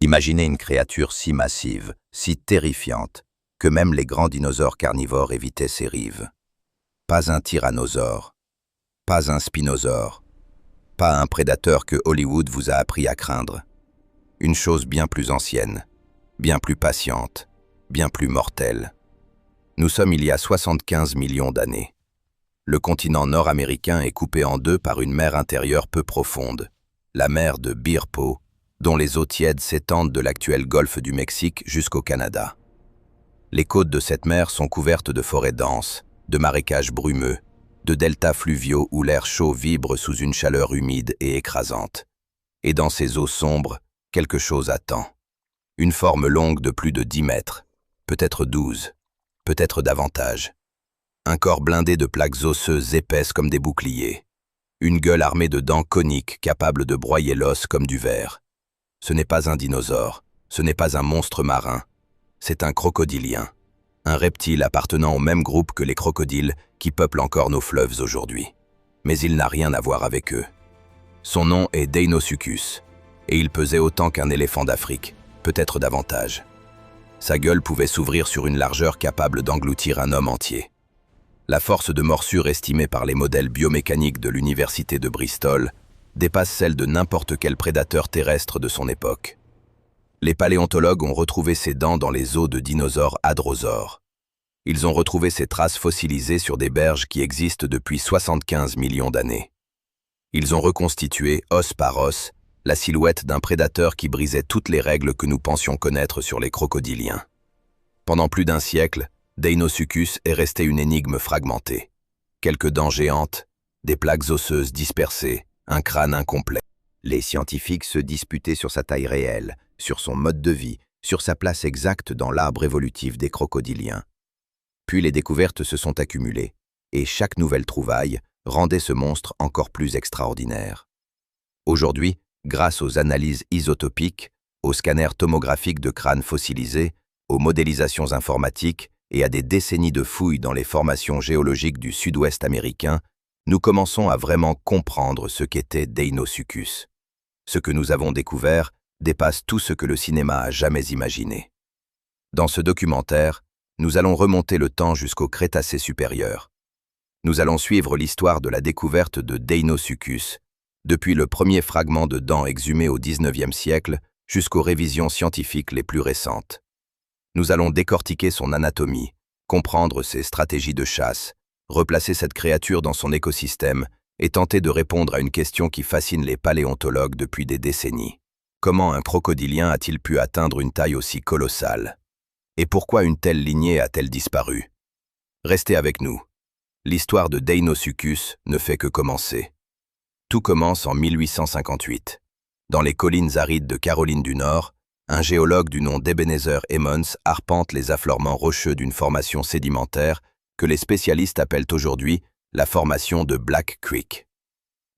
Imaginez une créature si massive, si terrifiante, que même les grands dinosaures carnivores évitaient ses rives. Pas un tyrannosaure, pas un spinosaure, pas un prédateur que Hollywood vous a appris à craindre. Une chose bien plus ancienne, bien plus patiente, bien plus mortelle. Nous sommes il y a 75 millions d'années. Le continent nord-américain est coupé en deux par une mer intérieure peu profonde, la mer de Bear Paw, dont les eaux tièdes s'étendent de l'actuel golfe du Mexique jusqu'au Canada. Les côtes de cette mer sont couvertes de forêts denses, de marécages brumeux, de deltas fluviaux où l'air chaud vibre sous une chaleur humide et écrasante. Et dans ces eaux sombres, quelque chose attend. Une forme longue de plus de 10 mètres, peut-être 12, peut-être davantage. Un corps blindé de plaques osseuses épaisses comme des boucliers. Une gueule armée de dents coniques capables de broyer l'os comme du verre. Ce n'est pas un dinosaure, ce n'est pas un monstre marin, c'est un crocodilien. Un reptile appartenant au même groupe que les crocodiles qui peuplent encore nos fleuves aujourd'hui. Mais il n'a rien à voir avec eux. Son nom est Deinosuchus, et il pesait autant qu'un éléphant d'Afrique, peut-être davantage. Sa gueule pouvait s'ouvrir sur une largeur capable d'engloutir un homme entier. La force de morsure estimée par les modèles biomécaniques de l'université de Bristol dépasse celle de n'importe quel prédateur terrestre de son époque. Les paléontologues ont retrouvé ces dents dans les os de dinosaures hadrosaures. Ils ont retrouvé ces traces fossilisées sur des berges qui existent depuis 75 millions d'années. Ils ont reconstitué, os par os, la silhouette d'un prédateur qui brisait toutes les règles que nous pensions connaître sur les crocodiliens. Pendant plus d'un siècle, Deinosuchus est resté une énigme fragmentée. Quelques dents géantes, des plaques osseuses dispersées, un crâne incomplet. Les scientifiques se disputaient sur sa taille réelle, sur son mode de vie, sur sa place exacte dans l'arbre évolutif des crocodiliens. Puis les découvertes se sont accumulées, et chaque nouvelle trouvaille rendait ce monstre encore plus extraordinaire. Aujourd'hui, grâce aux analyses isotopiques, aux scanners tomographiques de crânes fossilisés, aux modélisations informatiques et à des décennies de fouilles dans les formations géologiques du sud-ouest américain, nous commençons à vraiment comprendre ce qu'était Deinosuchus. Ce que nous avons découvert dépasse tout ce que le cinéma a jamais imaginé. Dans ce documentaire, nous allons remonter le temps jusqu'au Crétacé supérieur. Nous allons suivre l'histoire de la découverte de Deinosuchus, depuis le premier fragment de dents exhumé au XIXe siècle jusqu'aux révisions scientifiques les plus récentes. Nous allons décortiquer son anatomie, comprendre ses stratégies de chasse, replacer cette créature dans son écosystème et tenter de répondre à une question qui fascine les paléontologues depuis des décennies. Comment un crocodilien a-t-il pu atteindre une taille aussi colossale? Et pourquoi une telle lignée a-t-elle disparu? Restez avec nous. L'histoire de Deinosuchus ne fait que commencer. Tout commence en 1858. Dans les collines arides de Caroline du Nord, un géologue du nom d'Ebenezer Emmons arpente les affleurements rocheux d'une formation sédimentaire que les spécialistes appellent aujourd'hui la formation de Black Creek.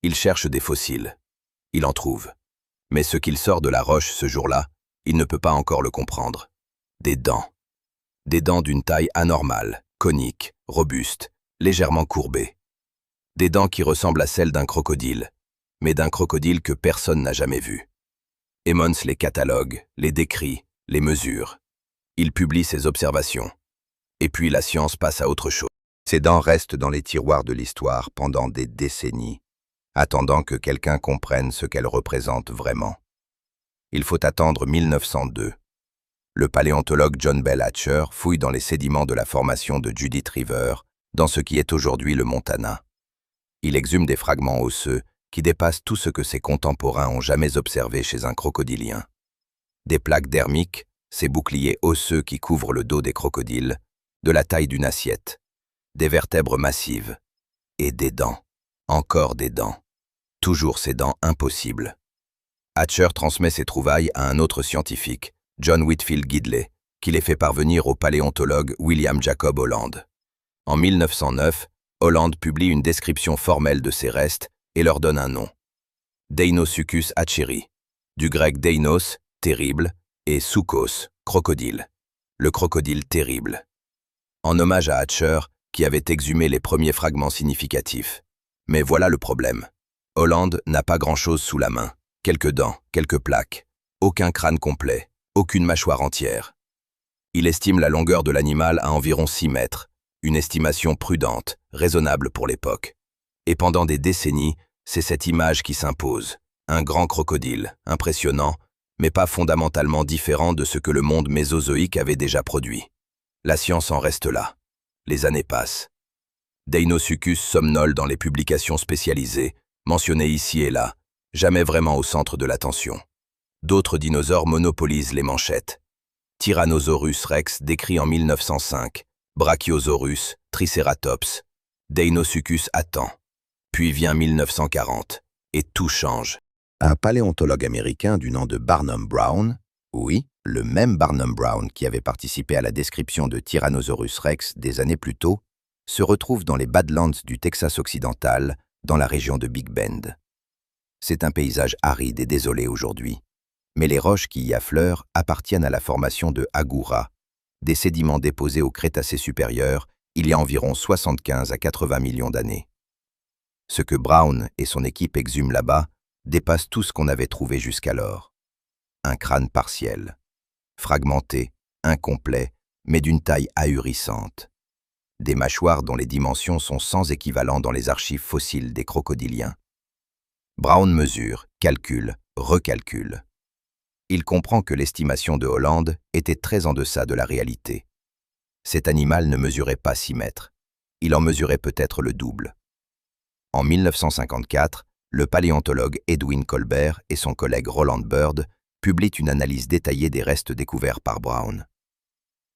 Il cherche des fossiles. Il en trouve. Mais ce qu'il sort de la roche ce jour-là, il ne peut pas encore le comprendre. Des dents. Des dents d'une taille anormale, coniques, robustes, légèrement courbées. Des dents qui ressemblent à celles d'un crocodile, mais d'un crocodile que personne n'a jamais vu. Emmons les catalogue, les décrit, les mesure. Il publie ses observations. Et puis la science passe à autre chose. Ces dents restent dans les tiroirs de l'histoire pendant des décennies, attendant que quelqu'un comprenne ce qu'elles représentent vraiment. Il faut attendre 1902. Le paléontologue John Bell Hatcher fouille dans les sédiments de la formation de Judith River, dans ce qui est aujourd'hui le Montana. Il exhume des fragments osseux qui dépassent tout ce que ses contemporains ont jamais observé chez un crocodilien. Des plaques dermiques, ces boucliers osseux qui couvrent le dos des crocodiles, de la taille d'une assiette, des vertèbres massives, et des dents, encore des dents, toujours ces dents impossibles. Hatcher transmet ses trouvailles à un autre scientifique, John Whitfield Gidley, qui les fait parvenir au paléontologue William Jacob Holland. En 1909, Holland publie une description formelle de ces restes et leur donne un nom. Deinosuchus hatcheri, du grec deinos, terrible, et suchos, crocodile. Le crocodile terrible. En hommage à Hatcher, qui avait exhumé les premiers fragments significatifs. Mais voilà le problème. Holland n'a pas grand-chose sous la main. Quelques dents, quelques plaques. Aucun crâne complet, aucune mâchoire entière. Il estime la longueur de l'animal à environ 6 mètres, une estimation prudente, raisonnable pour l'époque. Et pendant des décennies, c'est cette image qui s'impose. Un grand crocodile, impressionnant, mais pas fondamentalement différent de ce que le monde mésozoïque avait déjà produit. La science en reste là. Les années passent. Deinosuchus somnole dans les publications spécialisées, mentionnées ici et là, jamais vraiment au centre de l'attention. D'autres dinosaures monopolisent les manchettes. Tyrannosaurus rex décrit en 1905, Brachiosaurus, Triceratops. Deinosuchus attend. Puis vient 1940, et tout change. Un paléontologue américain du nom de Barnum Brown, oui, le même Barnum Brown qui avait participé à la description de Tyrannosaurus rex des années plus tôt, se retrouve dans les Badlands du Texas occidental, dans la région de Big Bend. C'est un paysage aride et désolé aujourd'hui, mais les roches qui y affleurent appartiennent à la formation de Agoura, des sédiments déposés au Crétacé supérieur il y a environ 75 à 80 millions d'années. Ce que Brown et son équipe exhument là-bas dépasse tout ce qu'on avait trouvé jusqu'alors. Un crâne partiel, fragmenté, incomplet, mais d'une taille ahurissante. Des mâchoires dont les dimensions sont sans équivalent dans les archives fossiles des crocodiliens. Brown mesure, calcule, recalcule. Il comprend que l'estimation de Holland était très en deçà de la réalité. Cet animal ne mesurait pas 6 mètres. Il en mesurait peut-être le double. En 1954, le paléontologue Edwin Colbert et son collègue Roland Bird publient une analyse détaillée des restes découverts par Brown.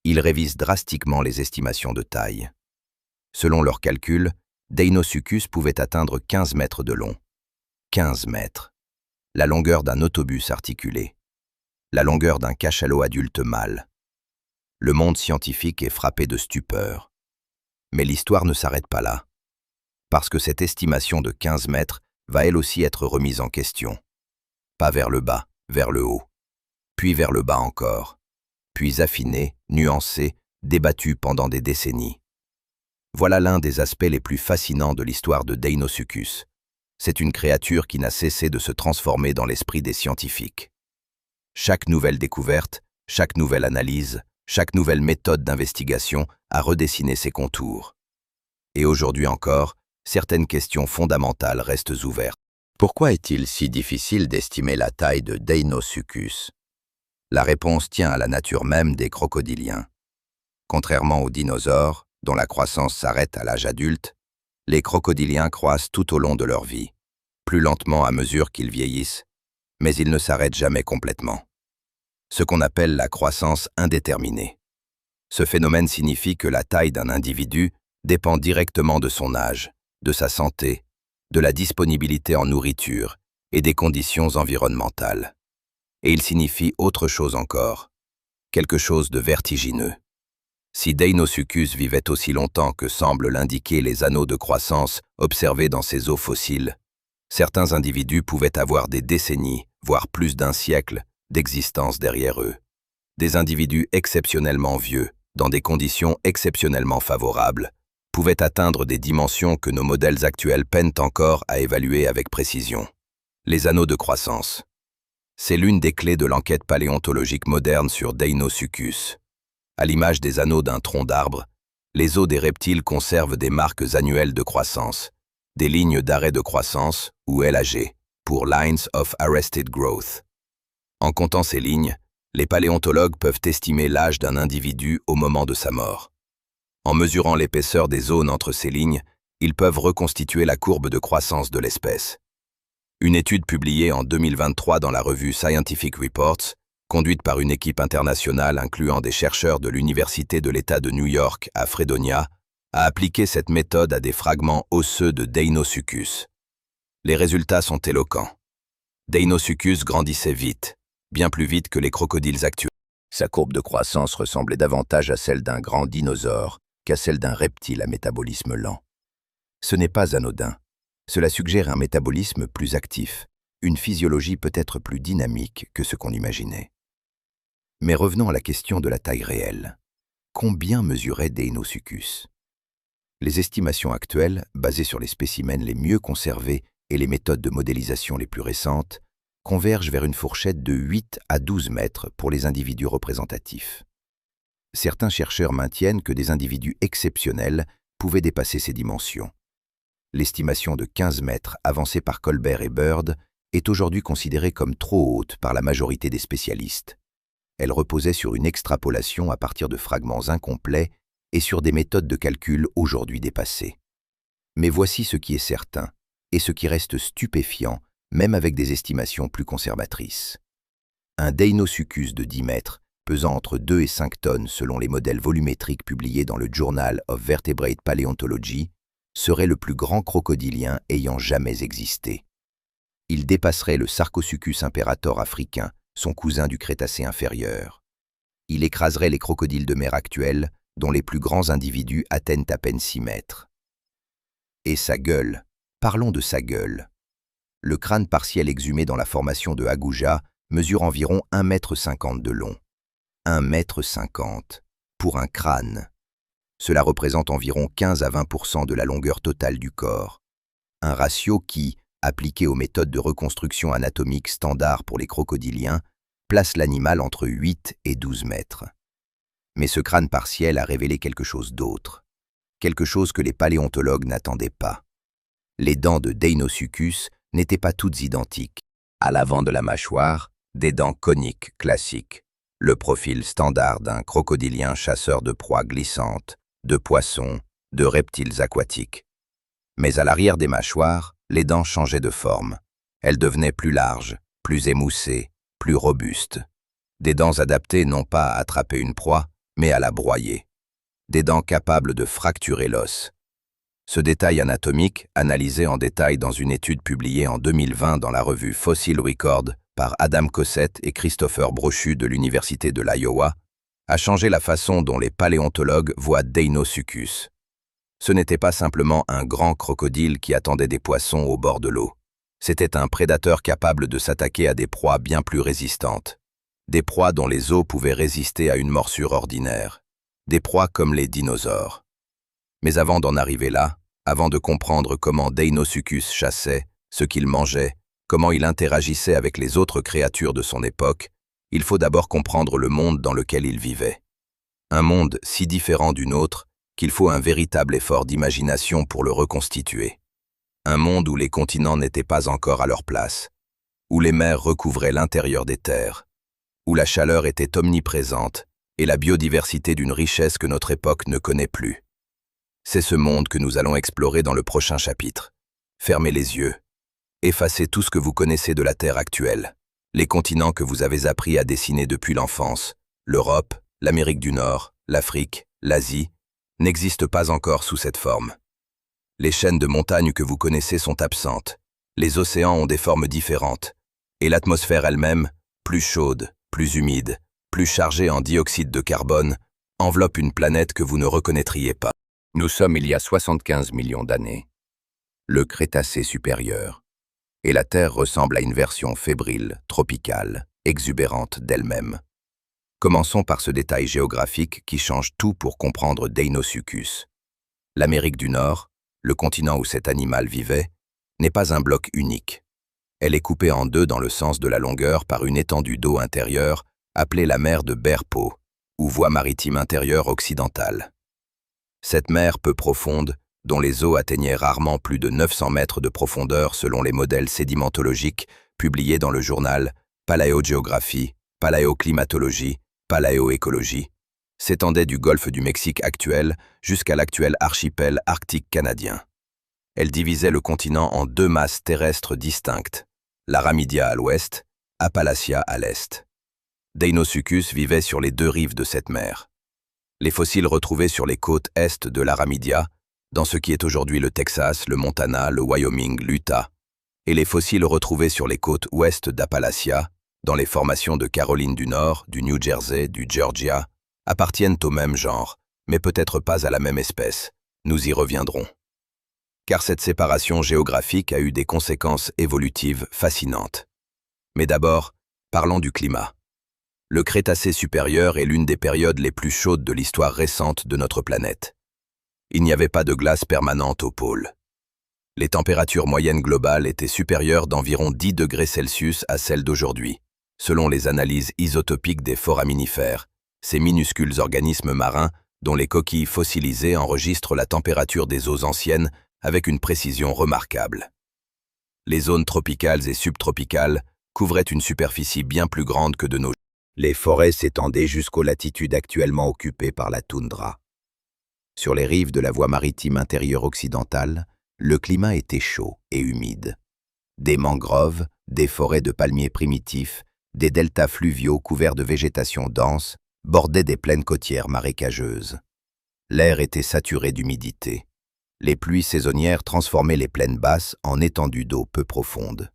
Ils révisent drastiquement les estimations de taille. Selon leurs calculs, Deinosuchus pouvait atteindre 15 mètres de long. 15 mètres. La longueur d'un autobus articulé. La longueur d'un cachalot adulte mâle. Le monde scientifique est frappé de stupeur. Mais l'histoire ne s'arrête pas là. Parce que cette estimation de 15 mètres va elle aussi être remise en question. Pas vers le bas, vers le haut. Puis vers le bas encore. Puis affinée, nuancée, débattue pendant des décennies. Voilà l'un des aspects les plus fascinants de l'histoire de Deinosuchus. C'est une créature qui n'a cessé de se transformer dans l'esprit des scientifiques. Chaque nouvelle découverte, chaque nouvelle analyse, chaque nouvelle méthode d'investigation a redessiné ses contours. Et aujourd'hui encore, certaines questions fondamentales restent ouvertes. Pourquoi est-il si difficile d'estimer la taille de Deinosuchus? La réponse tient à la nature même des crocodiliens. Contrairement aux dinosaures, dont la croissance s'arrête à l'âge adulte, les crocodiliens croissent tout au long de leur vie, plus lentement à mesure qu'ils vieillissent, mais ils ne s'arrêtent jamais complètement. Ce qu'on appelle la croissance indéterminée. Ce phénomène signifie que la taille d'un individu dépend directement de son âge, de sa santé, de la disponibilité en nourriture et des conditions environnementales. Et il signifie autre chose encore, quelque chose de vertigineux. Si Deinosuchus vivait aussi longtemps que semblent l'indiquer les anneaux de croissance observés dans ses os fossiles, certains individus pouvaient avoir des décennies, voire plus d'un siècle, d'existence derrière eux. Des individus exceptionnellement vieux, dans des conditions exceptionnellement favorables, pouvaient atteindre des dimensions que nos modèles actuels peinent encore à évaluer avec précision. Les anneaux de croissance. C'est l'une des clés de l'enquête paléontologique moderne sur Deinosuchus. À l'image des anneaux d'un tronc d'arbre, les os des reptiles conservent des marques annuelles de croissance, des lignes d'arrêt de croissance, ou LAG, pour Lines of Arrested Growth. En comptant ces lignes, les paléontologues peuvent estimer l'âge d'un individu au moment de sa mort. En mesurant l'épaisseur des zones entre ces lignes, ils peuvent reconstituer la courbe de croissance de l'espèce. Une étude publiée en 2023 dans la revue Scientific Reports, conduite par une équipe internationale incluant des chercheurs de l'Université de l'État de New York à Fredonia, a appliqué cette méthode à des fragments osseux de Deinosuchus. Les résultats sont éloquents. Deinosuchus grandissait vite, bien plus vite que les crocodiles actuels. Sa courbe de croissance ressemblait davantage à celle d'un grand dinosaure qu'à celle d'un reptile à métabolisme lent. Ce n'est pas anodin. Cela suggère un métabolisme plus actif, une physiologie peut-être plus dynamique que ce qu'on imaginait. Mais revenons à la question de la taille réelle. Combien mesurait Deinosuchus? Les estimations actuelles, basées sur les spécimens les mieux conservés et les méthodes de modélisation les plus récentes, convergent vers une fourchette de 8 à 12 mètres pour les individus représentatifs. Certains chercheurs maintiennent que des individus exceptionnels pouvaient dépasser ces dimensions. L'estimation de 15 mètres avancée par Colbert et Bird est aujourd'hui considérée comme trop haute par la majorité des spécialistes. Elle reposait sur une extrapolation à partir de fragments incomplets et sur des méthodes de calcul aujourd'hui dépassées. Mais voici ce qui est certain, et ce qui reste stupéfiant, même avec des estimations plus conservatrices. Un Deinosuchus de 10 mètres, pesant entre 2 et 5 tonnes selon les modèles volumétriques publiés dans le Journal of Vertebrate Paleontology, serait le plus grand crocodilien ayant jamais existé. Il dépasserait le Sarcosuchus imperator africain, son cousin du Crétacé inférieur. Il écraserait les crocodiles de mer actuels, dont les plus grands individus atteignent à peine 6 mètres. Et sa gueule, parlons de sa gueule. Le crâne partiel exhumé dans la formation de Aguja mesure environ 1,50 m de long. 1,50 m pour un crâne. Cela représente environ 15 à 20% de la longueur totale du corps. Un ratio qui, appliqué aux méthodes de reconstruction anatomique standard pour les crocodiliens, place l'animal entre 8 et 12 mètres. Mais ce crâne partiel a révélé quelque chose d'autre, quelque chose que les paléontologues n'attendaient pas. Les dents de Deinosuchus n'étaient pas toutes identiques. À l'avant de la mâchoire, des dents coniques classiques, le profil standard d'un crocodilien chasseur de proies glissantes, de poissons, de reptiles aquatiques. Mais à l'arrière des mâchoires, les dents changeaient de forme. Elles devenaient plus larges, plus émoussées, plus robustes. Des dents adaptées non pas à attraper une proie, mais à la broyer. Des dents capables de fracturer l'os. Ce détail anatomique, analysé en détail dans une étude publiée en 2020 dans la revue Fossil Record par Adam Cossette et Christopher Brochu de l'Université de l'Iowa, a changé la façon dont les paléontologues voient Deinosuchus. Ce n'était pas simplement un grand crocodile qui attendait des poissons au bord de l'eau. C'était un prédateur capable de s'attaquer à des proies bien plus résistantes. Des proies dont les os pouvaient résister à une morsure ordinaire. Des proies comme les dinosaures. Mais avant d'en arriver là, avant de comprendre comment Deinosuchus chassait, ce qu'il mangeait, comment il interagissait avec les autres créatures de son époque, il faut d'abord comprendre le monde dans lequel il vivait. Un monde si différent du nôtre qu'il faut un véritable effort d'imagination pour le reconstituer. Un monde où les continents n'étaient pas encore à leur place, où les mers recouvraient l'intérieur des terres, où la chaleur était omniprésente et la biodiversité d'une richesse que notre époque ne connaît plus. C'est ce monde que nous allons explorer dans le prochain chapitre. Fermez les yeux. Effacez tout ce que vous connaissez de la Terre actuelle, les continents que vous avez appris à dessiner depuis l'enfance, l'Europe, l'Amérique du Nord, l'Afrique, l'Asie, n'existent pas encore sous cette forme. Les chaînes de montagnes que vous connaissez sont absentes, les océans ont des formes différentes, et l'atmosphère elle-même, plus chaude, plus humide, plus chargée en dioxyde de carbone, enveloppe une planète que vous ne reconnaîtriez pas. Nous sommes il y a 75 millions d'années. Le Crétacé supérieur. Et la Terre ressemble à une version fébrile, tropicale, exubérante d'elle-même. Commençons par ce détail géographique qui change tout pour comprendre Deinosuchus. L'Amérique du Nord, le continent où cet animal vivait, n'est pas un bloc unique. Elle est coupée en deux dans le sens de la longueur par une étendue d'eau intérieure appelée la mer de Bearpaw, ou voie maritime intérieure occidentale. Cette mer peu profonde, dont les eaux atteignaient rarement plus de 900 mètres de profondeur selon les modèles sédimentologiques publiés dans le journal Paléogéographie, Paléoclimatologie, Paléoécologie, s'étendait du golfe du Mexique actuel jusqu'à l'actuel archipel arctique canadien. Elle divisait le continent en deux masses terrestres distinctes, l'Aramidia à l'ouest, Appalachia à l'est. Deinosuchus vivait sur les deux rives de cette mer. Les fossiles retrouvés sur les côtes est de l'Aramidia, dans ce qui est aujourd'hui le Texas, le Montana, le Wyoming, l'Utah, et les fossiles retrouvés sur les côtes ouest d'Appalachia, dans les formations de Caroline du Nord, du New Jersey, du Georgia, appartiennent au même genre, mais peut-être pas à la même espèce. Nous y reviendrons. Car cette séparation géographique a eu des conséquences évolutives fascinantes. Mais d'abord, parlons du climat. Le Crétacé supérieur est l'une des périodes les plus chaudes de l'histoire récente de notre planète. Il n'y avait pas de glace permanente aux pôles. Les températures moyennes globales étaient supérieures d'environ 10 degrés Celsius à celles d'aujourd'hui, selon les analyses isotopiques des foraminifères, ces minuscules organismes marins dont les coquilles fossilisées enregistrent la température des eaux anciennes avec une précision remarquable. Les zones tropicales et subtropicales couvraient une superficie bien plus grande que de nos jours. Les forêts s'étendaient jusqu'aux latitudes actuellement occupées par la toundra. Sur les rives de la voie maritime intérieure occidentale, le climat était chaud et humide. Des mangroves, des forêts de palmiers primitifs, des deltas fluviaux couverts de végétation dense bordaient des plaines côtières marécageuses. L'air était saturé d'humidité. Les pluies saisonnières transformaient les plaines basses en étendues d'eau peu profondes.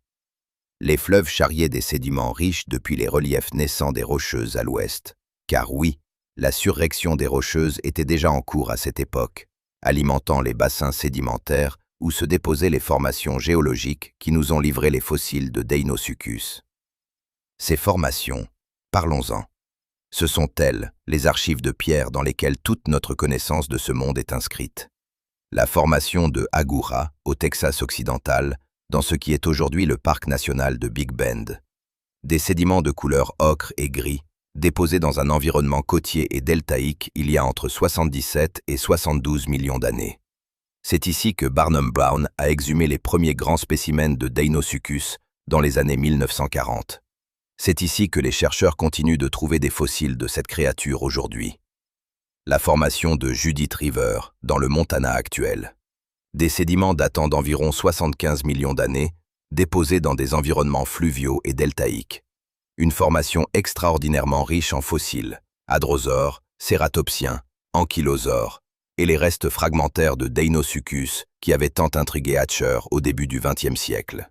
Les fleuves charriaient des sédiments riches depuis les reliefs naissants des Rocheuses à l'ouest. Car oui, la surrection des Rocheuses était déjà en cours à cette époque, alimentant les bassins sédimentaires où se déposaient les formations géologiques qui nous ont livré les fossiles de Deinosuchus. Ces formations, parlons-en. Ce sont elles, les archives de pierre dans lesquelles toute notre connaissance de ce monde est inscrite. La formation de Agoura, au Texas occidental, dans ce qui est aujourd'hui le parc national de Big Bend. Des sédiments de couleur ocre et gris, déposés dans un environnement côtier et deltaïque il y a entre 77 et 72 millions d'années. C'est ici que Barnum Brown a exhumé les premiers grands spécimens de Deinosuchus dans les années 1940. C'est ici que les chercheurs continuent de trouver des fossiles de cette créature aujourd'hui. La formation de Judith River, dans le Montana actuel. Des sédiments datant d'environ 75 millions d'années, déposés dans des environnements fluviaux et deltaïques. Une formation extraordinairement riche en fossiles, hadrosaures, cératopsiens, ankylosaures, et les restes fragmentaires de Deinosuchus qui avaient tant intrigué Hatcher au début du XXe siècle.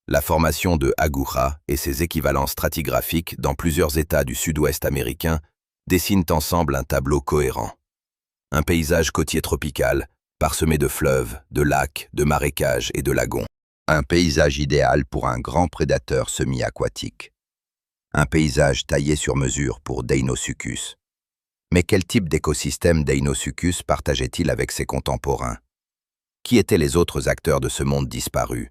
La formation de Agoura et ses équivalents stratigraphiques dans plusieurs États du sud-ouest américain dessinent ensemble un tableau cohérent. Un paysage côtier tropical, parsemé de fleuves, de lacs, de marécages et de lagons. Un paysage idéal pour un grand prédateur semi-aquatique. Un paysage taillé sur mesure pour Deinosuchus. Mais quel type d'écosystème Deinosuchus partageait-il avec ses contemporains? Qui étaient les autres acteurs de ce monde disparu?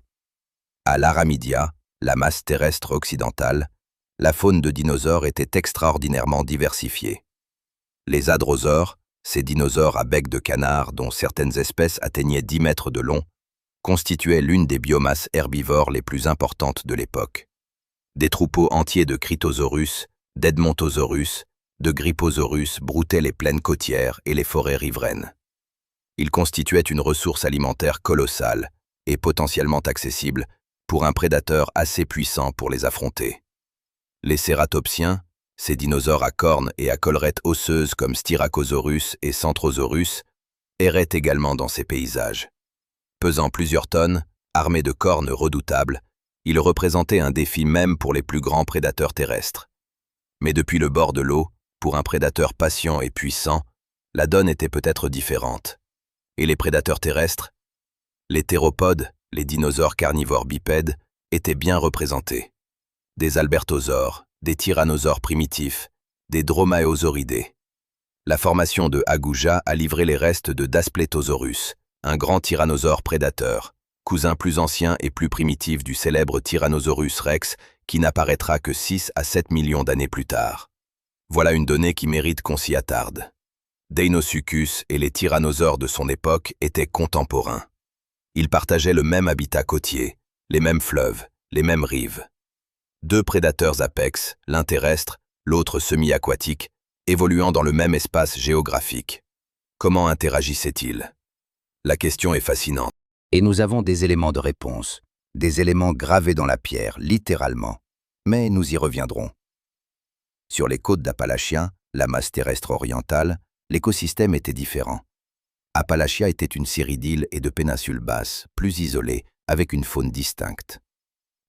À l'Aramidia, la masse terrestre occidentale, la faune de dinosaures était extraordinairement diversifiée. Les hadrosaures, ces dinosaures à bec de canard dont certaines espèces atteignaient 10 mètres de long, constituaient l'une des biomasses herbivores les plus importantes de l'époque. Des troupeaux entiers de Critosaurus, d'Edmontosaurus, de Gryposaurus broutaient les plaines côtières et les forêts riveraines. Ils constituaient une ressource alimentaire colossale et potentiellement accessible pour un prédateur assez puissant pour les affronter. Les cératopsiens, ces dinosaures à cornes et à collerette osseuse comme Styracosaurus et Centrosaurus, erraient également dans ces paysages. Pesant plusieurs tonnes, armés de cornes redoutables, ils représentaient un défi même pour les plus grands prédateurs terrestres. Mais depuis le bord de l'eau, pour un prédateur patient et puissant, la donne était peut-être différente. Et les prédateurs terrestres? Les théropodes, les dinosaures carnivores bipèdes, étaient bien représentés. Des albertosaures, des tyrannosaures primitifs, des dromaeosauridés. La formation de Aguja a livré les restes de Daspletosaurus, un grand tyrannosaure prédateur, cousin plus ancien et plus primitif du célèbre Tyrannosaurus rex qui n'apparaîtra que 6 à 7 millions d'années plus tard. Voilà une donnée qui mérite qu'on s'y attarde. Deinosuchus et les tyrannosaures de son époque étaient contemporains. Ils partageaient le même habitat côtier, les mêmes fleuves, les mêmes rives. Deux prédateurs apex, l'un terrestre, l'autre semi-aquatique, évoluant dans le même espace géographique. Comment interagissaient-ils? La question est fascinante. Et nous avons des éléments de réponse, des éléments gravés dans la pierre, littéralement. Mais nous y reviendrons. Sur les côtes d'Appalachia, la masse terrestre orientale, l'écosystème était différent. Appalachia était une série d'îles et de péninsules basses, plus isolées, avec une faune distincte.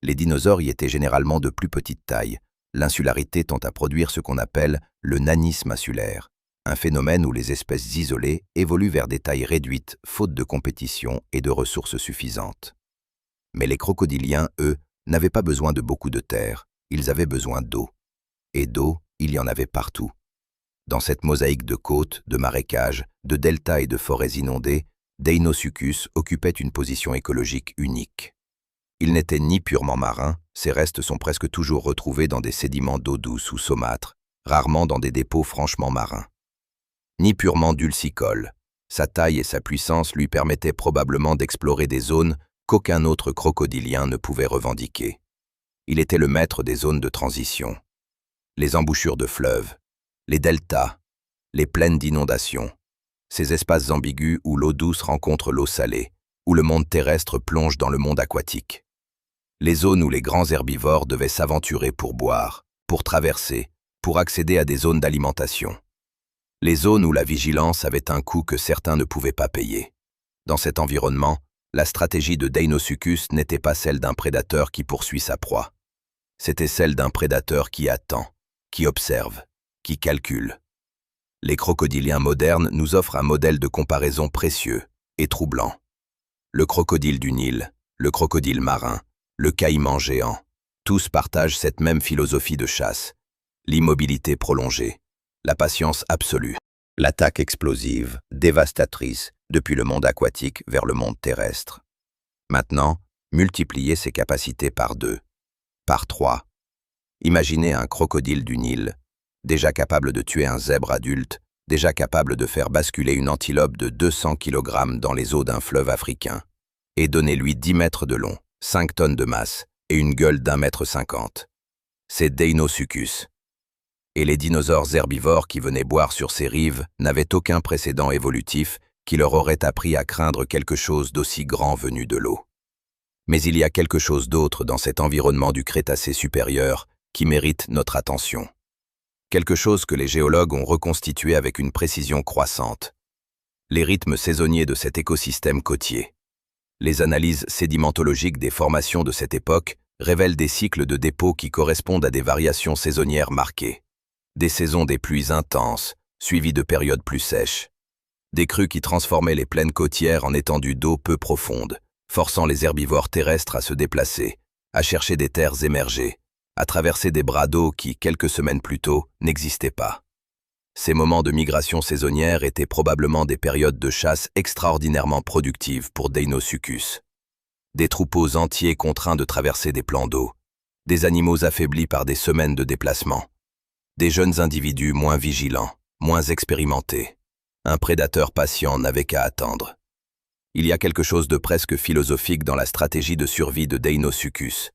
Les dinosaures y étaient généralement de plus petite taille. L'insularité tend à produire ce qu'on appelle le nanisme insulaire, un phénomène où les espèces isolées évoluent vers des tailles réduites, faute de compétition et de ressources suffisantes. Mais les crocodiliens, eux, n'avaient pas besoin de beaucoup de terre, ils avaient besoin d'eau. Et d'eau, il y en avait partout. Dans cette mosaïque de côtes, de marécages, de deltas et de forêts inondées, Deinosuchus occupait une position écologique unique. Il n'était ni purement marin, ses restes sont presque toujours retrouvés dans des sédiments d'eau douce ou saumâtre, rarement dans des dépôts franchement marins. Ni purement dulcicole, sa taille et sa puissance lui permettaient probablement d'explorer des zones qu'aucun autre crocodilien ne pouvait revendiquer. Il était le maître des zones de transition. Les embouchures de fleuves, les deltas, les plaines d'inondation, ces espaces ambigus où l'eau douce rencontre l'eau salée, où le monde terrestre plonge dans le monde aquatique. Les zones où les grands herbivores devaient s'aventurer pour boire, pour traverser, pour accéder à des zones d'alimentation. Les zones où la vigilance avait un coût que certains ne pouvaient pas payer. Dans cet environnement, la stratégie de Deinosuchus n'était pas celle d'un prédateur qui poursuit sa proie. C'était celle d'un prédateur qui attend, qui observe, qui calcule. Les crocodiliens modernes nous offrent un modèle de comparaison précieux et troublant. Le crocodile du Nil, le crocodile marin, le caïman géant, tous partagent cette même philosophie de chasse, l'immobilité prolongée, la patience absolue, l'attaque explosive, dévastatrice, depuis le monde aquatique vers le monde terrestre. Maintenant, multipliez ces capacités par 2, par 3. Imaginez un crocodile du Nil, déjà capable de tuer un zèbre adulte, déjà capable de faire basculer une antilope de 200 kg dans les eaux d'un fleuve africain, et donnez-lui 10 mètres de long, 5 tonnes de masse et une gueule d'1,50 m. C'est Deinosuchus. Et les dinosaures herbivores qui venaient boire sur ces rives n'avaient aucun précédent évolutif qui leur aurait appris à craindre quelque chose d'aussi grand venu de l'eau. Mais il y a quelque chose d'autre dans cet environnement du Crétacé supérieur qui mérite notre attention. Quelque chose que les géologues ont reconstitué avec une précision croissante. Les rythmes saisonniers de cet écosystème côtier. Les analyses sédimentologiques des formations de cette époque révèlent des cycles de dépôt qui correspondent à des variations saisonnières marquées. Des saisons des pluies intenses, suivies de périodes plus sèches. Des crues qui transformaient les plaines côtières en étendues d'eau peu profondes, forçant les herbivores terrestres à se déplacer, à chercher des terres émergées, à traverser des bras d'eau qui, quelques semaines plus tôt, n'existaient pas. Ces moments de migration saisonnière étaient probablement des périodes de chasse extraordinairement productives pour Deinosuchus. Des troupeaux entiers contraints de traverser des plans d'eau, des animaux affaiblis par des semaines de déplacement, des jeunes individus moins vigilants, moins expérimentés. Un prédateur patient n'avait qu'à attendre. Il y a quelque chose de presque philosophique dans la stratégie de survie de Deinosuchus.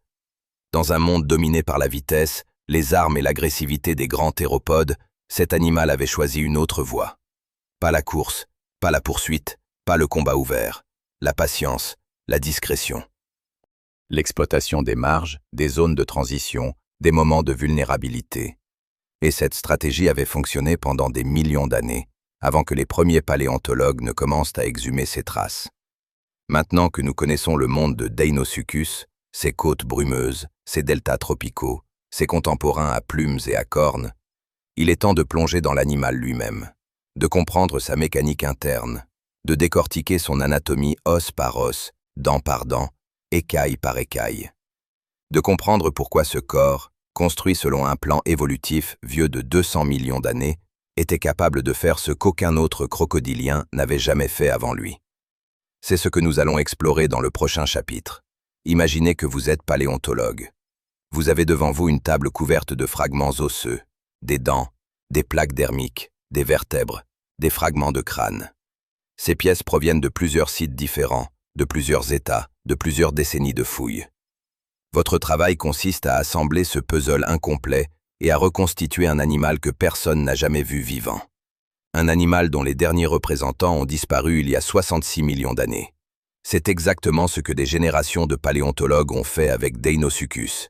Dans un monde dominé par la vitesse, les armes et l'agressivité des grands théropodes, cet animal avait choisi une autre voie. Pas la course, pas la poursuite, pas le combat ouvert, la patience, la discrétion. L'exploitation des marges, des zones de transition, des moments de vulnérabilité. Et cette stratégie avait fonctionné pendant des millions d'années, avant que les premiers paléontologues ne commencent à exhumer ses traces. Maintenant que nous connaissons le monde de Deinosuchus, ses côtes brumeuses, ses deltas tropicaux, ses contemporains à plumes et à cornes, il est temps de plonger dans l'animal lui-même, de comprendre sa mécanique interne, de décortiquer son anatomie os par os, dent par dent, écaille par écaille. De comprendre pourquoi ce corps, construit selon un plan évolutif vieux de 200 millions d'années, était capable de faire ce qu'aucun autre crocodilien n'avait jamais fait avant lui. C'est ce que nous allons explorer dans le prochain chapitre. Imaginez que vous êtes paléontologue. Vous avez devant vous une table couverte de fragments osseux, des dents, des plaques dermiques, des vertèbres, des fragments de crâne. Ces pièces proviennent de plusieurs sites différents, de plusieurs états, de plusieurs décennies de fouilles. Votre travail consiste à assembler ce puzzle incomplet et à reconstituer un animal que personne n'a jamais vu vivant. Un animal dont les derniers représentants ont disparu il y a 66 millions d'années. C'est exactement ce que des générations de paléontologues ont fait avec Deinosuchus.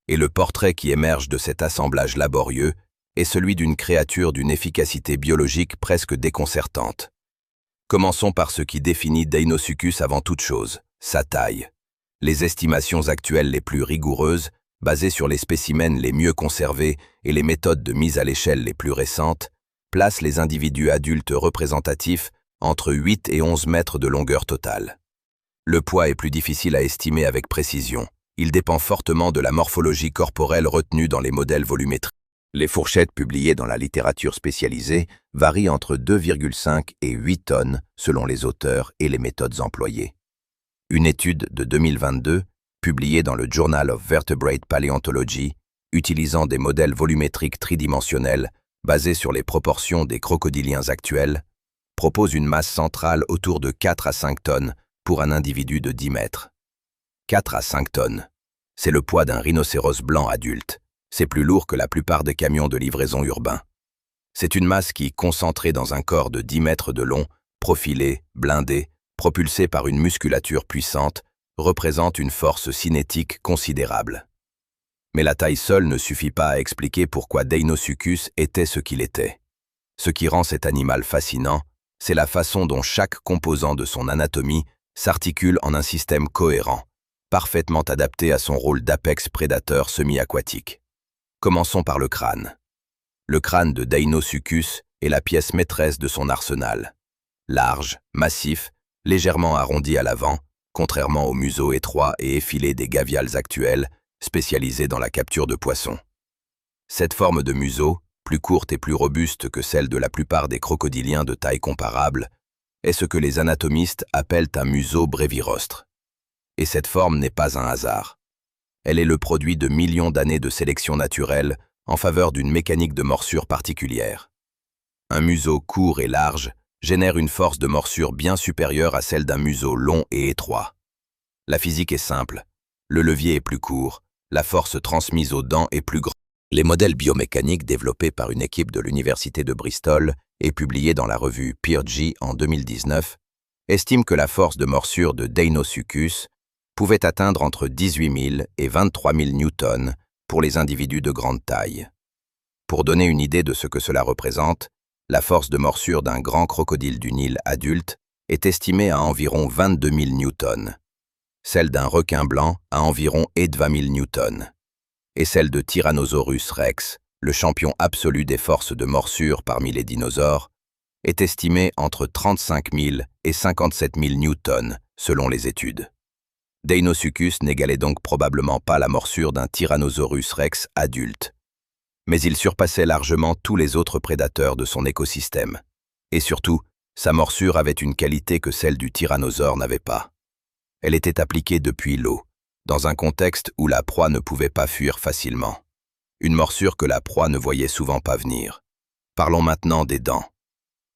Et le portrait qui émerge de cet assemblage laborieux est celui d'une créature d'une efficacité biologique presque déconcertante. Commençons par ce qui définit Deinosuchus avant toute chose, sa taille. Les estimations actuelles les plus rigoureuses, basées sur les spécimens les mieux conservés et les méthodes de mise à l'échelle les plus récentes, placent les individus adultes représentatifs entre 8 et 11 mètres de longueur totale. Le poids est plus difficile à estimer avec précision. Il dépend fortement de la morphologie corporelle retenue dans les modèles volumétriques. Les fourchettes publiées dans la littérature spécialisée varient entre 2,5 et 8 tonnes selon les auteurs et les méthodes employées. Une étude de 2022, publiée dans le Journal of Vertebrate Paleontology, utilisant des modèles volumétriques tridimensionnels basés sur les proportions des crocodiliens actuels, propose une masse centrale autour de 4 à 5 tonnes pour un individu de 10 mètres. 4 à 5 tonnes, c'est le poids d'un rhinocéros blanc adulte. C'est plus lourd que la plupart des camions de livraison urbains. C'est une masse qui, concentrée dans un corps de 10 mètres de long, profilé, blindé, propulsé par une musculature puissante, représente une force cinétique considérable. Mais la taille seule ne suffit pas à expliquer pourquoi Deinosuchus était ce qu'il était. Ce qui rend cet animal fascinant, c'est la façon dont chaque composant de son anatomie s'articule en un système cohérent, parfaitement adapté à son rôle d'apex prédateur semi-aquatique. Commençons par le crâne. Le crâne de Deinosuchus est la pièce maîtresse de son arsenal. Large, massif, légèrement arrondi à l'avant, contrairement au museau étroit et effilé des gavials actuels, spécialisés dans la capture de poissons. Cette forme de museau, plus courte et plus robuste que celle de la plupart des crocodiliens de taille comparable, est ce que les anatomistes appellent un museau brévirostre. Et cette forme n'est pas un hasard. Elle est le produit de millions d'années de sélection naturelle en faveur d'une mécanique de morsure particulière. Un museau court et large génère une force de morsure bien supérieure à celle d'un museau long et étroit. La physique est simple. Le levier est plus court, la force transmise aux dents est plus grande. Les modèles biomécaniques développés par une équipe de l'Université de Bristol et publiés dans la revue PeerG en 2019 estiment que la force de morsure de Deinosuchus pouvait atteindre entre 18 000 et 23 000 newtons pour les individus de grande taille. Pour donner une idée de ce que cela représente, la force de morsure d'un grand crocodile du Nil adulte est estimée à environ 22 000 newtons, celle d'un requin blanc à environ 20 000 newtons, et celle de Tyrannosaurus rex, le champion absolu des forces de morsure parmi les dinosaures, est estimée entre 35 000 et 57 000 newtons selon les études. Deinosuchus n'égalait donc probablement pas la morsure d'un Tyrannosaurus rex adulte. Mais il surpassait largement tous les autres prédateurs de son écosystème. Et surtout, sa morsure avait une qualité que celle du tyrannosaure n'avait pas. Elle était appliquée depuis l'eau, dans un contexte où la proie ne pouvait pas fuir facilement. Une morsure que la proie ne voyait souvent pas venir. Parlons maintenant des dents.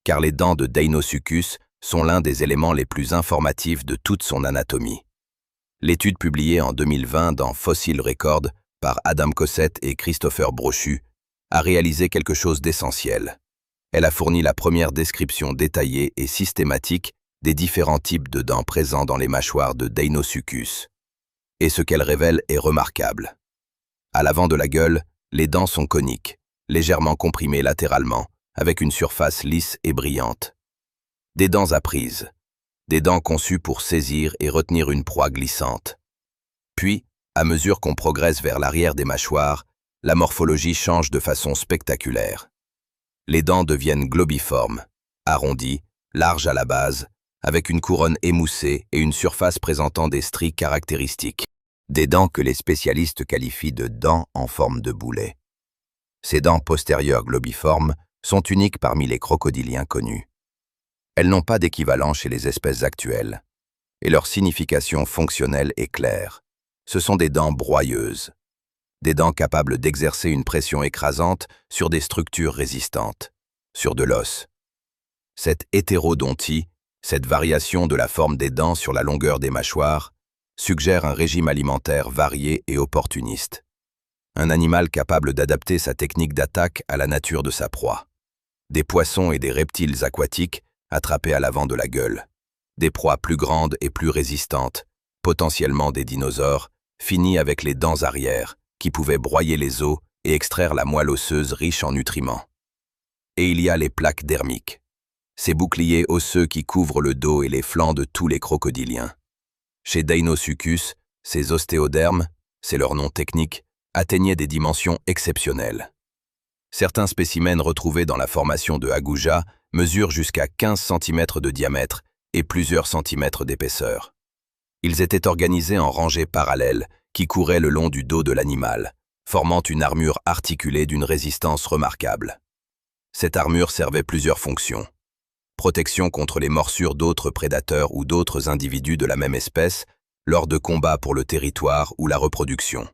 Car les dents de Deinosuchus sont l'un des éléments les plus informatifs de toute son anatomie. L'étude publiée en 2020 dans Fossil Record par Adam Cossette et Christopher Brochu a réalisé quelque chose d'essentiel. Elle a fourni la première description détaillée et systématique des différents types de dents présents dans les mâchoires de Deinosuchus. Et ce qu'elle révèle est remarquable. À l'avant de la gueule, les dents sont coniques, légèrement comprimées latéralement, avec une surface lisse et brillante. Des dents à prise. Des dents conçues pour saisir et retenir une proie glissante. Puis, à mesure qu'on progresse vers l'arrière des mâchoires, la morphologie change de façon spectaculaire. Les dents deviennent globiformes, arrondies, larges à la base, avec une couronne émoussée et une surface présentant des stries caractéristiques. Des dents que les spécialistes qualifient de dents en forme de boulet. Ces dents postérieures globiformes sont uniques parmi les crocodiliens connus. Elles n'ont pas d'équivalent chez les espèces actuelles, et leur signification fonctionnelle est claire. Ce sont des dents broyeuses, des dents capables d'exercer une pression écrasante sur des structures résistantes, sur de l'os. Cette hétérodontie, cette variation de la forme des dents sur la longueur des mâchoires, suggère un régime alimentaire varié et opportuniste. Un animal capable d'adapter sa technique d'attaque à la nature de sa proie. Des poissons et des reptiles aquatiques attrapés à l'avant de la gueule. Des proies plus grandes et plus résistantes, potentiellement des dinosaures, finis avec les dents arrière, qui pouvaient broyer les os et extraire la moelle osseuse riche en nutriments. Et il y a les plaques dermiques. Ces boucliers osseux qui couvrent le dos et les flancs de tous les crocodiliens. Chez Deinosuchus, ces ostéodermes, c'est leur nom technique, atteignaient des dimensions exceptionnelles. Certains spécimens retrouvés dans la formation de Aguja mesurent jusqu'à 15 cm de diamètre et plusieurs centimètres d'épaisseur. Ils étaient organisés en rangées parallèles qui couraient le long du dos de l'animal, formant une armure articulée d'une résistance remarquable. Cette armure servait plusieurs fonctions. Protection contre les morsures d'autres prédateurs ou d'autres individus de la même espèce lors de combats pour le territoire ou la reproduction.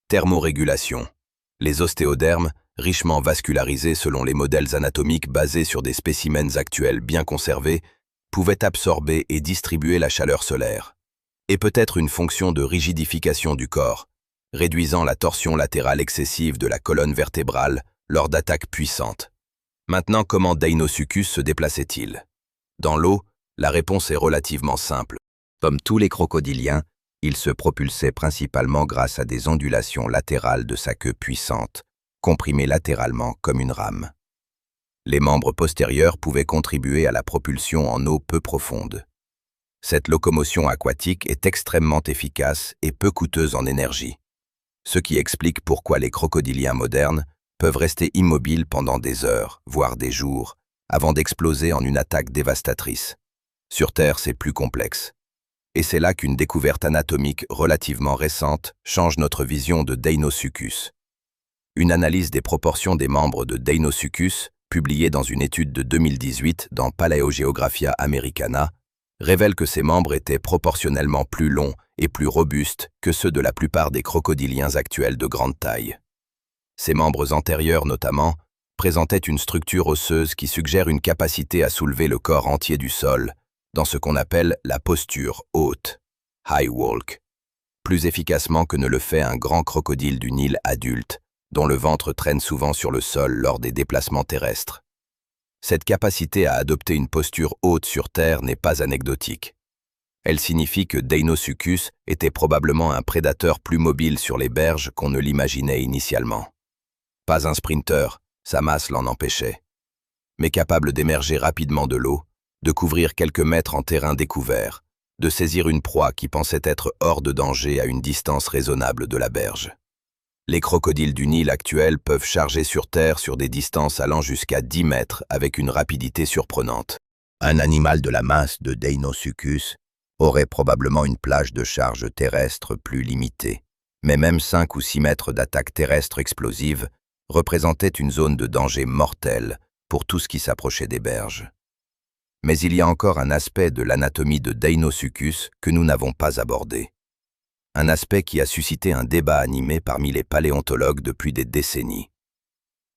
Thermorégulation. Les ostéodermes, richement vascularisés selon les modèles anatomiques basés sur des spécimens actuels bien conservés, pouvaient absorber et distribuer la chaleur solaire. Et peut-être une fonction de rigidification du corps, réduisant la torsion latérale excessive de la colonne vertébrale lors d'attaques puissantes. Maintenant, comment Deinosuchus se déplaçait-il? Dans l'eau, la réponse est relativement simple. Comme tous les crocodiliens, il se propulsait principalement grâce à des ondulations latérales de sa queue puissante, comprimée latéralement comme une rame. Les membres postérieurs pouvaient contribuer à la propulsion en eau peu profonde. Cette locomotion aquatique est extrêmement efficace et peu coûteuse en énergie, ce qui explique pourquoi les crocodiliens modernes peuvent rester immobiles pendant des heures, voire des jours, avant d'exploser en une attaque dévastatrice. Sur Terre, c'est plus complexe. Et c'est là qu'une découverte anatomique relativement récente change notre vision de Deinosuchus. Une analyse des proportions des membres de Deinosuchus, publiée dans une étude de 2018 dans Palaeogeographia Americana, révèle que ces membres étaient proportionnellement plus longs et plus robustes que ceux de la plupart des crocodiliens actuels de grande taille. Ces membres antérieurs, notamment, présentaient une structure osseuse qui suggère une capacité à soulever le corps entier du sol, dans ce qu'on appelle la posture haute, high walk, plus efficacement que ne le fait un grand crocodile du Nil adulte, dont le ventre traîne souvent sur le sol lors des déplacements terrestres. Cette capacité à adopter une posture haute sur Terre n'est pas anecdotique. Elle signifie que Deinosuchus était probablement un prédateur plus mobile sur les berges qu'on ne l'imaginait initialement. Pas un sprinter, sa masse l'en empêchait, mais capable d'émerger rapidement de l'eau, de couvrir quelques mètres en terrain découvert, de saisir une proie qui pensait être hors de danger à une distance raisonnable de la berge. Les crocodiles du Nil actuels peuvent charger sur Terre sur des distances allant jusqu'à 10 mètres avec une rapidité surprenante. Un animal de la masse de Deinosuchus aurait probablement une plage de charge terrestre plus limitée, mais même 5 ou 6 mètres d'attaque terrestre explosive représentaient une zone de danger mortel pour tout ce qui s'approchait des berges. Mais il y a encore un aspect de l'anatomie de Deinosuchus que nous n'avons pas abordé. Un aspect qui a suscité un débat animé parmi les paléontologues depuis des décennies.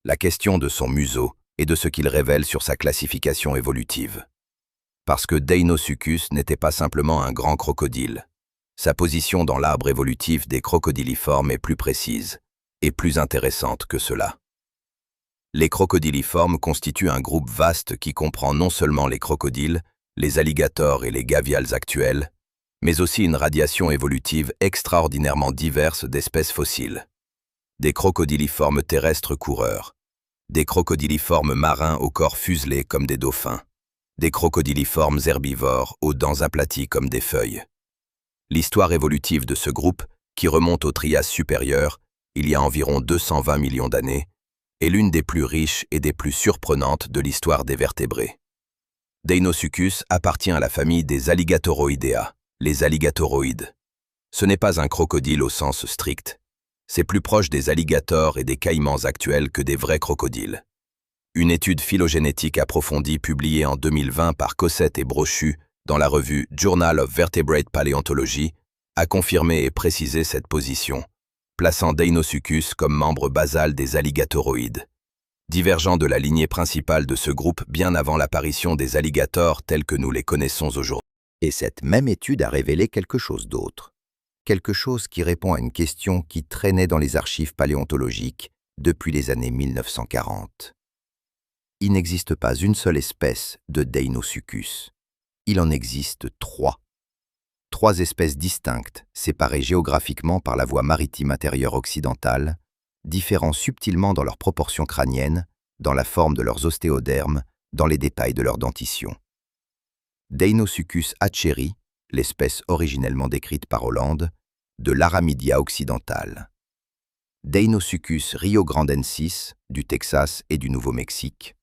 La question de son museau et de ce qu'il révèle sur sa classification évolutive. Parce que Deinosuchus n'était pas simplement un grand crocodile. Sa position dans l'arbre évolutif des crocodiliformes est plus précise et plus intéressante que cela. Les crocodiliformes constituent un groupe vaste qui comprend non seulement les crocodiles, les alligators et les gavials actuels, mais aussi une radiation évolutive extraordinairement diverse d'espèces fossiles. Des crocodiliformes terrestres coureurs, des crocodiliformes marins au corps fuselé comme des dauphins, des crocodiliformes herbivores aux dents aplaties comme des feuilles. L'histoire évolutive de ce groupe, qui remonte au Trias supérieur, il y a environ 220 millions d'années, est l'une des plus riches et des plus surprenantes de l'histoire des vertébrés. Deinosuchus appartient à la famille des Alligatoroidea, les alligatoroïdes. Ce n'est pas un crocodile au sens strict. C'est plus proche des alligators et des caïmans actuels que des vrais crocodiles. Une étude phylogénétique approfondie publiée en 2020 par Cossette et Brochu dans la revue Journal of Vertebrate Paleontology a confirmé et précisé cette position, plaçant Deinosuchus comme membre basal des alligatoroïdes, divergeant de la lignée principale de ce groupe bien avant l'apparition des alligators tels que nous les connaissons aujourd'hui. Et cette même étude a révélé quelque chose d'autre. Quelque chose qui répond à une question qui traînait dans les archives paléontologiques depuis les années 1940. Il n'existe pas une seule espèce de Deinosuchus. Il en existe 3. 3 espèces distinctes, séparées géographiquement par la voie maritime intérieure occidentale, différant subtilement dans leurs proportions crâniennes, dans la forme de leurs ostéodermes, dans les détails de leur dentition. Deinosuchus hatcheri, l'espèce originellement décrite par Hollande, de l'Aramidia occidentale. Deinosuchus riograndensis, du Texas et du Nouveau-Mexique.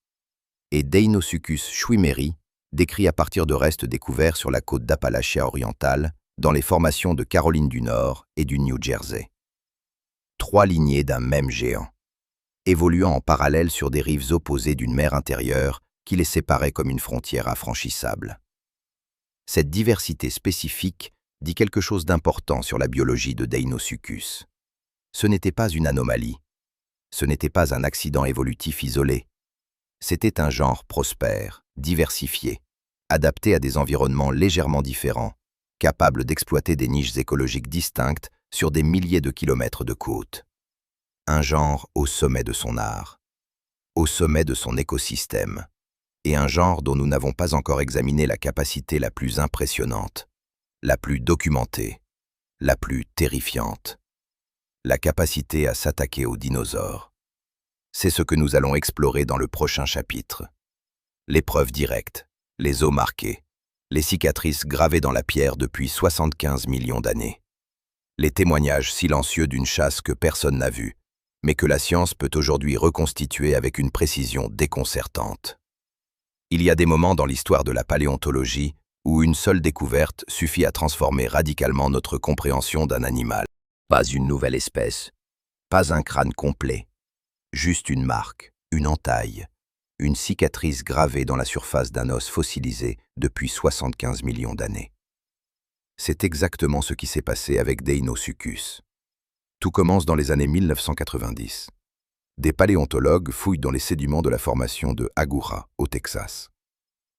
Et Deinosuchus schwimmeri, décrit à partir de restes découverts sur la côte d'Appalachia orientale, dans les formations de Caroline du Nord et du New Jersey. 3 lignées d'un même géant, évoluant en parallèle sur des rives opposées d'une mer intérieure qui les séparait comme une frontière infranchissable. Cette diversité spécifique dit quelque chose d'important sur la biologie de Deinosuchus. Ce n'était pas une anomalie, ce n'était pas un accident évolutif isolé. C'était un genre prospère, diversifié, adapté à des environnements légèrement différents, capable d'exploiter des niches écologiques distinctes sur des milliers de kilomètres de côte. Un genre au sommet de son art, au sommet de son écosystème, et un genre dont nous n'avons pas encore examiné la capacité la plus impressionnante, la plus documentée, la plus terrifiante. La capacité à s'attaquer aux dinosaures. C'est ce que nous allons explorer dans le prochain chapitre. Les preuves directes, les os marqués, les cicatrices gravées dans la pierre depuis 75 millions d'années. Les témoignages silencieux d'une chasse que personne n'a vue, mais que la science peut aujourd'hui reconstituer avec une précision déconcertante. Il y a des moments dans l'histoire de la paléontologie où une seule découverte suffit à transformer radicalement notre compréhension d'un animal. Pas une nouvelle espèce, pas un crâne complet, juste une marque, une entaille, une cicatrice gravée dans la surface d'un os fossilisé depuis 75 millions d'années. C'est exactement ce qui s'est passé avec Deinosuchus. Tout commence dans les années 1990. Des paléontologues fouillent dans les sédiments de la formation de Agoura, au Texas.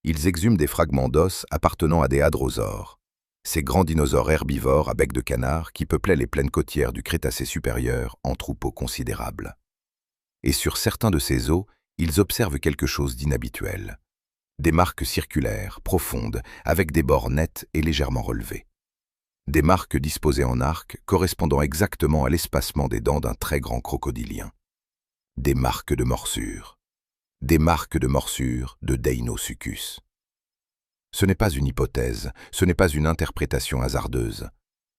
Ils exhument des fragments d'os appartenant à des hadrosaures, ces grands dinosaures herbivores à bec de canard qui peuplaient les plaines côtières du Crétacé supérieur en troupeaux considérables. Et sur certains de ces os, ils observent quelque chose d'inhabituel. Des marques circulaires, profondes, avec des bords nets et légèrement relevés. Des marques disposées en arc correspondant exactement à l'espacement des dents d'un très grand crocodilien. Des marques de morsure. Des marques de morsure de Deinosuchus. Ce n'est pas une hypothèse, ce n'est pas une interprétation hasardeuse.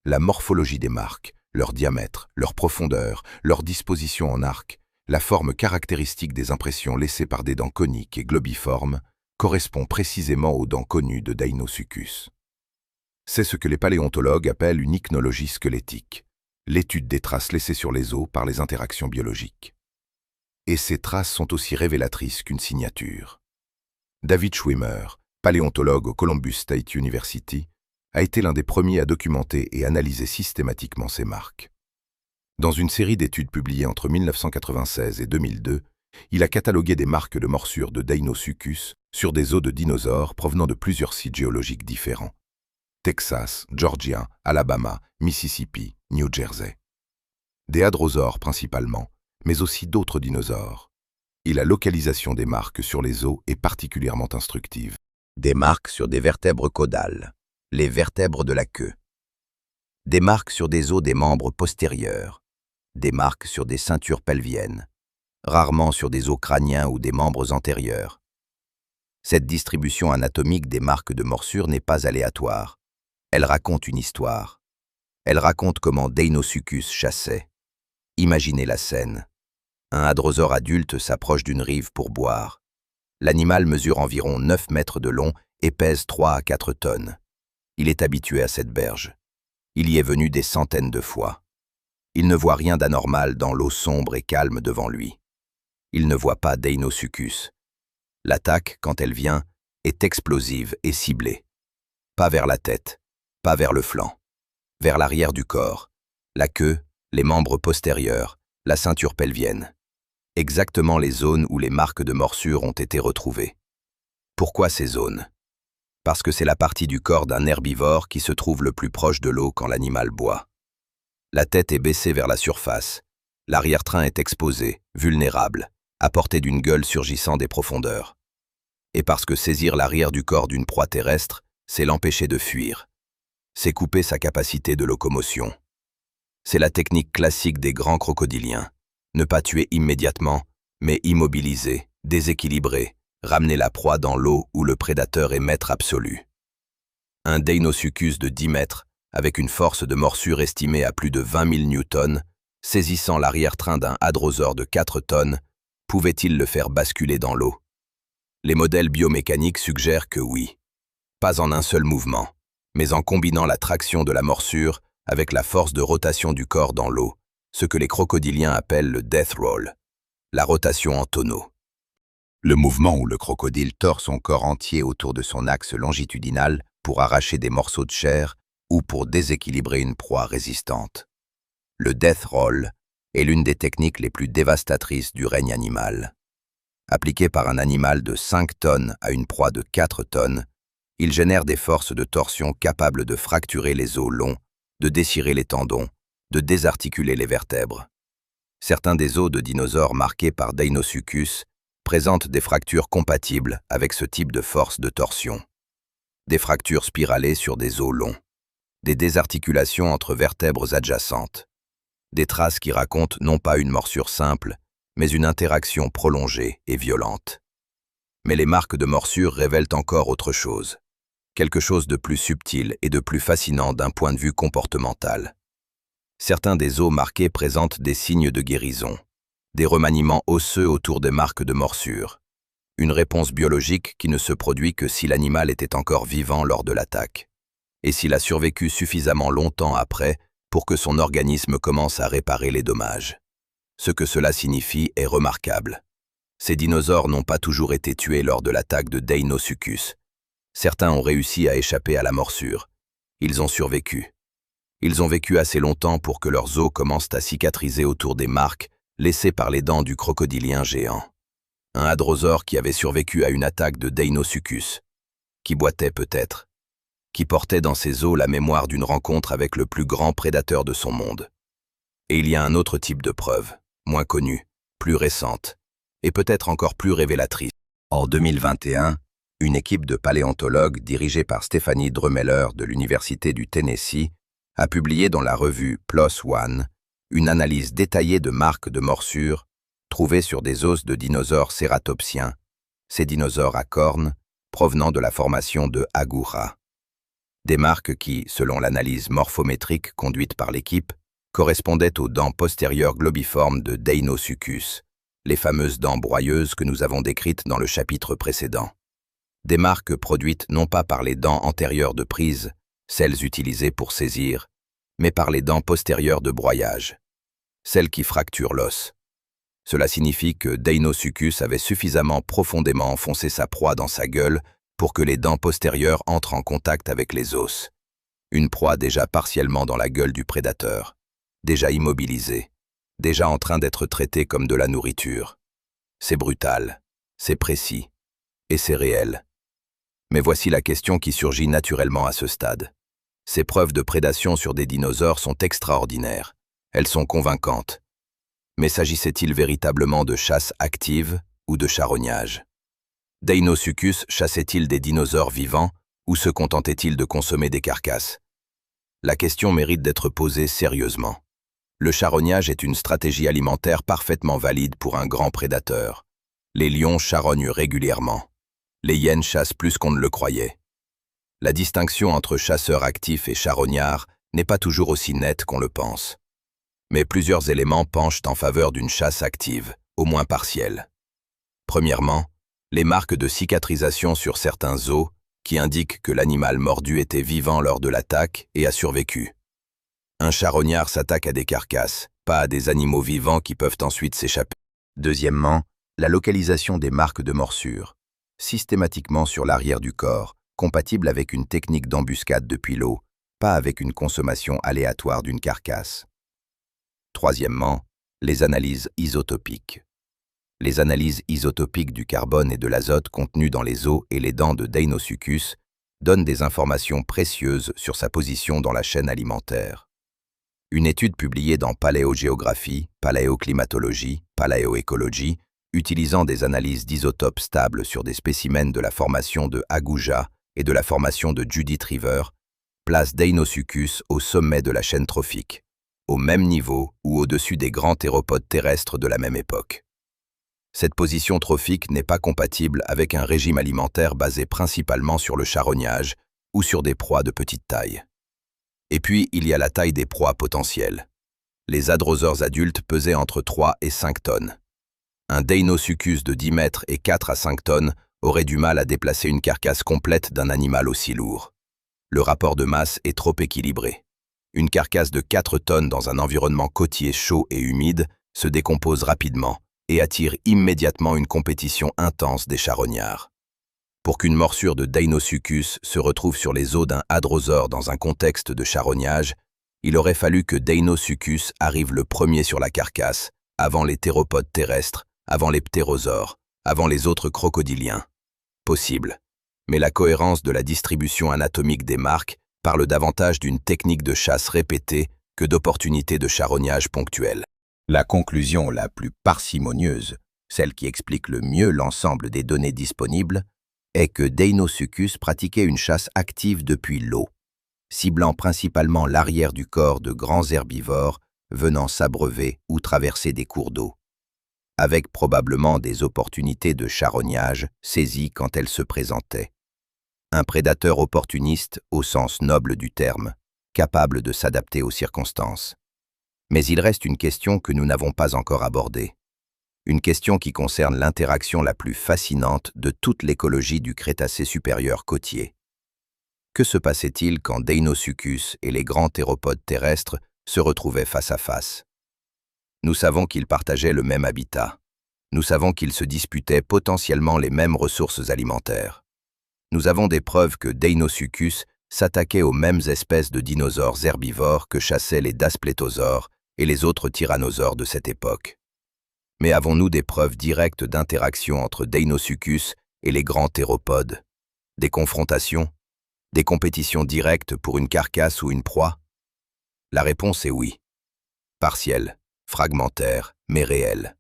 La morphologie des marques, leur diamètre, leur profondeur, leur disposition en arc, la forme caractéristique des impressions laissées par des dents coniques et globiformes, correspond précisément aux dents connues de Deinosuchus. C'est ce que les paléontologues appellent une ichnologie squelettique, l'étude des traces laissées sur les os par les interactions biologiques. Et ces traces sont aussi révélatrices qu'une signature. David Schwimmer, paléontologue au Columbus State University, a été l'un des premiers à documenter et analyser systématiquement ces marques. Dans une série d'études publiées entre 1996 et 2002, il a catalogué des marques de morsure de Deinosuchus sur des os de dinosaures provenant de plusieurs sites géologiques différents. Texas, Georgia, Alabama, Mississippi, New Jersey. Des hadrosaures principalement, mais aussi d'autres dinosaures. Et la localisation des marques sur les os est particulièrement instructive. Des marques sur des vertèbres caudales, les vertèbres de la queue. Des marques sur des os des membres postérieurs. Des marques sur des ceintures pelviennes, rarement sur des os crâniens ou des membres antérieurs. Cette distribution anatomique des marques de morsure n'est pas aléatoire. Elle raconte une histoire. Elle raconte comment Deinosuchus chassait. Imaginez la scène. Un hadrosaure adulte s'approche d'une rive pour boire. L'animal mesure environ 9 mètres de long et pèse 3 à 4 tonnes. Il est habitué à cette berge. Il y est venu des centaines de fois. Il ne voit rien d'anormal dans l'eau sombre et calme devant lui. Il ne voit pas Deinosuchus. L'attaque, quand elle vient, est explosive et ciblée. Pas vers la tête, pas vers le flanc. Vers l'arrière du corps, la queue, les membres postérieurs, la ceinture pelvienne. Exactement les zones où les marques de morsure ont été retrouvées. Pourquoi ces zones? Parce que c'est la partie du corps d'un herbivore qui se trouve le plus proche de l'eau quand l'animal boit. La tête est baissée vers la surface, l'arrière-train est exposé, vulnérable, à portée d'une gueule surgissant des profondeurs. Et parce que saisir l'arrière du corps d'une proie terrestre, c'est l'empêcher de fuir. C'est couper sa capacité de locomotion. C'est la technique classique des grands crocodiliens. Ne pas tuer immédiatement, mais immobiliser, déséquilibrer, ramener la proie dans l'eau où le prédateur est maître absolu. Un Deinosuchus de 10 mètres, avec une force de morsure estimée à plus de 20 000 newtons, saisissant l'arrière-train d'un hadrosaure de 4 tonnes, pouvait-il le faire basculer dans l'eau? Les modèles biomécaniques suggèrent que oui. Pas en un seul mouvement, mais en combinant la traction de la morsure avec la force de rotation du corps dans l'eau, ce que les crocodiliens appellent le death roll, la rotation en tonneau. Le mouvement où le crocodile tord son corps entier autour de son axe longitudinal pour arracher des morceaux de chair ou pour déséquilibrer une proie résistante. Le death roll est l'une des techniques les plus dévastatrices du règne animal. Appliqué par un animal de 5 tonnes à une proie de 4 tonnes, il génère des forces de torsion capables de fracturer les os longs, de déchirer les tendons, de désarticuler les vertèbres. Certains des os de dinosaures marqués par Deinosuchus présentent des fractures compatibles avec ce type de force de torsion. Des fractures spiralées sur des os longs, des désarticulations entre vertèbres adjacentes, des traces qui racontent non pas une morsure simple, mais une interaction prolongée et violente. Mais les marques de morsure révèlent encore autre chose, quelque chose de plus subtil et de plus fascinant d'un point de vue comportemental. Certains des os marqués présentent des signes de guérison, des remaniements osseux autour des marques de morsure, une réponse biologique qui ne se produit que si l'animal était encore vivant lors de l'attaque, et s'il a survécu suffisamment longtemps après pour que son organisme commence à réparer les dommages. Ce que cela signifie est remarquable. Ces dinosaures n'ont pas toujours été tués lors de l'attaque de Deinosuchus. Certains ont réussi à échapper à la morsure. Ils ont survécu. Ils ont vécu assez longtemps pour que leurs os commencent à cicatriser autour des marques laissées par les dents du crocodilien géant. Un hadrosaure qui avait survécu à une attaque de Deinosuchus, qui boitait peut-être, qui portait dans ses os la mémoire d'une rencontre avec le plus grand prédateur de son monde. Et il y a un autre type de preuve, moins connue, plus récente, et peut-être encore plus révélatrice. En 2021, une équipe de paléontologues dirigée par Stephanie Drummeller de l'Université du Tennessee a publié dans la revue PLOS ONE une analyse détaillée de marques de morsures trouvées sur des os de dinosaures cératopsiens, ces dinosaures à cornes provenant de la formation de Agoura. Des marques qui, selon l'analyse morphométrique conduite par l'équipe, correspondaient aux dents postérieures globiformes de Deinosuchus, les fameuses dents broyeuses que nous avons décrites dans le chapitre précédent. Des marques produites non pas par les dents antérieures de prise, celles utilisées pour saisir, mais par les dents postérieures de broyage, celles qui fracturent l'os. Cela signifie que Deinosuchus avait suffisamment profondément enfoncé sa proie dans sa gueule pour que les dents postérieures entrent en contact avec les os. Une proie déjà partiellement dans la gueule du prédateur, déjà immobilisée, déjà en train d'être traitée comme de la nourriture. C'est brutal, c'est précis, et c'est réel. Mais voici la question qui surgit naturellement à ce stade. Ces preuves de prédation sur des dinosaures sont extraordinaires. Elles sont convaincantes. Mais s'agissait-il véritablement de chasse active ou de charognage? Deinosuchus chassait-il des dinosaures vivants ou se contentait-il de consommer des carcasses? La question mérite d'être posée sérieusement. Le charognage est une stratégie alimentaire parfaitement valide pour un grand prédateur. Les lions charognent régulièrement. Les hyènes chassent plus qu'on ne le croyait. La distinction entre chasseurs actifs et charognards n'est pas toujours aussi nette qu'on le pense. Mais plusieurs éléments penchent en faveur d'une chasse active, au moins partielle. Premièrement, les marques de cicatrisation sur certains os qui indiquent que l'animal mordu était vivant lors de l'attaque et a survécu. Un charognard s'attaque à des carcasses, pas à des animaux vivants qui peuvent ensuite s'échapper. Deuxièmement, la localisation des marques de morsure, systématiquement sur l'arrière du corps, compatible avec une technique d'embuscade depuis l'eau, pas avec une consommation aléatoire d'une carcasse. Troisièmement, les analyses isotopiques. Les analyses isotopiques du carbone et de l'azote contenus dans les os et les dents de Deinosuchus donnent des informations précieuses sur sa position dans la chaîne alimentaire. Une étude publiée dans Paléogéographie, Paléoclimatologie, Paléoécologie, utilisant des analyses d'isotopes stables sur des spécimens de la formation de Aguja et de la formation de Judith River, place Deinosuchus au sommet de la chaîne trophique, au même niveau ou au-dessus des grands théropodes terrestres de la même époque. Cette position trophique n'est pas compatible avec un régime alimentaire basé principalement sur le charognage ou sur des proies de petite taille. Et puis, il y a la taille des proies potentielles. Les hadrosaures adultes pesaient entre 3 et 5 tonnes. Un Deinosuchus de 10 mètres et 4 à 5 tonnes aurait du mal à déplacer une carcasse complète d'un animal aussi lourd. Le rapport de masse est trop équilibré. Une carcasse de 4 tonnes dans un environnement côtier chaud et humide se décompose rapidement et attire immédiatement une compétition intense des charognards. Pour qu'une morsure de Deinosuchus se retrouve sur les os d'un hadrosaure dans un contexte de charognage, il aurait fallu que Deinosuchus arrive le premier sur la carcasse, avant les théropodes terrestres, avant les ptérosaures, avant les autres crocodiliens. Possible. Mais la cohérence de la distribution anatomique des marques parle davantage d'une technique de chasse répétée que d'opportunités de charognage ponctuelles. La conclusion la plus parcimonieuse, celle qui explique le mieux l'ensemble des données disponibles, est que Deinosuchus pratiquait une chasse active depuis l'eau, ciblant principalement l'arrière du corps de grands herbivores venant s'abreuver ou traverser des cours d'eau, avec probablement des opportunités de charognage saisies quand elles se présentaient. Un prédateur opportuniste au sens noble du terme, capable de s'adapter aux circonstances. Mais il reste une question que nous n'avons pas encore abordée. Une question qui concerne l'interaction la plus fascinante de toute l'écologie du Crétacé supérieur côtier. Que se passait-il quand Deinosuchus et les grands théropodes terrestres se retrouvaient face à face? Nous savons qu'ils partageaient le même habitat. Nous savons qu'ils se disputaient potentiellement les mêmes ressources alimentaires. Nous avons des preuves que Deinosuchus s'attaquait aux mêmes espèces de dinosaures herbivores que chassaient les dasplétosaures et les autres tyrannosaures de cette époque. Mais avons-nous des preuves directes d'interaction entre Deinosuchus et les grands théropodes? Des confrontations? Des compétitions directes pour une carcasse ou une proie? La réponse est oui. Partielle, fragmentaire, mais réelle.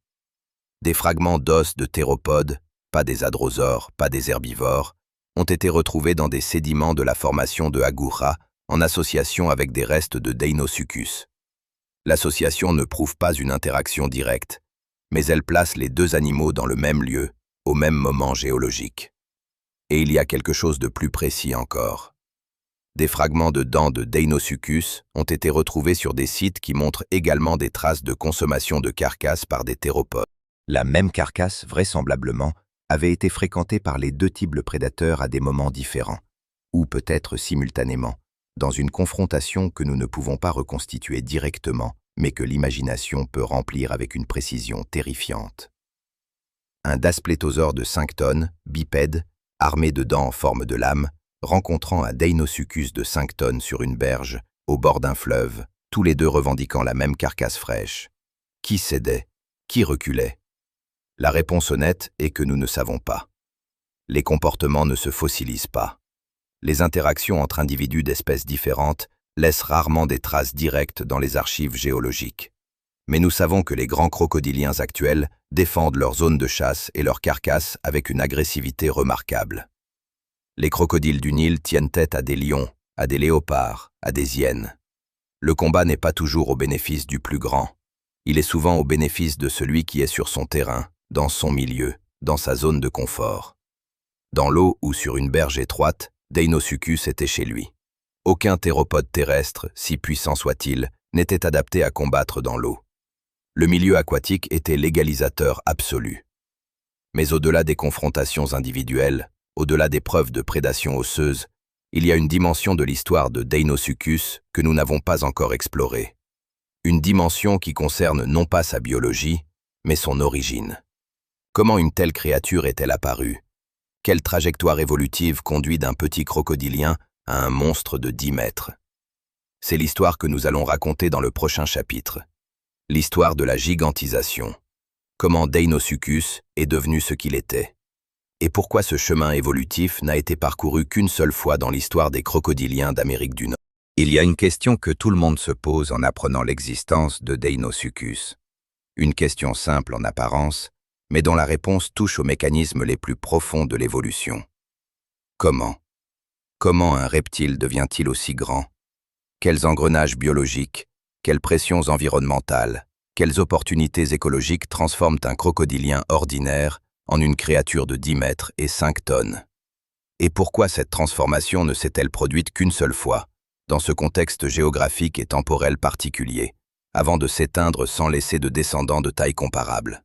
Des fragments d'os de théropodes, pas des hadrosaures, pas des herbivores, ont été retrouvés dans des sédiments de la formation de Agoura en association avec des restes de Deinosuchus. L'association ne prouve pas une interaction directe, mais elle place les deux animaux dans le même lieu, au même moment géologique. Et il y a quelque chose de plus précis encore. Des fragments de dents de Deinosuchus ont été retrouvés sur des sites qui montrent également des traces de consommation de carcasses par des théropodes. La même carcasse, vraisemblablement, avait été fréquentée par les deux types de prédateurs à des moments différents, ou peut-être simultanément, dans une confrontation que nous ne pouvons pas reconstituer directement, mais que l'imagination peut remplir avec une précision terrifiante. Un dasplétosaure de 5 tonnes, bipède, armé de dents en forme de lame, rencontrant un Deinosuchus de 5 tonnes sur une berge, au bord d'un fleuve, tous les deux revendiquant la même carcasse fraîche. Qui cédait? Qui reculait? La réponse honnête est que nous ne savons pas. Les comportements ne se fossilisent pas. Les interactions entre individus d'espèces différentes laissent rarement des traces directes dans les archives géologiques. Mais nous savons que les grands crocodiliens actuels défendent leur zone de chasse et leurs carcasses avec une agressivité remarquable. Les crocodiles du Nil tiennent tête à des lions, à des léopards, à des hyènes. Le combat n'est pas toujours au bénéfice du plus grand. Il est souvent au bénéfice de celui qui est sur son terrain, dans son milieu, dans sa zone de confort. Dans l'eau ou sur une berge étroite, Deinosuchus était chez lui. Aucun théropode terrestre, si puissant soit-il, n'était adapté à combattre dans l'eau. Le milieu aquatique était l'égalisateur absolu. Mais au-delà des confrontations individuelles, au-delà des preuves de prédation osseuse, il y a une dimension de l'histoire de Deinosuchus que nous n'avons pas encore explorée. Une dimension qui concerne non pas sa biologie, mais son origine. Comment une telle créature est-elle apparue? Quelle trajectoire évolutive conduit d'un petit crocodilien à un monstre de 10 mètres? C'est l'histoire que nous allons raconter dans le prochain chapitre. L'histoire de la gigantisation. Comment Deinosuchus est devenu ce qu'il était. Et pourquoi ce chemin évolutif n'a été parcouru qu'une seule fois dans l'histoire des crocodiliens d'Amérique du Nord. Il y a une question que tout le monde se pose en apprenant l'existence de Deinosuchus. Une question simple en apparence, mais dont la réponse touche aux mécanismes les plus profonds de l'évolution. Comment? Comment un reptile devient-il aussi grand? Quels engrenages biologiques, quelles pressions environnementales, quelles opportunités écologiques transforment un crocodilien ordinaire en une créature de 10 mètres et 5 tonnes? Et pourquoi cette transformation ne s'est-elle produite qu'une seule fois, dans ce contexte géographique et temporel particulier, avant de s'éteindre sans laisser de descendants de taille comparable?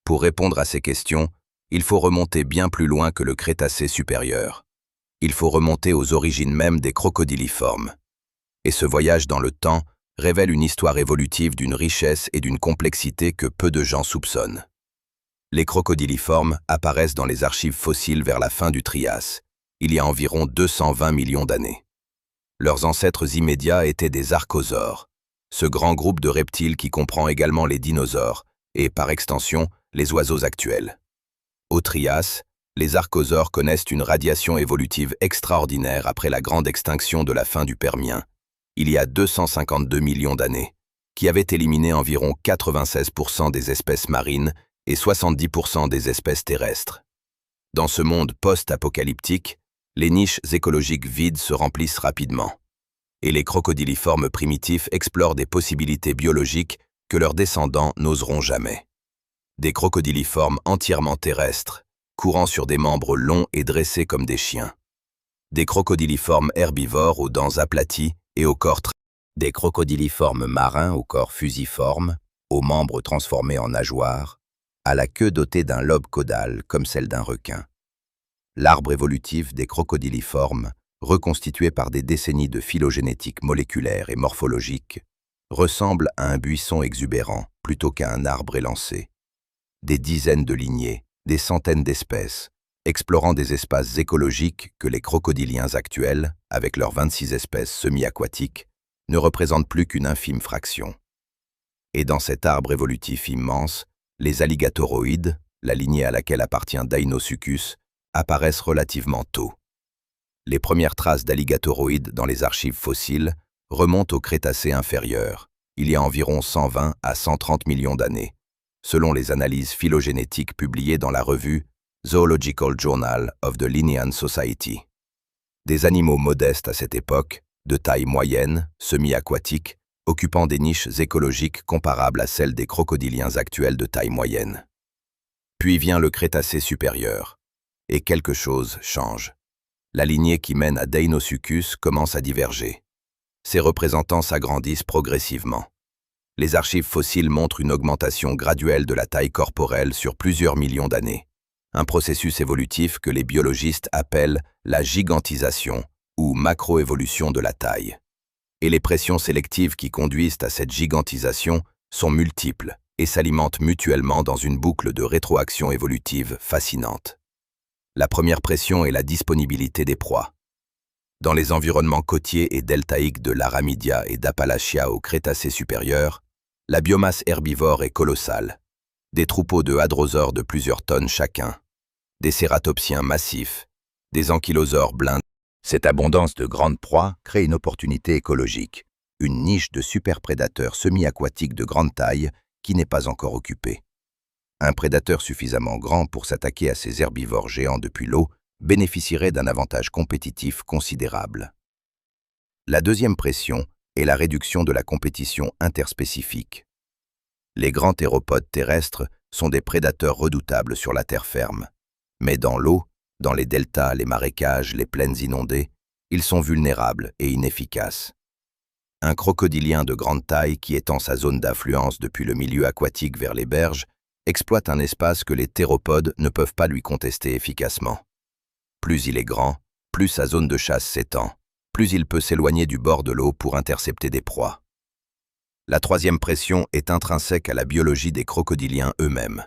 Pour répondre à ces questions, il faut remonter bien plus loin que le Crétacé supérieur. Il faut remonter aux origines même des crocodiliformes. Et ce voyage dans le temps révèle une histoire évolutive d'une richesse et d'une complexité que peu de gens soupçonnent. Les crocodiliformes apparaissent dans les archives fossiles vers la fin du Trias, il y a environ 220 millions d'années. Leurs ancêtres immédiats étaient des archosaures, ce grand groupe de reptiles qui comprend également les dinosaures et, par extension, les oiseaux actuels. Au Trias, les archosaures connaissent une radiation évolutive extraordinaire après la grande extinction de la fin du Permien, il y a 252 millions d'années, qui avait éliminé environ 96% des espèces marines et 70% des espèces terrestres. Dans ce monde post-apocalyptique, les niches écologiques vides se remplissent rapidement, et les crocodiliformes primitifs explorent des possibilités biologiques que leurs descendants n'oseront jamais. Des crocodiliformes entièrement terrestres, courant sur des membres longs et dressés comme des chiens. Des crocodiliformes herbivores aux dents aplaties et au corps des crocodiliformes marins au corps fusiforme, aux membres transformés en nageoires, à la queue dotée d'un lobe caudal comme celle d'un requin. L'arbre évolutif des crocodiliformes, reconstitué par des décennies de phylogénétique moléculaire et morphologique, ressemble à un buisson exubérant plutôt qu'à un arbre élancé. Des dizaines de lignées, des centaines d'espèces, explorant des espaces écologiques que les crocodiliens actuels, avec leurs 26 espèces semi-aquatiques, ne représentent plus qu'une infime fraction. Et dans cet arbre évolutif immense, les alligatoroïdes, la lignée à laquelle appartient Deinosuchus, apparaissent relativement tôt. Les premières traces d'alligatoroïdes dans les archives fossiles remontent au Crétacé inférieur, il y a environ 120 à 130 millions d'années, selon les analyses phylogénétiques publiées dans la revue Zoological Journal of the Linnean Society. Des animaux modestes à cette époque, de taille moyenne, semi-aquatiques, occupant des niches écologiques comparables à celles des crocodiliens actuels de taille moyenne. Puis vient le Crétacé supérieur, et quelque chose change. La lignée qui mène à Deinosuchus commence à diverger. Ses représentants s'agrandissent progressivement. Les archives fossiles montrent une augmentation graduelle de la taille corporelle sur plusieurs millions d'années. Un processus évolutif que les biologistes appellent la gigantisation ou macroévolution de la taille. Et les pressions sélectives qui conduisent à cette gigantisation sont multiples et s'alimentent mutuellement dans une boucle de rétroaction évolutive fascinante. La première pression est la disponibilité des proies. Dans les environnements côtiers et deltaïques de l'Aramidia et d'Appalachia au Crétacé supérieur, la biomasse herbivore est colossale. Des troupeaux de hadrosaures de plusieurs tonnes chacun, des cératopsiens massifs, des ankylosaures blindés. Cette abondance de grandes proies crée une opportunité écologique, une niche de superprédateurs semi-aquatiques de grande taille qui n'est pas encore occupée. Un prédateur suffisamment grand pour s'attaquer à ces herbivores géants depuis l'eau bénéficierait d'un avantage compétitif considérable. La deuxième pression est la réduction de la compétition interspécifique. Les grands théropodes terrestres sont des prédateurs redoutables sur la terre ferme. Mais dans l'eau, dans les deltas, les marécages, les plaines inondées, ils sont vulnérables et inefficaces. Un crocodilien de grande taille qui étend sa zone d'influence depuis le milieu aquatique vers les berges exploite un espace que les théropodes ne peuvent pas lui contester efficacement. Plus il est grand, plus sa zone de chasse s'étend, plus il peut s'éloigner du bord de l'eau pour intercepter des proies. La troisième pression est intrinsèque à la biologie des crocodiliens eux-mêmes.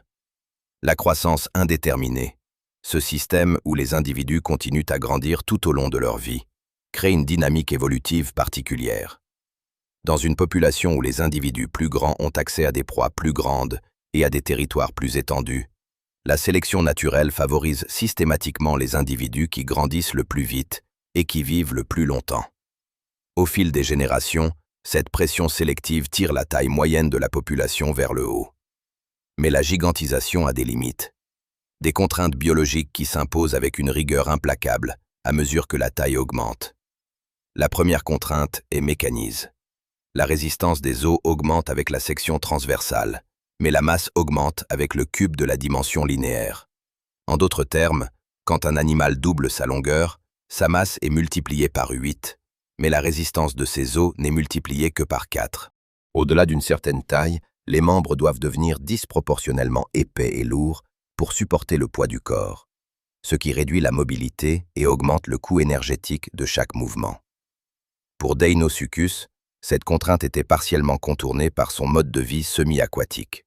La croissance indéterminée, ce système où les individus continuent à grandir tout au long de leur vie, crée une dynamique évolutive particulière. Dans une population où les individus plus grands ont accès à des proies plus grandes et à des territoires plus étendus, la sélection naturelle favorise systématiquement les individus qui grandissent le plus vite et qui vivent le plus longtemps. Au fil des générations, cette pression sélective tire la taille moyenne de la population vers le haut. Mais la gigantisation a des limites. Des contraintes biologiques qui s'imposent avec une rigueur implacable à mesure que la taille augmente. La première contrainte est mécanise. La résistance des os augmente avec la section transversale, mais la masse augmente avec le cube de la dimension linéaire. En d'autres termes, quand un animal double sa longueur, sa masse est multipliée par 8, mais la résistance de ses os n'est multipliée que par 4. Au-delà d'une certaine taille, les membres doivent devenir disproportionnellement épais et lourds pour supporter le poids du corps, ce qui réduit la mobilité et augmente le coût énergétique de chaque mouvement. Pour Deinosuchus, cette contrainte était partiellement contournée par son mode de vie semi-aquatique.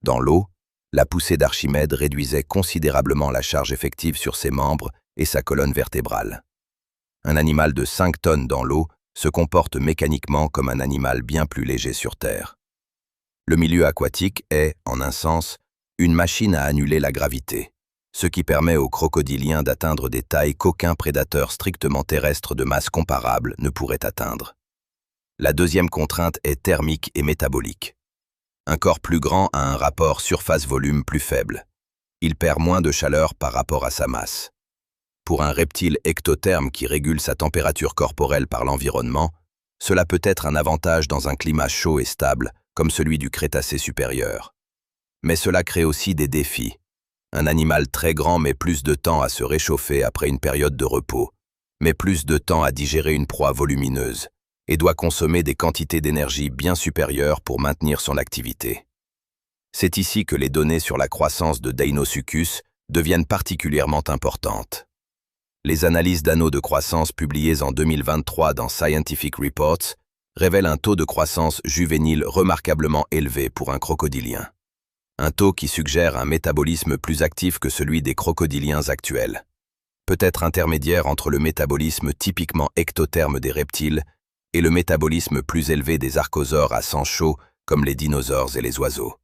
Dans l'eau, la poussée d'Archimède réduisait considérablement la charge effective sur ses membres et sa colonne vertébrale. Un animal de 5 tonnes dans l'eau se comporte mécaniquement comme un animal bien plus léger sur Terre. Le milieu aquatique est, en un sens, une machine à annuler la gravité, ce qui permet aux crocodiliens d'atteindre des tailles qu'aucun prédateur strictement terrestre de masse comparable ne pourrait atteindre. La deuxième contrainte est thermique et métabolique. Un corps plus grand a un rapport surface-volume plus faible. Il perd moins de chaleur par rapport à sa masse. Pour un reptile ectotherme qui régule sa température corporelle par l'environnement, cela peut être un avantage dans un climat chaud et stable, comme celui du Crétacé supérieur. Mais cela crée aussi des défis. Un animal très grand met plus de temps à se réchauffer après une période de repos, met plus de temps à digérer une proie volumineuse, et doit consommer des quantités d'énergie bien supérieures pour maintenir son activité. C'est ici que les données sur la croissance de Deinosuchus deviennent particulièrement importantes. Les analyses d'anneaux de croissance publiées en 2023 dans Scientific Reports révèlent un taux de croissance juvénile remarquablement élevé pour un crocodilien. Un taux qui suggère un métabolisme plus actif que celui des crocodiliens actuels. Peut-être intermédiaire entre le métabolisme typiquement ectotherme des reptiles et le métabolisme plus élevé des archosaures à sang chaud comme les dinosaures et les oiseaux.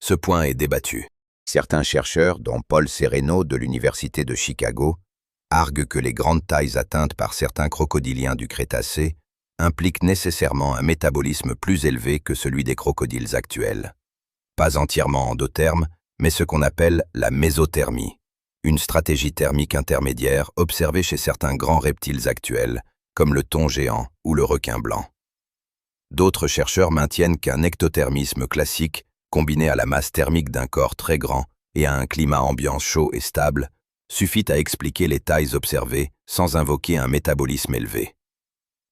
Ce point est débattu. Certains chercheurs, dont Paul Sereno de l'Université de Chicago, arguent que les grandes tailles atteintes par certains crocodiliens du Crétacé impliquent nécessairement un métabolisme plus élevé que celui des crocodiles actuels. Pas entièrement endotherme, mais ce qu'on appelle la mésothermie, une stratégie thermique intermédiaire observée chez certains grands reptiles actuels, comme le thon géant ou le requin blanc. D'autres chercheurs maintiennent qu'un ectothermisme classique, combiné à la masse thermique d'un corps très grand et à un climat ambiant chaud et stable, suffit à expliquer les tailles observées sans invoquer un métabolisme élevé.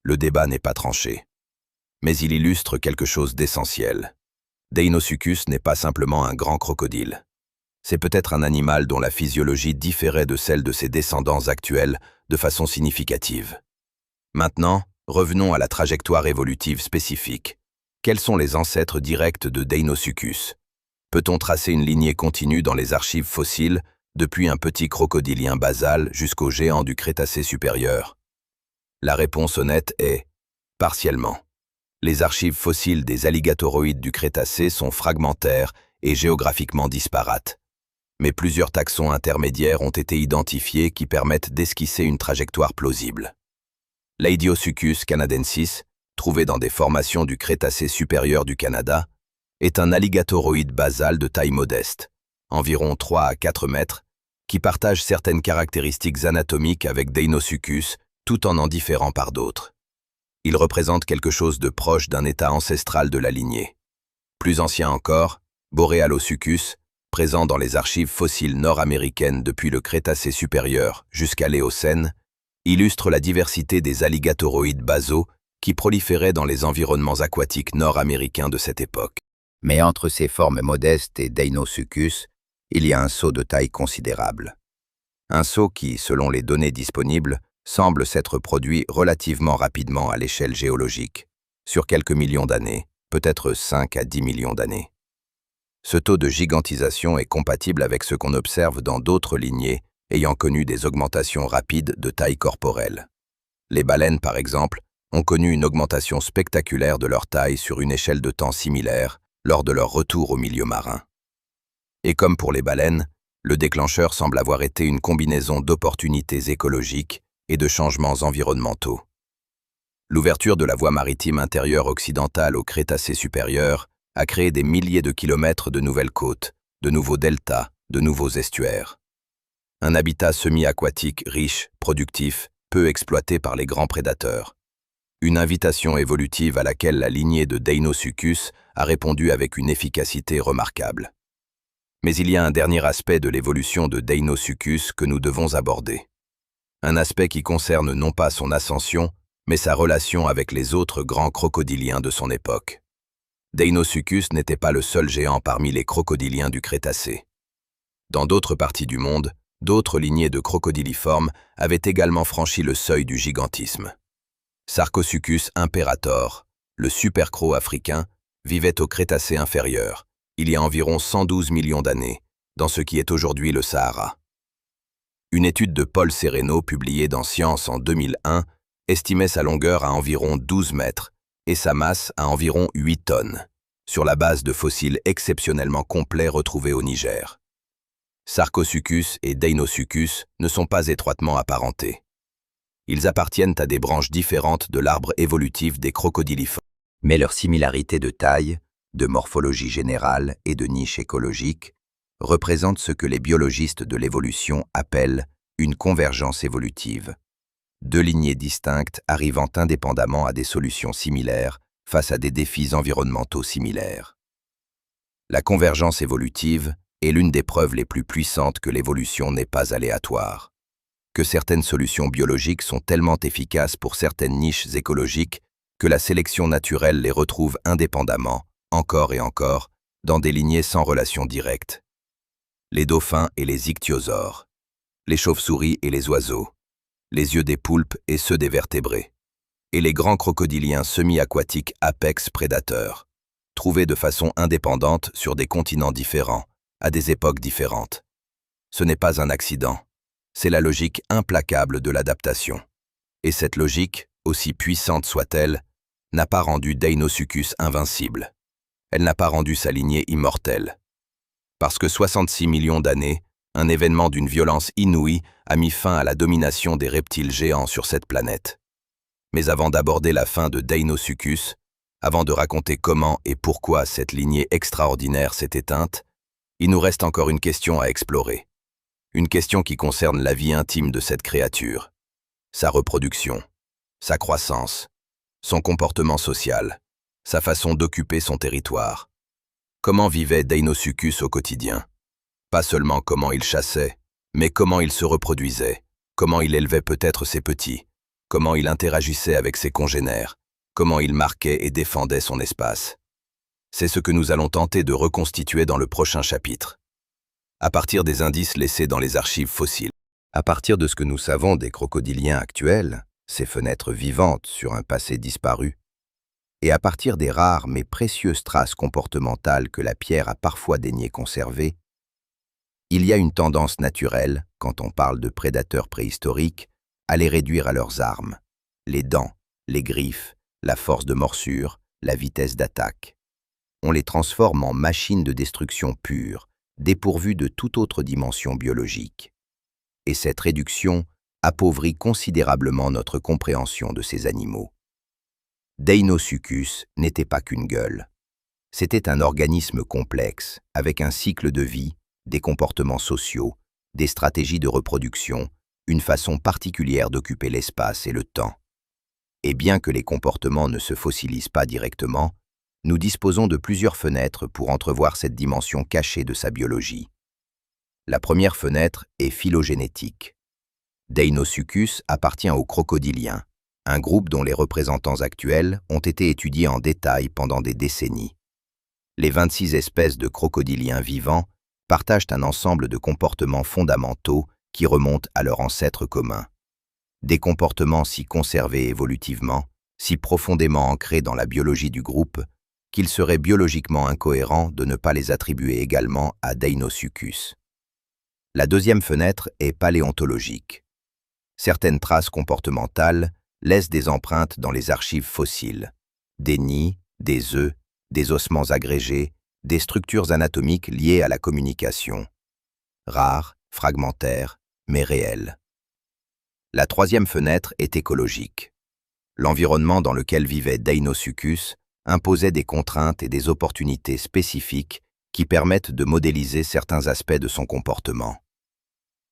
Le débat n'est pas tranché. Mais il illustre quelque chose d'essentiel. Deinosuchus n'est pas simplement un grand crocodile. C'est peut-être un animal dont la physiologie différait de celle de ses descendants actuels de façon significative. Maintenant, revenons à la trajectoire évolutive spécifique. Quels sont les ancêtres directs de Deinosuchus? Peut-on tracer une lignée continue dans les archives fossiles, depuis un petit crocodilien basal jusqu'au géant du Crétacé supérieur? La réponse honnête est « partiellement ». Les archives fossiles des alligatoroïdes du Crétacé sont fragmentaires et géographiquement disparates. Mais plusieurs taxons intermédiaires ont été identifiés qui permettent d'esquisser une trajectoire plausible. L'Aidiosuchus canadensis, trouvé dans des formations du Crétacé supérieur du Canada, est un alligatoroïde basal de taille modeste, environ 3 à 4 mètres, qui partage certaines caractéristiques anatomiques avec Deinosuchus tout en différant par d'autres. Il représente quelque chose de proche d'un état ancestral de la lignée. Plus ancien encore, Borealosuchus, présent dans les archives fossiles nord-américaines depuis le Crétacé supérieur jusqu'à l'Éocène, illustre la diversité des alligatoroïdes basaux qui proliféraient dans les environnements aquatiques nord-américains de cette époque. Mais entre ces formes modestes et Deinosuchus, il y a un saut de taille considérable. Un saut qui, selon les données disponibles, semble s'être produit relativement rapidement à l'échelle géologique, sur quelques millions d'années, peut-être 5 à 10 millions d'années. Ce taux de gigantisation est compatible avec ce qu'on observe dans d'autres lignées ayant connu des augmentations rapides de taille corporelle. Les baleines, par exemple, ont connu une augmentation spectaculaire de leur taille sur une échelle de temps similaire lors de leur retour au milieu marin. Et comme pour les baleines, le déclencheur semble avoir été une combinaison d'opportunités écologiques et de changements environnementaux. L'ouverture de la voie maritime intérieure occidentale au Crétacé supérieur a créé des milliers de kilomètres de nouvelles côtes, de nouveaux deltas, de nouveaux estuaires. Un habitat semi-aquatique riche, productif, peu exploité par les grands prédateurs. Une invitation évolutive à laquelle la lignée de Deinosuchus a répondu avec une efficacité remarquable. Mais il y a un dernier aspect de l'évolution de Deinosuchus que nous devons aborder. Un aspect qui concerne non pas son ascension, mais sa relation avec les autres grands crocodiliens de son époque. Deinosuchus n'était pas le seul géant parmi les crocodiliens du Crétacé. Dans d'autres parties du monde, d'autres lignées de crocodiliformes avaient également franchi le seuil du gigantisme. Sarcosuchus imperator, le supercroc africain, vivait au Crétacé inférieur, il y a environ 112 millions d'années, dans ce qui est aujourd'hui le Sahara. Une étude de Paul Sereno publiée dans Science en 2001 estimait sa longueur à environ 12 mètres et sa masse à environ 8 tonnes, sur la base de fossiles exceptionnellement complets retrouvés au Niger. Sarcosuchus et Deinosuchus ne sont pas étroitement apparentés. Ils appartiennent à des branches différentes de l'arbre évolutif des crocodiliformes. Mais leur similarité de taille, de morphologie générale et de niche écologique représente ce que les biologistes de l'évolution appellent une convergence évolutive. Deux lignées distinctes arrivant indépendamment à des solutions similaires face à des défis environnementaux similaires. La convergence évolutive est l'une des preuves les plus puissantes que l'évolution n'est pas aléatoire, que certaines solutions biologiques sont tellement efficaces pour certaines niches écologiques que la sélection naturelle les retrouve indépendamment, encore et encore, dans des lignées sans relation directe. Les dauphins et les ichthyosaures, les chauves-souris et les oiseaux, les yeux des poulpes et ceux des vertébrés, et les grands crocodiliens semi-aquatiques apex prédateurs, trouvés de façon indépendante sur des continents différents, à des époques différentes. Ce n'est pas un accident, c'est la logique implacable de l'adaptation. Et cette logique, aussi puissante soit-elle, n'a pas rendu Deinosuchus invincible. Elle n'a pas rendu sa lignée immortelle. Parce que 66 millions d'années, un événement d'une violence inouïe a mis fin à la domination des reptiles géants sur cette planète. Mais avant d'aborder la fin de Deinosuchus, avant de raconter comment et pourquoi cette lignée extraordinaire s'est éteinte, il nous reste encore une question à explorer. Une question qui concerne la vie intime de cette créature, sa reproduction, sa croissance, son comportement social, sa façon d'occuper son territoire. Comment vivait Deinosuchus au quotidien? Pas seulement comment il chassait, mais comment il se reproduisait, comment il élevait peut-être ses petits, comment il interagissait avec ses congénères, comment il marquait et défendait son espace. C'est ce que nous allons tenter de reconstituer dans le prochain chapitre. À partir des indices laissés dans les archives fossiles. À partir de ce que nous savons des crocodiliens actuels, ces fenêtres vivantes sur un passé disparu, et à partir des rares mais précieuses traces comportementales que la pierre a parfois daigné conserver, il y a une tendance naturelle, quand on parle de prédateurs préhistoriques, à les réduire à leurs armes, les dents, les griffes, la force de morsure, la vitesse d'attaque. On les transforme en machines de destruction pure, dépourvues de toute autre dimension biologique. Et cette réduction appauvrit considérablement notre compréhension de ces animaux. Deinosuchus n'était pas qu'une gueule. C'était un organisme complexe, avec un cycle de vie, des comportements sociaux, des stratégies de reproduction, une façon particulière d'occuper l'espace et le temps. Et bien que les comportements ne se fossilisent pas directement, nous disposons de plusieurs fenêtres pour entrevoir cette dimension cachée de sa biologie. La première fenêtre est phylogénétique. Deinosuchus appartient aux crocodiliens, un groupe dont les représentants actuels ont été étudiés en détail pendant des décennies. Les 26 espèces de crocodiliens vivants partagent un ensemble de comportements fondamentaux qui remontent à leur ancêtre commun. Des comportements si conservés évolutivement, si profondément ancrés dans la biologie du groupe, qu'il serait biologiquement incohérent de ne pas les attribuer également à Deinosuchus. La deuxième fenêtre est paléontologique. Certaines traces comportementales laissent des empreintes dans les archives fossiles, des nids, des œufs, des ossements agrégés, des structures anatomiques liées à la communication. Rares, fragmentaires, mais réelles. La troisième fenêtre est écologique. L'environnement dans lequel vivait Deinosuchus imposait des contraintes et des opportunités spécifiques qui permettent de modéliser certains aspects de son comportement.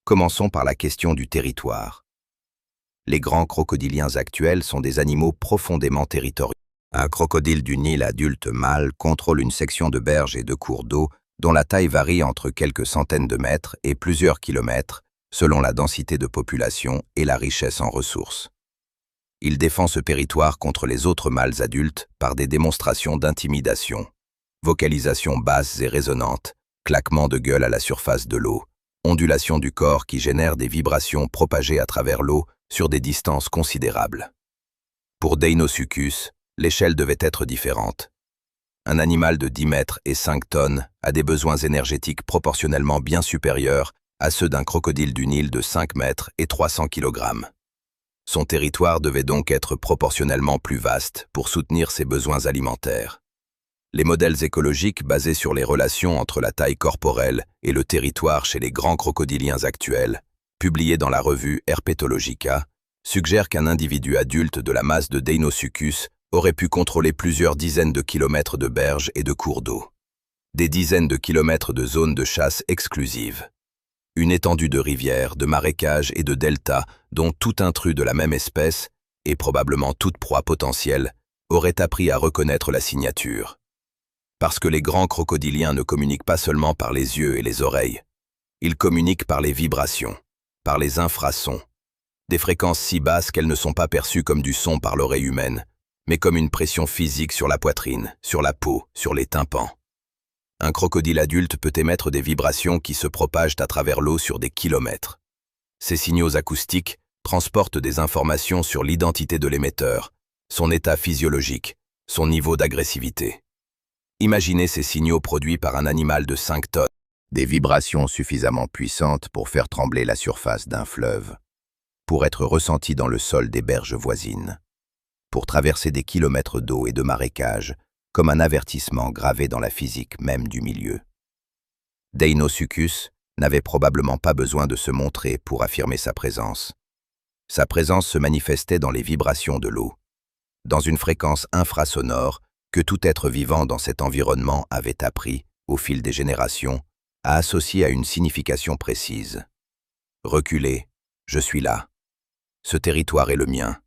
Commençons par la question du territoire. Les grands crocodiliens actuels sont des animaux profondément territoriaux. Un crocodile du Nil adulte mâle contrôle une section de berges et de cours d'eau dont la taille varie entre quelques centaines de mètres et plusieurs kilomètres selon la densité de population et la richesse en ressources. Il défend ce territoire contre les autres mâles adultes par des démonstrations d'intimidation, vocalisations basses et résonantes, claquements de gueule à la surface de l'eau, ondulations du corps qui génèrent des vibrations propagées à travers l'eau sur des distances considérables. Pour Deinosuchus, l'échelle devait être différente. Un animal de 10 mètres et 5 tonnes a des besoins énergétiques proportionnellement bien supérieurs à ceux d'un crocodile du Nil de 5 mètres et 300 kg. Son territoire devait donc être proportionnellement plus vaste pour soutenir ses besoins alimentaires. Les modèles écologiques basés sur les relations entre la taille corporelle et le territoire chez les grands crocodiliens actuels, publiés dans la revue Herpetologica, suggèrent qu'un individu adulte de la masse de Deinosuchus aurait pu contrôler plusieurs dizaines de kilomètres de berges et de cours d'eau. Des dizaines de kilomètres de zones de chasse exclusives. Une étendue de rivières, de marécages et de deltas dont tout intrus de la même espèce, et probablement toute proie potentielle, aurait appris à reconnaître la signature. Parce que les grands crocodiliens ne communiquent pas seulement par les yeux et les oreilles. Ils communiquent par les vibrations, par les infrasons, des fréquences si basses qu'elles ne sont pas perçues comme du son par l'oreille humaine, mais comme une pression physique sur la poitrine, sur la peau, sur les tympans. Un crocodile adulte peut émettre des vibrations qui se propagent à travers l'eau sur des kilomètres. Ces signaux acoustiques transportent des informations sur l'identité de l'émetteur, son état physiologique, son niveau d'agressivité. Imaginez ces signaux produits par un animal de 5 tonnes. Des vibrations suffisamment puissantes pour faire trembler la surface d'un fleuve, pour être ressenties dans le sol des berges voisines, pour traverser des kilomètres d'eau et de marécages, comme un avertissement gravé dans la physique même du milieu. Deinosuchus n'avait probablement pas besoin de se montrer pour affirmer sa présence. Sa présence se manifestait dans les vibrations de l'eau, dans une fréquence infrasonore que tout être vivant dans cet environnement avait appris, au fil des générations, à associer à une signification précise. Reculez, je suis là. Ce territoire est le mien.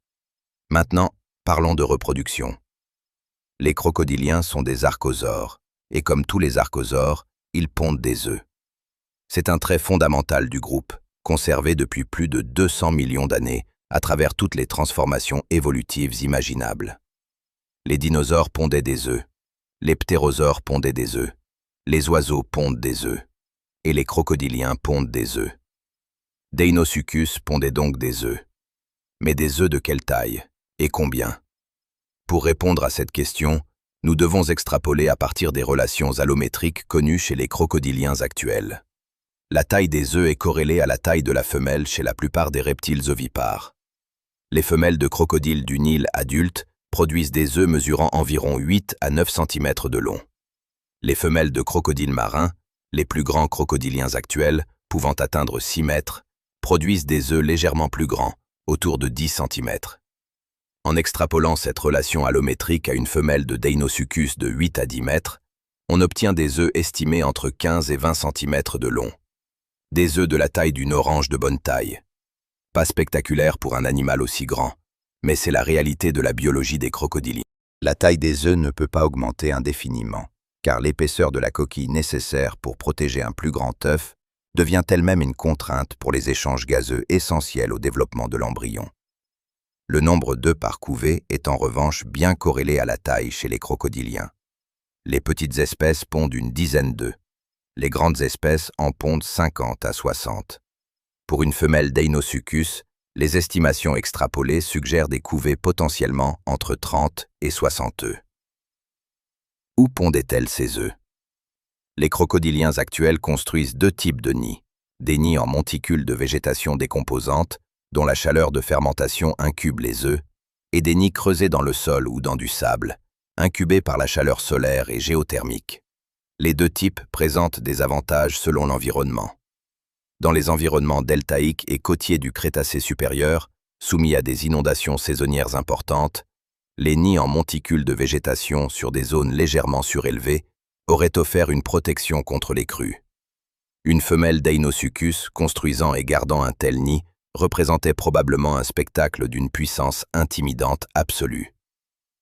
Maintenant, parlons de reproduction. Les crocodiliens sont des archosaures, et comme tous les archosaures, ils pondent des œufs. C'est un trait fondamental du groupe, conservé depuis plus de 200 millions d'années à travers toutes les transformations évolutives imaginables. Les dinosaures pondaient des œufs, les ptérosaures pondaient des œufs, les oiseaux pondent des œufs, et les crocodiliens pondent des œufs. Deinosuchus pondait donc des œufs. Mais des œufs de quelle taille et combien? Pour répondre à cette question, nous devons extrapoler à partir des relations allométriques connues chez les crocodiliens actuels. La taille des œufs est corrélée à la taille de la femelle chez la plupart des reptiles ovipares. Les femelles de crocodiles du Nil adultes produisent des œufs mesurant environ 8 à 9 cm de long. Les femelles de crocodiles marins, les plus grands crocodiliens actuels, pouvant atteindre 6 mètres, produisent des œufs légèrement plus grands, autour de 10 cm. En extrapolant cette relation allométrique à une femelle de Deinosuchus de 8 à 10 mètres, on obtient des œufs estimés entre 15 et 20 cm de long. Des œufs de la taille d'une orange de bonne taille. Pas spectaculaire pour un animal aussi grand, mais c'est la réalité de la biologie des crocodiliens. La taille des œufs ne peut pas augmenter indéfiniment, car l'épaisseur de la coquille nécessaire pour protéger un plus grand œuf devient elle-même une contrainte pour les échanges gazeux essentiels au développement de l'embryon. Le nombre d'œufs par couvée est en revanche bien corrélé à la taille chez les crocodiliens. Les petites espèces pondent une dizaine d'œufs. Les grandes espèces en pondent 50 à 60. Pour une femelle Deinosuchus, les estimations extrapolées suggèrent des couvées potentiellement entre 30 et 60 œufs. Où pondaient-elles ces œufs? Les crocodiliens actuels construisent deux types de nids. Des nids en monticules de végétation décomposante, dont la chaleur de fermentation incube les œufs, et des nids creusés dans le sol ou dans du sable, incubés par la chaleur solaire et géothermique. Les deux types présentent des avantages selon l'environnement. Dans les environnements deltaïques et côtiers du Crétacé supérieur, soumis à des inondations saisonnières importantes, les nids en monticules de végétation sur des zones légèrement surélevées auraient offert une protection contre les crues. Une femelle Deinosuchus construisant et gardant un tel nid représentait probablement un spectacle d'une puissance intimidante absolue.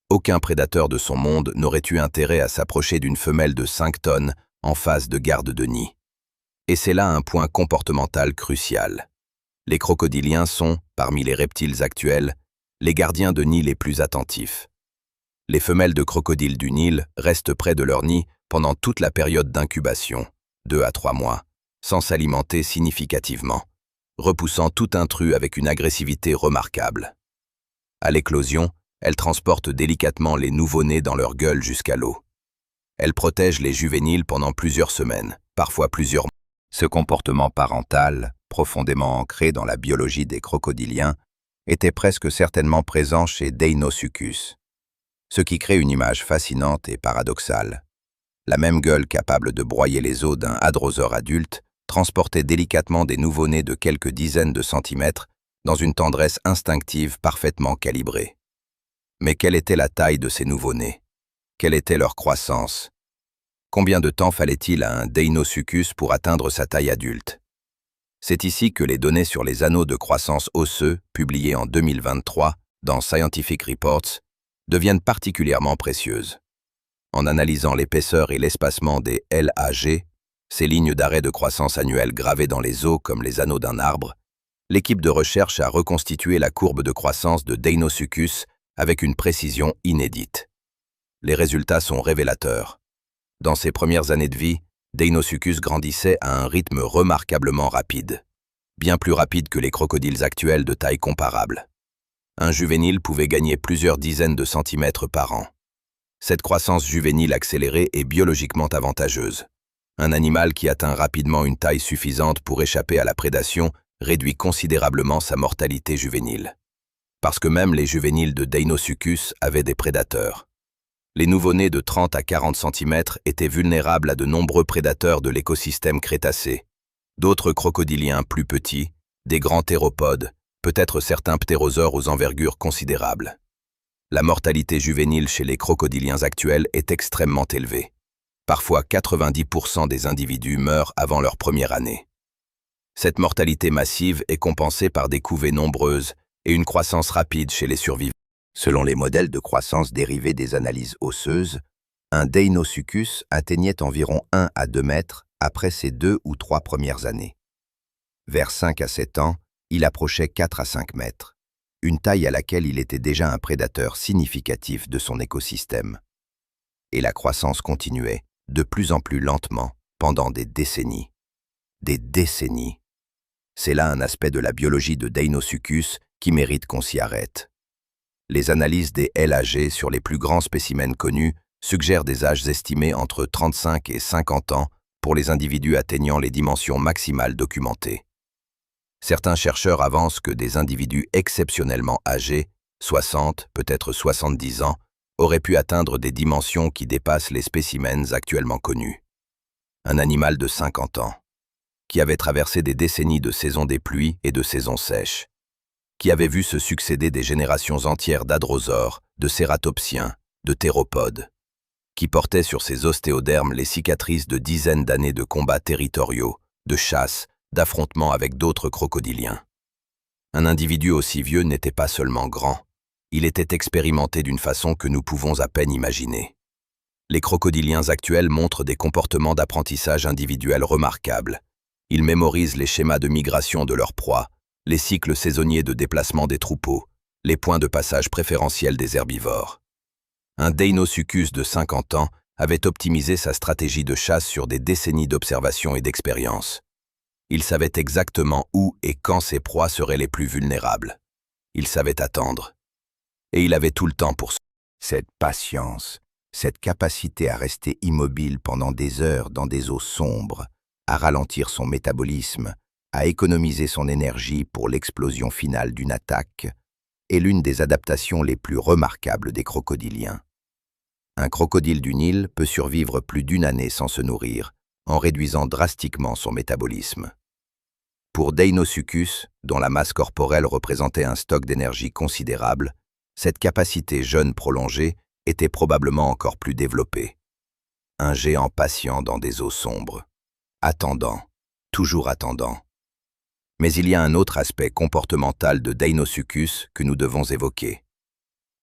Aucun prédateur de son monde n'aurait eu intérêt à s'approcher d'une femelle de 5 tonnes en phase de garde de nid. Et c'est là un point comportemental crucial. Les crocodiliens sont, parmi les reptiles actuels, les gardiens de nid les plus attentifs. Les femelles de crocodiles du Nil restent près de leur nid pendant toute la période d'incubation, 2 à 3 mois, sans s'alimenter significativement, repoussant tout intrus avec une agressivité remarquable. À l'éclosion, Elles transportent délicatement les nouveau-nés dans leur gueule jusqu'à l'eau. Elles protègent les juvéniles pendant plusieurs semaines, parfois plusieurs mois. Ce comportement parental, profondément ancré dans la biologie des crocodiliens, était presque certainement présent chez Deinosuchus, ce qui crée une image fascinante et paradoxale. La même gueule capable de broyer les os d'un hadrosaure adulte transportait délicatement des nouveau-nés de quelques dizaines de centimètres dans une tendresse instinctive parfaitement calibrée. Mais quelle était la taille de ces nouveau-nés? Quelle était leur croissance? Combien de temps fallait-il à un Deinosuchus pour atteindre sa taille adulte? C'est ici que les données sur les anneaux de croissance osseux, publiées en 2023 dans Scientific Reports, deviennent particulièrement précieuses. En analysant l'épaisseur et l'espacement des LAG, ces lignes d'arrêt de croissance annuelle gravées dans les os comme les anneaux d'un arbre, l'équipe de recherche a reconstitué la courbe de croissance de Deinosuchus avec une précision inédite. Les résultats sont révélateurs. Dans ses premières années de vie, Deinosuchus grandissait à un rythme remarquablement rapide, bien plus rapide que les crocodiles actuels de taille comparable. Un juvénile pouvait gagner plusieurs dizaines de centimètres par an. Cette croissance juvénile accélérée est biologiquement avantageuse. Un animal qui atteint rapidement une taille suffisante pour échapper à la prédation réduit considérablement sa mortalité juvénile. Parce que même les juvéniles de Deinosuchus avaient des prédateurs. Les nouveau-nés de 30 à 40 cm étaient vulnérables à de nombreux prédateurs de l'écosystème crétacé. D'autres crocodiliens plus petits, des grands théropodes, peut-être certains ptérosaures aux envergures considérables. La mortalité juvénile chez les crocodiliens actuels est extrêmement élevée. Parfois 90% des individus meurent avant leur première année. Cette mortalité massive est compensée par des couvées nombreuses et une croissance rapide chez les survivants. Selon les modèles de croissance dérivés des analyses osseuses, un Deinosuchus atteignait environ 1 à 2 mètres après ses 2 ou 3 premières années. Vers 5 à 7 ans, il approchait 4 à 5 mètres, une taille à laquelle il était déjà un prédateur significatif de son écosystème. Et la croissance continuait, de plus en plus lentement, pendant des décennies. Des décennies. C'est là un aspect de la biologie de Deinosuchus qui mérite qu'on s'y arrête. Les analyses des LAG sur les plus grands spécimens connus suggèrent des âges estimés entre 35 et 50 ans pour les individus atteignant les dimensions maximales documentées. Certains chercheurs avancent que des individus exceptionnellement âgés, 60, peut-être 70 ans, auraient pu atteindre des dimensions qui dépassent les spécimens actuellement connus. Un animal de 50 ans, qui avait traversé des décennies de saisons des pluies et de saisons sèches, qui avait vu se succéder des générations entières d'hadrosaures, de cératopsiens, de théropodes, qui portait sur ses ostéodermes les cicatrices de dizaines d'années de combats territoriaux, de chasse, d'affrontements avec d'autres crocodiliens. Un individu aussi vieux n'était pas seulement grand, il était expérimenté d'une façon que nous pouvons à peine imaginer. Les crocodiliens actuels montrent des comportements d'apprentissage individuel remarquables. Ils mémorisent les schémas de migration de leurs proies, les cycles saisonniers de déplacement des troupeaux, les points de passage préférentiels des herbivores. Un Deinosuchus de 50 ans avait optimisé sa stratégie de chasse sur des décennies d'observation et d'expérience. Il savait exactement où et quand ses proies seraient les plus vulnérables. Il savait attendre. Et il avait tout le temps pour cette patience, cette capacité à rester immobile pendant des heures dans des eaux sombres, à ralentir son métabolisme, à économiser son énergie pour l'explosion finale d'une attaque, est l'une des adaptations les plus remarquables des crocodiliens. Un crocodile du Nil peut survivre plus d'une année sans se nourrir, en réduisant drastiquement son métabolisme. Pour Deinosuchus, dont la masse corporelle représentait un stock d'énergie considérable, cette capacité jeune prolongée était probablement encore plus développée. Un géant patient dans des eaux sombres, attendant, toujours attendant. Mais il y a un autre aspect comportemental de Deinosuchus que nous devons évoquer.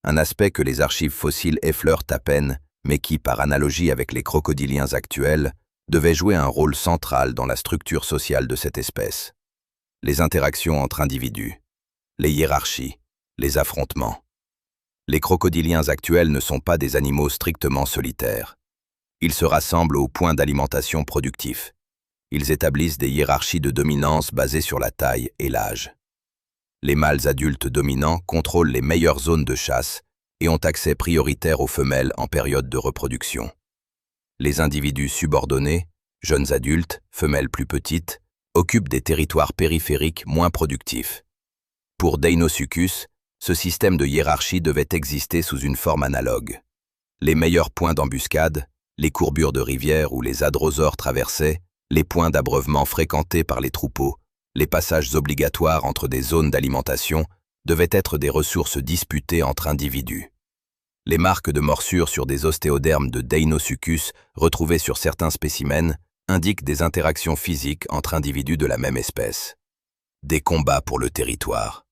Un aspect que les archives fossiles effleurent à peine, mais qui, par analogie avec les crocodiliens actuels, devait jouer un rôle central dans la structure sociale de cette espèce. Les interactions entre individus, les hiérarchies, les affrontements. Les crocodiliens actuels ne sont pas des animaux strictement solitaires. Ils se rassemblent aux points d'alimentation productifs. Ils établissent des hiérarchies de dominance basées sur la taille et l'âge. Les mâles adultes dominants contrôlent les meilleures zones de chasse et ont accès prioritaire aux femelles en période de reproduction. Les individus subordonnés, jeunes adultes, femelles plus petites, occupent des territoires périphériques moins productifs. Pour Deinosuchus, ce système de hiérarchie devait exister sous une forme analogue. Les meilleurs points d'embuscade, les courbures de rivières où les hadrosaures traversaient, les points d'abreuvement fréquentés par les troupeaux, les passages obligatoires entre des zones d'alimentation devaient être des ressources disputées entre individus. Les marques de morsures sur des ostéodermes de Deinosuchus retrouvées sur certains spécimens indiquent des interactions physiques entre individus de la même espèce. Des combats pour le territoire,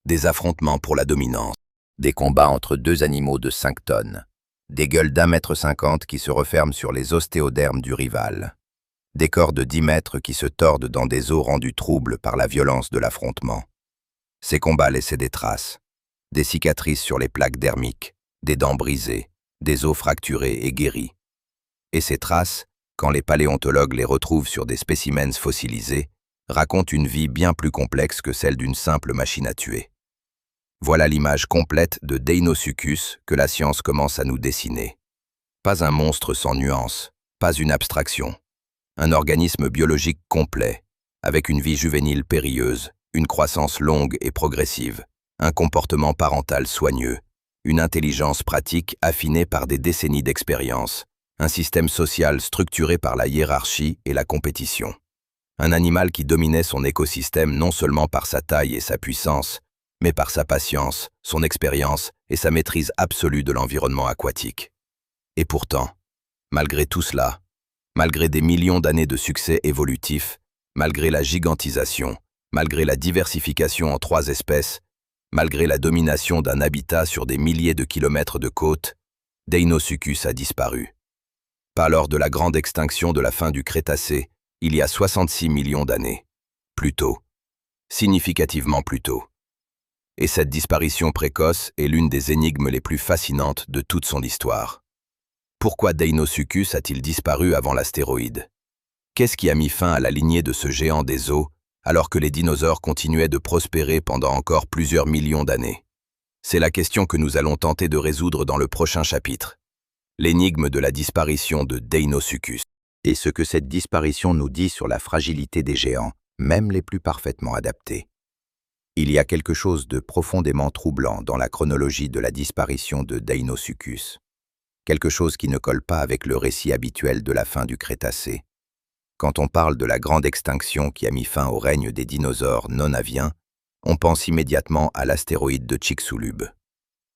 des affrontements pour la dominance, Des combats entre deux animaux de 5 tonnes. Des gueules d'1,50 m qui se referment sur les ostéodermes du rival. Des corps de 10 mètres qui se tordent dans des os rendus troubles par la violence de l'affrontement. Ces combats laissaient des traces, des cicatrices sur les plaques dermiques, des dents brisées, des os fracturés et guéris. Et ces traces, quand les paléontologues les retrouvent sur des spécimens fossilisés, racontent une vie bien plus complexe que celle d'une simple machine à tuer. Voilà l'image complète de Deinosuchus que la science commence à nous dessiner. Pas un monstre sans nuance, pas une abstraction. Un organisme biologique complet, avec une vie juvénile périlleuse, une croissance longue et progressive, un comportement parental soigneux, une intelligence pratique affinée par des décennies d'expérience, un système social structuré par la hiérarchie et la compétition. Un animal qui dominait son écosystème non seulement par sa taille et sa puissance, mais par sa patience, son expérience et sa maîtrise absolue de l'environnement aquatique. Et pourtant, malgré tout cela, malgré des millions d'années de succès évolutifs, malgré la gigantisation, malgré la diversification en 3 espèces, malgré la domination d'un habitat sur des milliers de kilomètres de côte, Deinosuchus a disparu. Pas lors de la grande extinction de la fin du Crétacé, il y a 66 millions d'années. Plus tôt. Significativement plus tôt. Et cette disparition précoce est l'une des énigmes les plus fascinantes de toute son histoire. Pourquoi Deinosuchus a-t-il disparu avant l'astéroïde? Qu'est-ce qui a mis fin à la lignée de ce géant des eaux, alors que les dinosaures continuaient de prospérer pendant encore plusieurs millions d'années? C'est la question que nous allons tenter de résoudre dans le prochain chapitre. L'énigme de la disparition de Deinosuchus. Et ce que cette disparition nous dit sur la fragilité des géants, même les plus parfaitement adaptés. Il y a quelque chose de profondément troublant dans la chronologie de la disparition de Deinosuchus. Quelque chose qui ne colle pas avec le récit habituel de la fin du Crétacé. Quand on parle de la grande extinction qui a mis fin au règne des dinosaures non-aviens, on pense immédiatement à l'astéroïde de Chicxulub.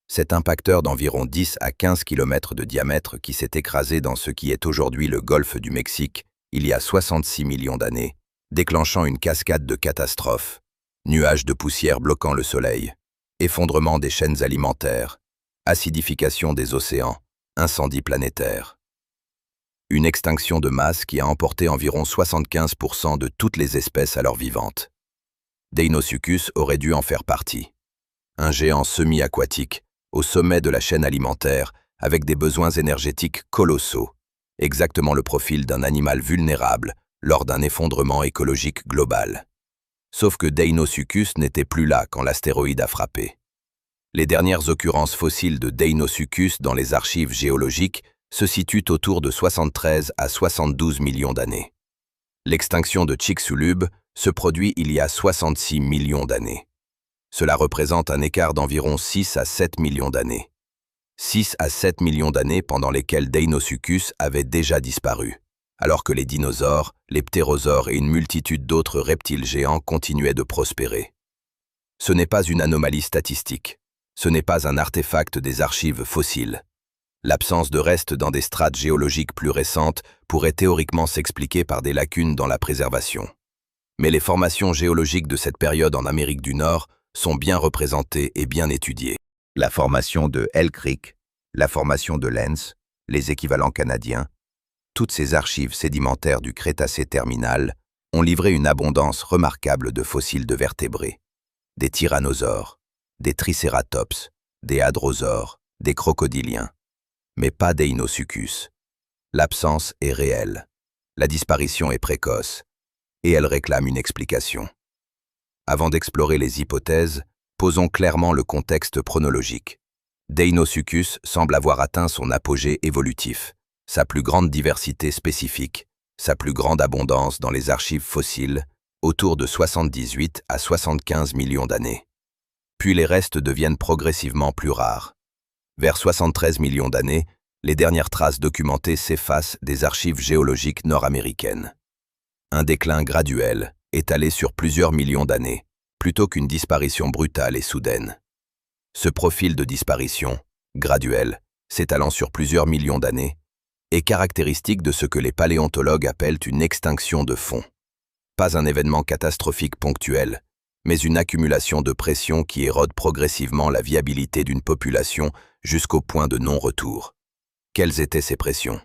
Cet impacteur d'environ 10 à 15 km de diamètre qui s'est écrasé dans ce qui est aujourd'hui le golfe du Mexique il y a 66 millions d'années, déclenchant une cascade de catastrophes. Nuages de poussière bloquant le soleil, effondrement des chaînes alimentaires, acidification des océans, incendie planétaire. Une extinction de masse qui a emporté environ 75% de toutes les espèces alors vivantes. Deinosuchus aurait dû en faire partie. Un géant semi-aquatique, au sommet de la chaîne alimentaire, avec des besoins énergétiques colossaux, exactement le profil d'un animal vulnérable lors d'un effondrement écologique global. Sauf que Deinosuchus n'était plus là quand l'astéroïde a frappé. Les dernières occurrences fossiles de Deinosuchus dans les archives géologiques se situent autour de 73 à 72 millions d'années. L'extinction de Chicxulub se produit il y a 66 millions d'années. Cela représente un écart d'environ 6 à 7 millions d'années. 6 à 7 millions d'années pendant lesquelles Deinosuchus avait déjà disparu, alors que les dinosaures, les ptérosaures et une multitude d'autres reptiles géants continuaient de prospérer. Ce n'est pas une anomalie statistique. Ce n'est pas un artefact des archives fossiles. L'absence de restes dans des strates géologiques plus récentes pourrait théoriquement s'expliquer par des lacunes dans la préservation. Mais les formations géologiques de cette période en Amérique du Nord sont bien représentées et bien étudiées. La formation de Hell Creek, la formation de Lenz, les équivalents canadiens, toutes ces archives sédimentaires du Crétacé terminal ont livré une abondance remarquable de fossiles de vertébrés. Des tyrannosaures, des tricératops, des hadrosaures, des crocodiliens. Mais pas Deinosuchus. L'absence est réelle. La disparition est précoce. Et elle réclame une explication. Avant d'explorer les hypothèses, posons clairement le contexte chronologique. Deinosuchus semble avoir atteint son apogée évolutif, sa plus grande diversité spécifique, sa plus grande abondance dans les archives fossiles, autour de 78 à 75 millions d'années. Puis les restes deviennent progressivement plus rares. Vers 73 millions d'années, les dernières traces documentées s'effacent des archives géologiques nord-américaines. Un déclin graduel, étalé sur plusieurs millions d'années, plutôt qu'une disparition brutale et soudaine. Ce profil de disparition, graduel, s'étalant sur plusieurs millions d'années, est caractéristique de ce que les paléontologues appellent une extinction de fond. Pas un événement catastrophique ponctuel, mais une accumulation de pression qui érode progressivement la viabilité d'une population jusqu'au point de non-retour. Quelles étaient ces pressions?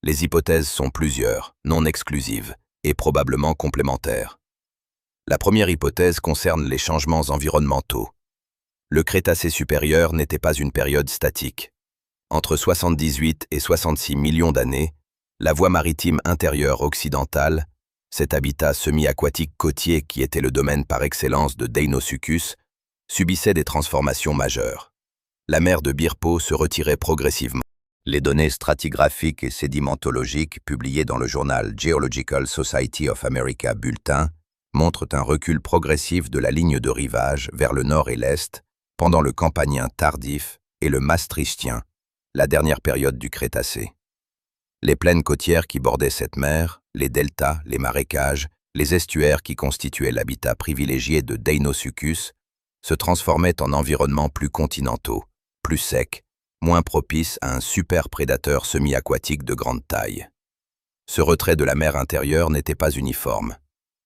Les hypothèses sont plusieurs, non exclusives, et probablement complémentaires. La première hypothèse concerne les changements environnementaux. Le Crétacé supérieur n'était pas une période statique. Entre 78 et 66 millions d'années, la voie maritime intérieure occidentale, cet habitat semi-aquatique côtier qui était le domaine par excellence de Deinosuchus, subissait des transformations majeures. La mer de Birpo se retirait progressivement. Les données stratigraphiques et sédimentologiques publiées dans le journal Geological Society of America Bulletin montrent un recul progressif de la ligne de rivage vers le nord et l'est pendant le Campanien tardif et le Maastrichtien, la dernière période du Crétacé. Les plaines côtières qui bordaient cette mer, les deltas, les marécages, les estuaires qui constituaient l'habitat privilégié de Deinosuchus, se transformaient en environnements plus continentaux, plus secs, moins propices à un super prédateur semi-aquatique de grande taille. Ce retrait de la mer intérieure n'était pas uniforme.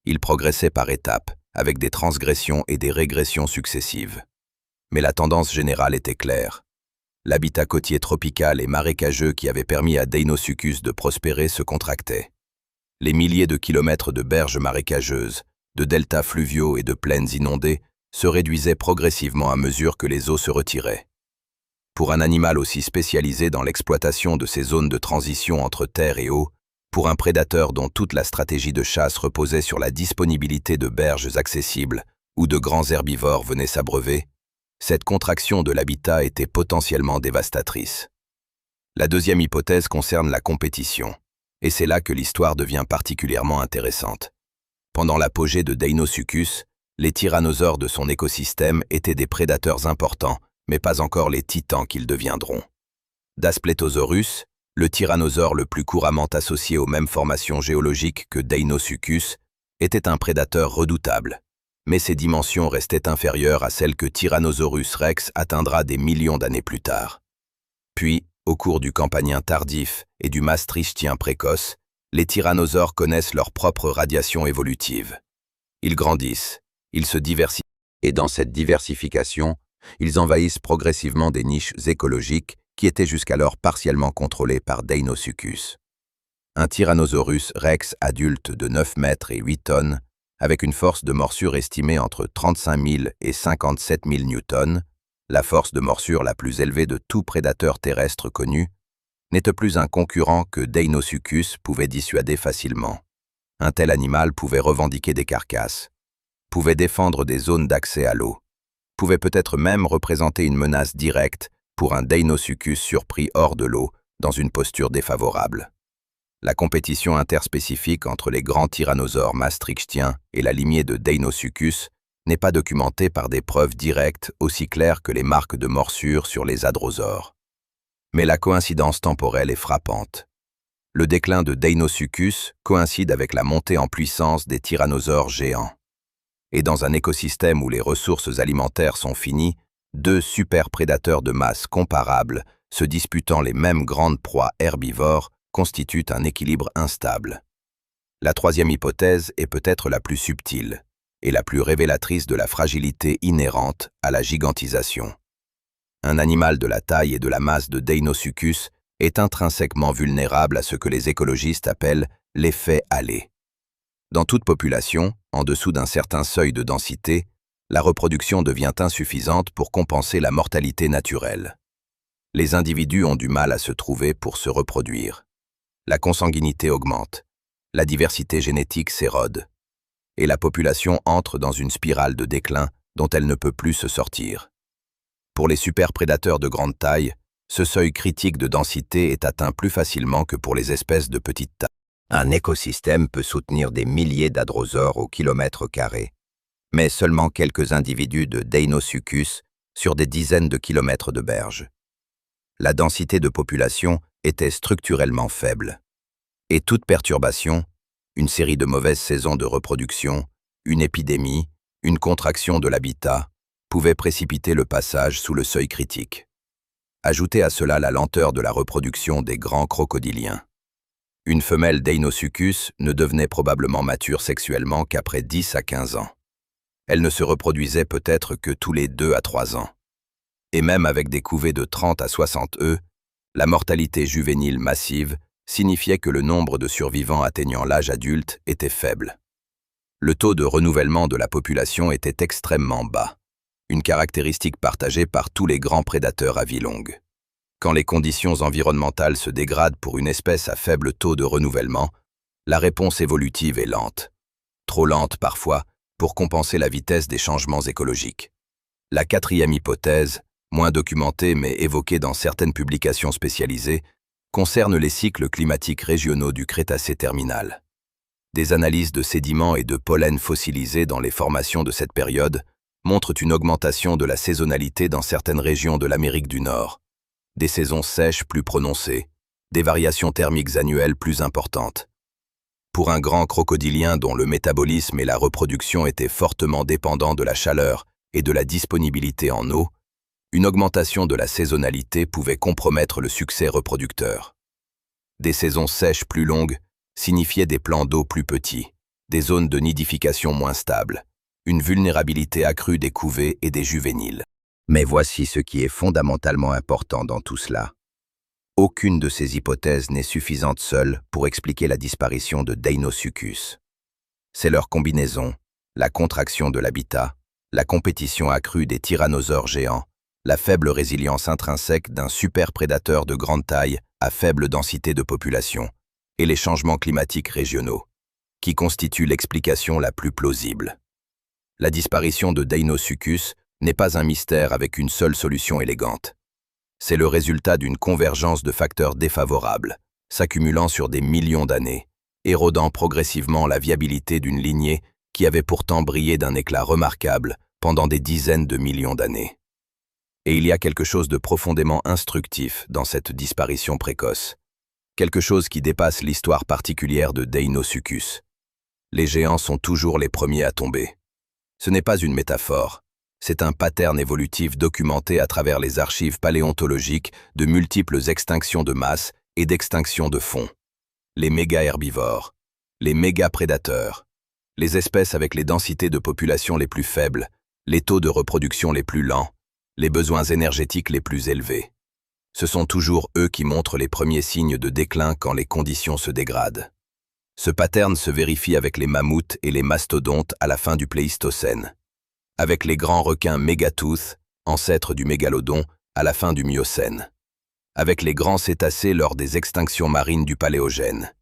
Il progressait par étapes, avec des transgressions et des régressions successives. Mais la tendance générale était claire. L'habitat côtier tropical et marécageux qui avait permis à Deinosuchus de prospérer se contractait. Les milliers de kilomètres de berges marécageuses, de deltas fluviaux et de plaines inondées se réduisaient progressivement à mesure que les eaux se retiraient. Pour un animal aussi spécialisé dans l'exploitation de ces zones de transition entre terre et eau, pour un prédateur dont toute la stratégie de chasse reposait sur la disponibilité de berges accessibles où de grands herbivores venaient s'abreuver, cette contraction de l'habitat était potentiellement dévastatrice. La deuxième hypothèse concerne la compétition, et c'est là que l'histoire devient particulièrement intéressante. Pendant l'apogée de Deinosuchus, les tyrannosaures de son écosystème étaient des prédateurs importants, mais pas encore les titans qu'ils deviendront. Daspletosaurus, le tyrannosaure le plus couramment associé aux mêmes formations géologiques que Deinosuchus, était un prédateur redoutable, mais ses dimensions restaient inférieures à celles que Tyrannosaurus rex atteindra des millions d'années plus tard. Puis, au cours du Campanien tardif et du Maastrichtien précoce, les tyrannosaures connaissent leur propre radiation évolutive. Ils grandissent, ils se diversifient, et dans cette diversification, ils envahissent progressivement des niches écologiques qui étaient jusqu'alors partiellement contrôlées par Deinosuchus. Un Tyrannosaurus rex adulte de 9 mètres et 8 tonnes, avec une force de morsure estimée entre 35 000 et 57 000 newtons, la force de morsure la plus élevée de tout prédateur terrestre connu, n'était plus un concurrent que Deinosuchus pouvait dissuader facilement. Un tel animal pouvait revendiquer des carcasses, pouvait défendre des zones d'accès à l'eau, pouvait peut-être même représenter une menace directe pour un Deinosuchus surpris hors de l'eau dans une posture défavorable. La compétition interspécifique entre les grands tyrannosaures maastrichtiens et la lignée de Deinosuchus n'est pas documentée par des preuves directes aussi claires que les marques de morsure sur les hadrosaures. Mais la coïncidence temporelle est frappante. Le déclin de Deinosuchus coïncide avec la montée en puissance des tyrannosaures géants. Et dans un écosystème où les ressources alimentaires sont finies, deux super-prédateurs de masse comparables, se disputant les mêmes grandes proies herbivores, constituent un équilibre instable. La troisième hypothèse est peut-être la plus subtile et la plus révélatrice de la fragilité inhérente à la gigantisation. Un animal de la taille et de la masse de Deinosuchus est intrinsèquement vulnérable à ce que les écologistes appellent l'effet Halley. Dans toute population, en dessous d'un certain seuil de densité, la reproduction devient insuffisante pour compenser la mortalité naturelle. Les individus ont du mal à se trouver pour se reproduire. La consanguinité augmente, la diversité génétique s'érode, et la population entre dans une spirale de déclin dont elle ne peut plus se sortir. Pour les superprédateurs de grande taille, ce seuil critique de densité est atteint plus facilement que pour les espèces de petite taille. Un écosystème peut soutenir des milliers d'hadrosaures au kilomètre carré, mais seulement quelques individus de Deinosuchus sur des dizaines de kilomètres de berge. La densité de population était structurellement faible. Et toute perturbation, une série de mauvaises saisons de reproduction, une épidémie, une contraction de l'habitat, pouvait précipiter le passage sous le seuil critique. Ajoutez à cela la lenteur de la reproduction des grands crocodiliens. Une femelle Deinosuchus ne devenait probablement mature sexuellement qu'après 10 à 15 ans. Elle ne se reproduisait peut-être que tous les 2 à 3 ans. Et même avec des couvées de 30 à 60 œufs, la mortalité juvénile massive signifiait que le nombre de survivants atteignant l'âge adulte était faible. Le taux de renouvellement de la population était extrêmement bas, une caractéristique partagée par tous les grands prédateurs à vie longue. Quand les conditions environnementales se dégradent pour une espèce à faible taux de renouvellement, la réponse évolutive est lente. Trop lente parfois pour compenser la vitesse des changements écologiques. La quatrième hypothèse, moins documentée mais évoquée dans certaines publications spécialisées, concerne les cycles climatiques régionaux du Crétacé terminal. Des analyses de sédiments et de pollen fossilisés dans les formations de cette période montrent une augmentation de la saisonnalité dans certaines régions de l'Amérique du Nord, des saisons sèches plus prononcées, des variations thermiques annuelles plus importantes. Pour un grand crocodilien dont le métabolisme et la reproduction étaient fortement dépendants de la chaleur et de la disponibilité en eau, une augmentation de la saisonnalité pouvait compromettre le succès reproducteur. Des saisons sèches plus longues signifiaient des plans d'eau plus petits, des zones de nidification moins stables, une vulnérabilité accrue des couvées et des juvéniles. Mais voici ce qui est fondamentalement important dans tout cela. Aucune de ces hypothèses n'est suffisante seule pour expliquer la disparition de Deinosuchus. C'est leur combinaison, la contraction de l'habitat, la compétition accrue des tyrannosaures géants, la faible résilience intrinsèque d'un superprédateur de grande taille à faible densité de population, et les changements climatiques régionaux, qui constituent l'explication la plus plausible. La disparition de Deinosuchus n'est pas un mystère avec une seule solution élégante. C'est le résultat d'une convergence de facteurs défavorables, s'accumulant sur des millions d'années, érodant progressivement la viabilité d'une lignée qui avait pourtant brillé d'un éclat remarquable pendant des dizaines de millions d'années. Et il y a quelque chose de profondément instructif dans cette disparition précoce, quelque chose qui dépasse l'histoire particulière de Deinosuchus. Les géants sont toujours les premiers à tomber. Ce n'est pas une métaphore, c'est un pattern évolutif documenté à travers les archives paléontologiques de multiples extinctions de masse et d'extinctions de fond. Les méga-herbivores, les méga-prédateurs, les espèces avec les densités de population les plus faibles, les taux de reproduction les plus lents, les besoins énergétiques les plus élevés. Ce sont toujours eux qui montrent les premiers signes de déclin quand les conditions se dégradent. Ce pattern se vérifie avec les mammouths et les mastodontes à la fin du Pléistocène, avec les grands requins mégatooth, ancêtres du mégalodon, à la fin du Miocène, avec les grands cétacés lors des extinctions marines du Paléogène,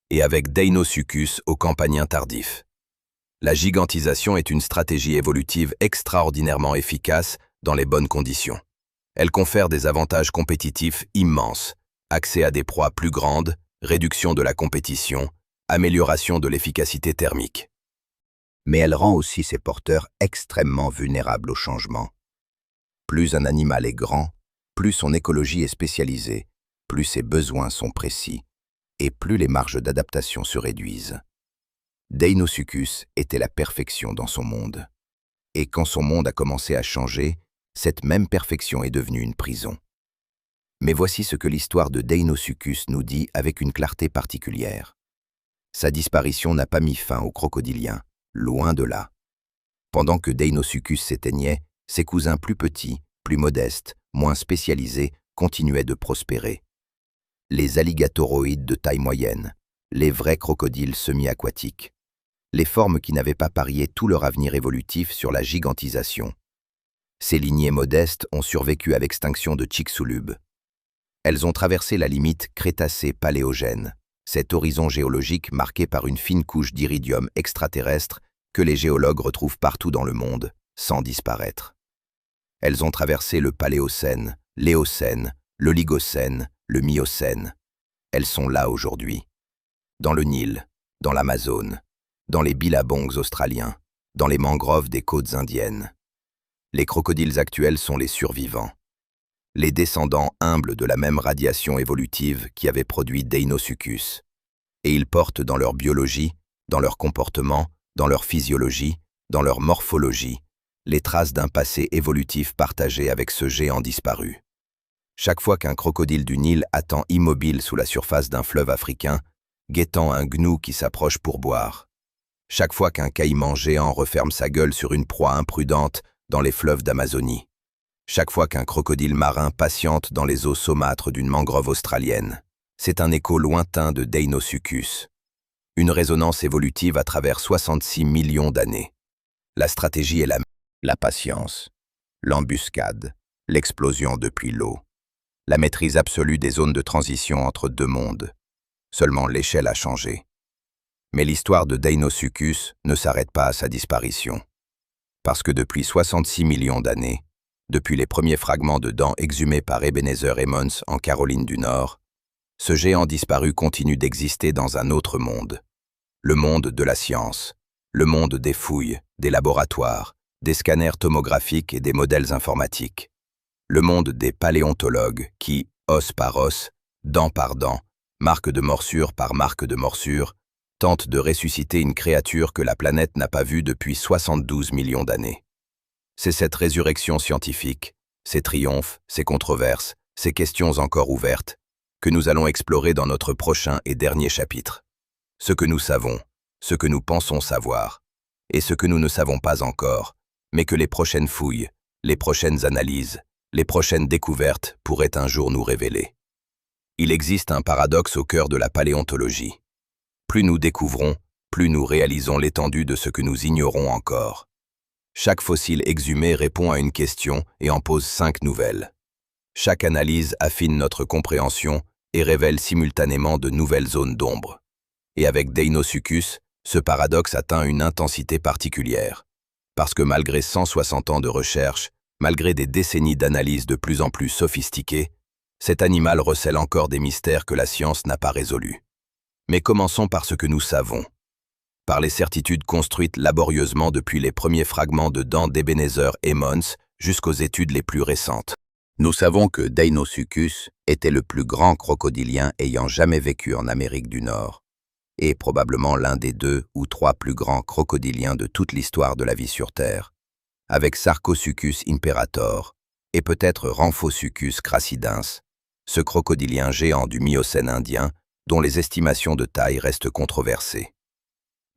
et avec Deinosuchus au Campanien tardif. La gigantisation est une stratégie évolutive extraordinairement efficace dans les bonnes conditions. Elle confère des avantages compétitifs immenses, accès à des proies plus grandes, réduction de la compétition, amélioration de l'efficacité thermique. Mais elle rend aussi ses porteurs extrêmement vulnérables au changement. Plus un animal est grand, plus son écologie est spécialisée, plus ses besoins sont précis, et plus les marges d'adaptation se réduisent. Deinosuchus était la perfection dans son monde. Et quand son monde a commencé à changer, cette même perfection est devenue une prison. Mais voici ce que l'histoire de Deinosuchus nous dit avec une clarté particulière. Sa disparition n'a pas mis fin aux crocodiliens, loin de là. Pendant que Deinosuchus s'éteignait, ses cousins plus petits, plus modestes, moins spécialisés, continuaient de prospérer. Les alligatoroïdes de taille moyenne, les vrais crocodiles semi-aquatiques, les formes qui n'avaient pas parié tout leur avenir évolutif sur la gigantisation. Ces lignées modestes ont survécu à l'extinction de Chicxulub. Elles ont traversé la limite Crétacé-Paléogène, cet horizon géologique marqué par une fine couche d'iridium extraterrestre que les géologues retrouvent partout dans le monde, sans disparaître. Elles ont traversé le Paléocène, l'Éocène, l'Oligocène, le Miocène. Elles sont là aujourd'hui. Dans le Nil, dans l'Amazone, dans les billabongs australiens, dans les mangroves des côtes indiennes. Les crocodiles actuels sont les survivants, les descendants humbles de la même radiation évolutive qui avait produit Deinosuchus. Et ils portent dans leur biologie, dans leur comportement, dans leur physiologie, dans leur morphologie, les traces d'un passé évolutif partagé avec ce géant disparu. Chaque fois qu'un crocodile du Nil attend immobile sous la surface d'un fleuve africain, guettant un gnou qui s'approche pour boire. Chaque fois qu'un caïman géant referme sa gueule sur une proie imprudente dans les fleuves d'Amazonie. Chaque fois qu'un crocodile marin patiente dans les eaux saumâtres d'une mangrove australienne. C'est un écho lointain de Deinosuchus. Une résonance évolutive à travers 66 millions d'années. La stratégie est la patience, l'embuscade, l'explosion depuis l'eau. La maîtrise absolue des zones de transition entre deux mondes. Seulement l'échelle a changé. Mais l'histoire de Deinosuchus ne s'arrête pas à sa disparition. Parce que depuis 66 millions d'années, depuis les premiers fragments de dents exhumés par Ebenezer Emmons en Caroline du Nord, ce géant disparu continue d'exister dans un autre monde. Le monde de la science, le monde des fouilles, des laboratoires, des scanners tomographiques et des modèles informatiques. Le monde des paléontologues qui, os par os, dent par dent, marque de morsure par marque de morsure, tentent de ressusciter une créature que la planète n'a pas vue depuis 72 millions d'années. C'est cette résurrection scientifique, ces triomphes, ces controverses, ces questions encore ouvertes, que nous allons explorer dans notre prochain et dernier chapitre. Ce que nous savons, ce que nous pensons savoir, et ce que nous ne savons pas encore, mais que les prochaines fouilles, les prochaines analyses, les prochaines découvertes pourraient un jour nous révéler. Il existe un paradoxe au cœur de la paléontologie. Plus nous découvrons, plus nous réalisons l'étendue de ce que nous ignorons encore. Chaque fossile exhumé répond à une question et en pose 5 nouvelles. Chaque analyse affine notre compréhension et révèle simultanément de nouvelles zones d'ombre. Et avec Deinosuchus, ce paradoxe atteint une intensité particulière. Parce que malgré 160 ans de recherche, malgré des décennies d'analyses de plus en plus sophistiquées, cet animal recèle encore des mystères que la science n'a pas résolus. Mais commençons par ce que nous savons. Par les certitudes construites laborieusement depuis les premiers fragments de dents d'Ebenezer Emmons jusqu'aux études les plus récentes. Nous savons que Deinosuchus était le plus grand crocodilien ayant jamais vécu en Amérique du Nord, et probablement l'un des 2 ou 3 plus grands crocodiliens de toute l'histoire de la vie sur Terre, avec Sarcosuchus imperator et peut-être Rhamphosuchus crassidens, ce crocodilien géant du Miocène indien dont les estimations de taille restent controversées.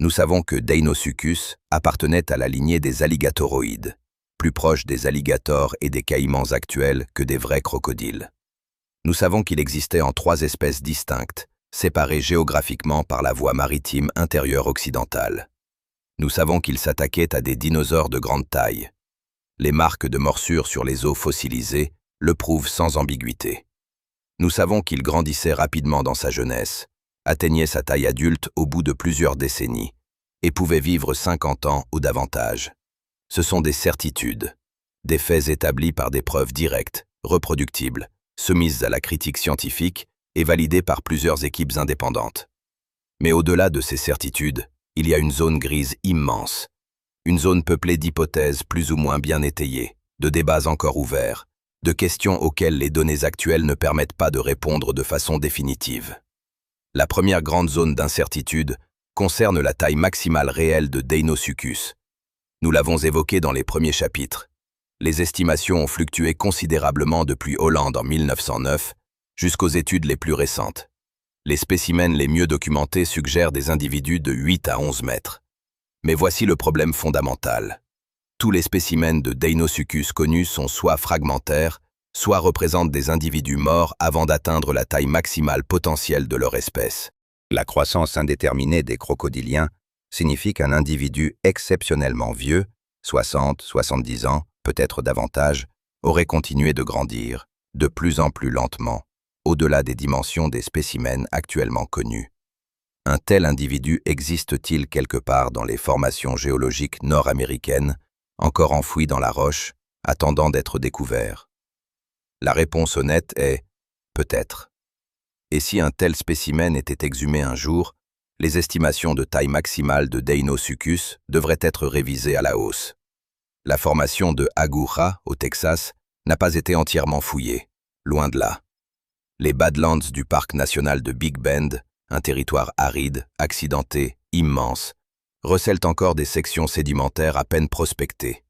Nous savons que Deinosuchus appartenait à la lignée des alligatoroïdes, plus proche des alligators et des caïmans actuels que des vrais crocodiles. Nous savons qu'il existait en 3 espèces distinctes, séparées géographiquement par la voie maritime intérieure occidentale. Nous savons qu'il s'attaquait à des dinosaures de grande taille. Les marques de morsures sur les os fossilisés le prouvent sans ambiguïté. Nous savons qu'il grandissait rapidement dans sa jeunesse, atteignait sa taille adulte au bout de plusieurs décennies, et pouvait vivre 50 ans ou davantage. Ce sont des certitudes, des faits établis par des preuves directes, reproductibles, soumises à la critique scientifique et validées par plusieurs équipes indépendantes. Mais au-delà de ces certitudes, il y a une zone grise immense, une zone peuplée d'hypothèses plus ou moins bien étayées, de débats encore ouverts, de questions auxquelles les données actuelles ne permettent pas de répondre de façon définitive. La première grande zone d'incertitude concerne la taille maximale réelle de Deinosuchus. Nous l'avons évoqué dans les premiers chapitres. Les estimations ont fluctué considérablement depuis Holland en 1909 jusqu'aux études les plus récentes. Les spécimens les mieux documentés suggèrent des individus de 8 à 11 mètres. Mais voici le problème fondamental. Tous les spécimens de Deinosuchus connus sont soit fragmentaires, soit représentent des individus morts avant d'atteindre la taille maximale potentielle de leur espèce. La croissance indéterminée des crocodiliens signifie qu'un individu exceptionnellement vieux, 60, 70 ans, peut-être davantage, aurait continué de grandir, de plus en plus lentement, au-delà des dimensions des spécimens actuellement connus. Un tel individu existe-t-il quelque part dans les formations géologiques nord-américaines, encore enfoui dans la roche, attendant d'être découvert? La réponse honnête est « peut-être ». Et si un tel spécimen était exhumé un jour, les estimations de taille maximale de Deinosuchus devraient être révisées à la hausse. La formation de Agoura, au Texas, n'a pas été entièrement fouillée, loin de là. Les Badlands du parc national de Big Bend, un territoire aride, accidenté, immense, recèlent encore des sections sédimentaires à peine prospectées.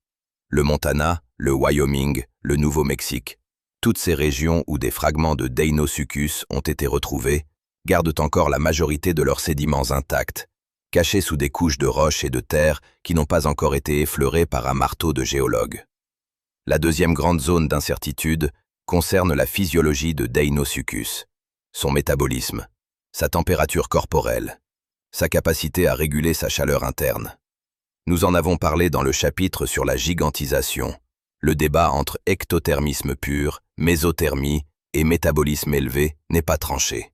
Le Montana, le Wyoming, le Nouveau-Mexique, toutes ces régions où des fragments de Deinosuchus ont été retrouvés, gardent encore la majorité de leurs sédiments intacts, cachés sous des couches de roches et de terre qui n'ont pas encore été effleurées par un marteau de géologue. La deuxième grande zone d'incertitude concerne la physiologie de Deinosuchus, son métabolisme, sa température corporelle, sa capacité à réguler sa chaleur interne. Nous en avons parlé dans le chapitre sur la gigantisation, le débat entre ectothermisme pur, mésothermie et métabolisme élevé n'est pas tranché.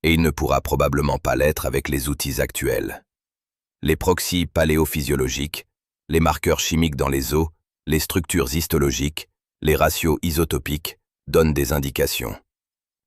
Et il ne pourra probablement pas l'être avec les outils actuels. Les proxys paléophysiologiques, les marqueurs chimiques dans les os, les structures histologiques, les ratios isotopiques donnent des indications.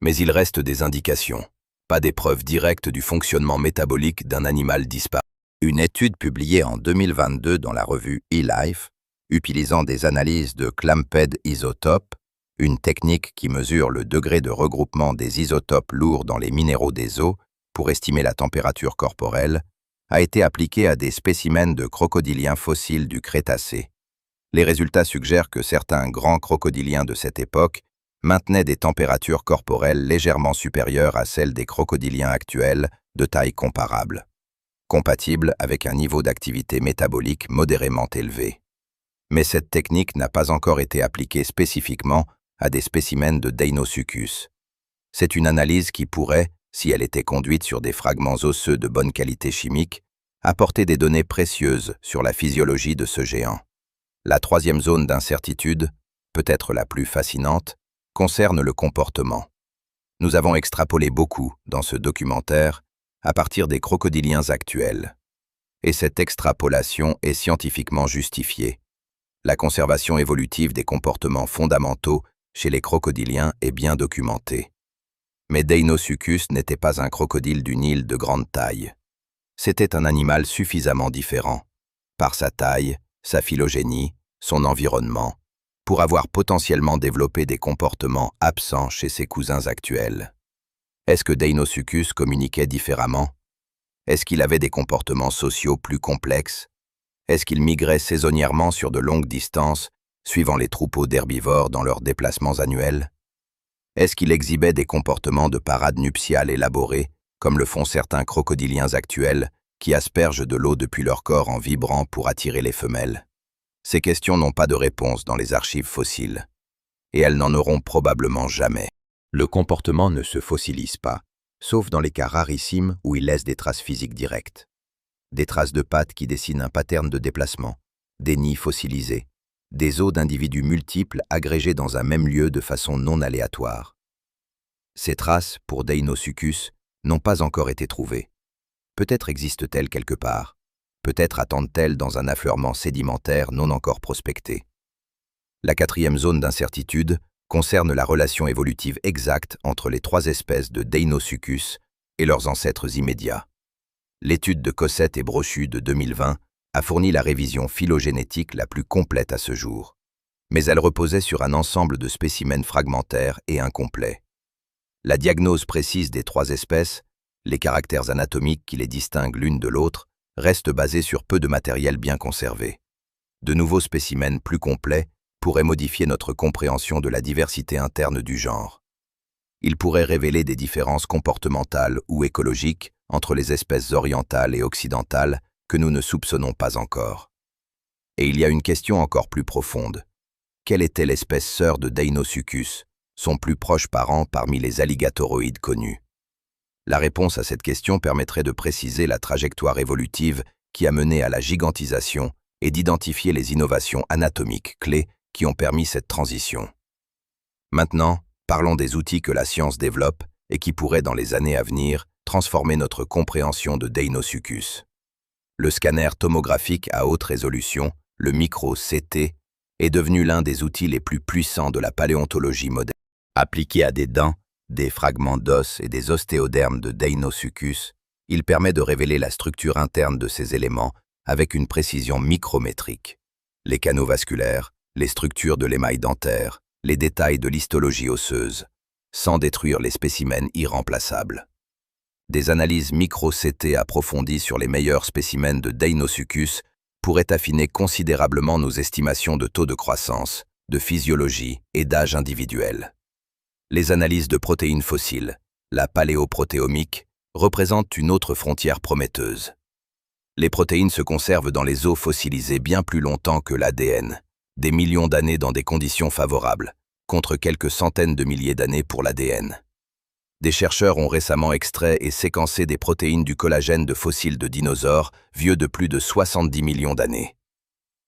Mais il reste des indications, pas des preuves directes du fonctionnement métabolique d'un animal disparu. Une étude publiée en 2022 dans la revue eLife, utilisant des analyses de Clamped Isotope, une technique qui mesure le degré de regroupement des isotopes lourds dans les minéraux des os pour estimer la température corporelle, a été appliquée à des spécimens de crocodiliens fossiles du Crétacé. Les résultats suggèrent que certains grands crocodiliens de cette époque maintenaient des températures corporelles légèrement supérieures à celles des crocodiliens actuels de taille comparable, compatibles avec un niveau d'activité métabolique modérément élevé. Mais cette technique n'a pas encore été appliquée spécifiquement à des spécimens de Deinosuchus. C'est une analyse qui pourrait, si elle était conduite sur des fragments osseux de bonne qualité chimique, apporter des données précieuses sur la physiologie de ce géant. La troisième zone d'incertitude, peut-être la plus fascinante, concerne le comportement. Nous avons extrapolé beaucoup dans ce documentaire à partir des crocodiliens actuels. Et cette extrapolation est scientifiquement justifiée. La conservation évolutive des comportements fondamentaux chez les crocodiliens est bien documentée. Mais Deinosuchus n'était pas un crocodile du Nil de grande taille. C'était un animal suffisamment différent, par sa taille, sa phylogénie, son environnement, pour avoir potentiellement développé des comportements absents chez ses cousins actuels. Est-ce que Deinosuchus communiquait différemment? Est-ce qu'il avait des comportements sociaux plus complexes? Est-ce qu'il migrait saisonnièrement sur de longues distances, suivant les troupeaux d'herbivores dans leurs déplacements annuels? Est-ce qu'il exhibait des comportements de parade nuptiale élaborés, comme le font certains crocodiliens actuels, qui aspergent de l'eau depuis leur corps en vibrant pour attirer les femelles? Ces questions n'ont pas de réponse dans les archives fossiles, et elles n'en auront probablement jamais. Le comportement ne se fossilise pas, sauf dans les cas rarissimes où il laisse des traces physiques directes. Des traces de pattes qui dessinent un pattern de déplacement, des nids fossilisés, des os d'individus multiples agrégés dans un même lieu de façon non aléatoire. Ces traces, pour Deinosuchus, n'ont pas encore été trouvées. Peut-être existent-elles quelque part, peut-être attendent-elles dans un affleurement sédimentaire non encore prospecté. La quatrième zone d'incertitude concerne la relation évolutive exacte entre les trois espèces de Deinosuchus et leurs ancêtres immédiats. L'étude de Cossette et Brochu de 2020 a fourni la révision phylogénétique la plus complète à ce jour, mais elle reposait sur un ensemble de spécimens fragmentaires et incomplets. La diagnose précise des trois espèces, les caractères anatomiques qui les distinguent l'une de l'autre, reste basée sur peu de matériel bien conservé. De nouveaux spécimens plus complets pourraient modifier notre compréhension de la diversité interne du genre. Ils pourraient révéler des différences comportementales ou écologiques entre les espèces orientales et occidentales que nous ne soupçonnons pas encore. Et il y a une question encore plus profonde. Quelle était l'espèce sœur de Deinosuchus, son plus proche parent parmi les alligatoroïdes connus? La réponse à cette question permettrait de préciser la trajectoire évolutive qui a mené à la gigantisation et d'identifier les innovations anatomiques clés qui ont permis cette transition. Maintenant, parlons des outils que la science développe et qui pourraient, dans les années à venir, transformer notre compréhension de Deinosuchus. Le scanner tomographique à haute résolution, le micro-CT, est devenu l'un des outils les plus puissants de la paléontologie moderne. Appliqué à des dents, des fragments d'os et des ostéodermes de Deinosuchus, il permet de révéler la structure interne de ces éléments avec une précision micrométrique. Les canaux vasculaires, les structures de l'émail dentaire, les détails de l'histologie osseuse, sans détruire les spécimens irremplaçables. Des analyses micro-CT approfondies sur les meilleurs spécimens de Deinosuchus pourraient affiner considérablement nos estimations de taux de croissance, de physiologie et d'âge individuel. Les analyses de protéines fossiles, la paléoprotéomique, représentent une autre frontière prometteuse. Les protéines se conservent dans les os fossilisés bien plus longtemps que l'ADN, des millions d'années dans des conditions favorables, contre quelques centaines de milliers d'années pour l'ADN. Des chercheurs ont récemment extrait et séquencé des protéines du collagène de fossiles de dinosaures vieux de plus de 70 millions d'années.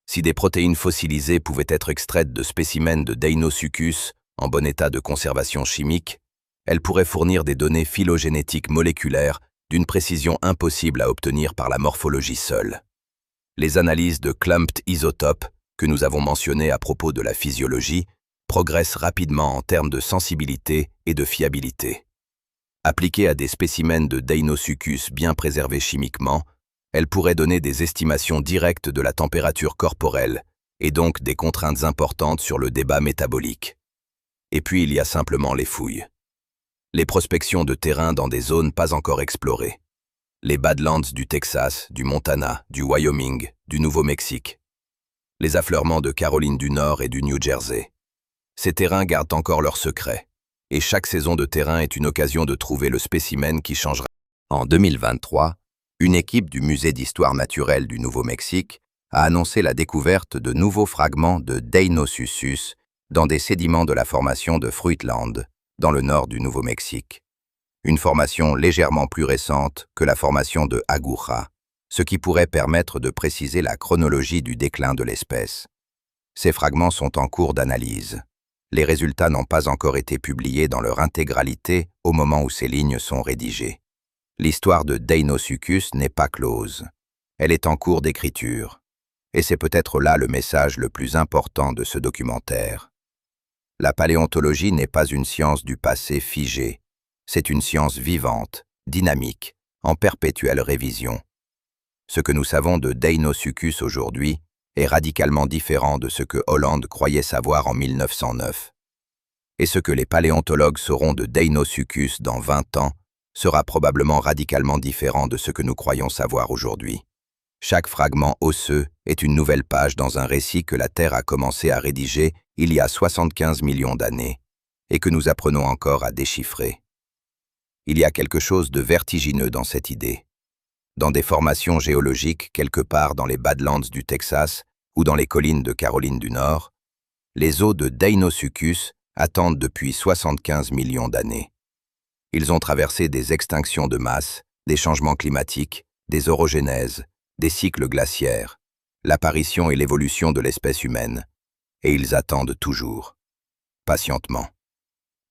Si des protéines fossilisées pouvaient être extraites de spécimens de Deinosuchus en bon état de conservation chimique, elles pourraient fournir des données phylogénétiques moléculaires d'une précision impossible à obtenir par la morphologie seule. Les analyses de clumped isotopes, que nous avons mentionnées à propos de la physiologie, progressent rapidement en termes de sensibilité et de fiabilité. Appliquées à des spécimens de Deinosuchus bien préservés chimiquement, elles pourraient donner des estimations directes de la température corporelle et donc des contraintes importantes sur le débat métabolique. Et puis il y a simplement les fouilles. Les prospections de terrain dans des zones pas encore explorées. Les Badlands du Texas, du Montana, du Wyoming, du Nouveau-Mexique. Les affleurements de Caroline du Nord et du New Jersey. Ces terrains gardent encore leurs secrets. Et chaque saison de terrain est une occasion de trouver le spécimen qui changera. En 2023, une équipe du Musée d'histoire naturelle du Nouveau-Mexique a annoncé la découverte de nouveaux fragments de Deinosuchus dans des sédiments de la formation de Fruitland, dans le nord du Nouveau-Mexique. Une formation légèrement plus récente que la formation de Aguja, ce qui pourrait permettre de préciser la chronologie du déclin de l'espèce. Ces fragments sont en cours d'analyse. Les résultats n'ont pas encore été publiés dans leur intégralité au moment où ces lignes sont rédigées. L'histoire de Deinosuchus n'est pas close. Elle est en cours d'écriture. Et c'est peut-être là le message le plus important de ce documentaire. La paléontologie n'est pas une science du passé figée. C'est une science vivante, dynamique, en perpétuelle révision. Ce que nous savons de Deinosuchus aujourd'hui est radicalement différent de ce que Holland croyait savoir en 1909. Et ce que les paléontologues sauront de Deinosuchus dans 20 ans sera probablement radicalement différent de ce que nous croyons savoir aujourd'hui. Chaque fragment osseux est une nouvelle page dans un récit que la Terre a commencé à rédiger il y a 75 millions d'années et que nous apprenons encore à déchiffrer. Il y a quelque chose de vertigineux dans cette idée. Dans des formations géologiques quelque part dans les Badlands du Texas ou dans les collines de Caroline du Nord, les os de Deinosuchus attendent depuis 75 millions d'années. Ils ont traversé des extinctions de masse, des changements climatiques, des orogénèses, des cycles glaciaires, l'apparition et l'évolution de l'espèce humaine, et ils attendent toujours, patientement,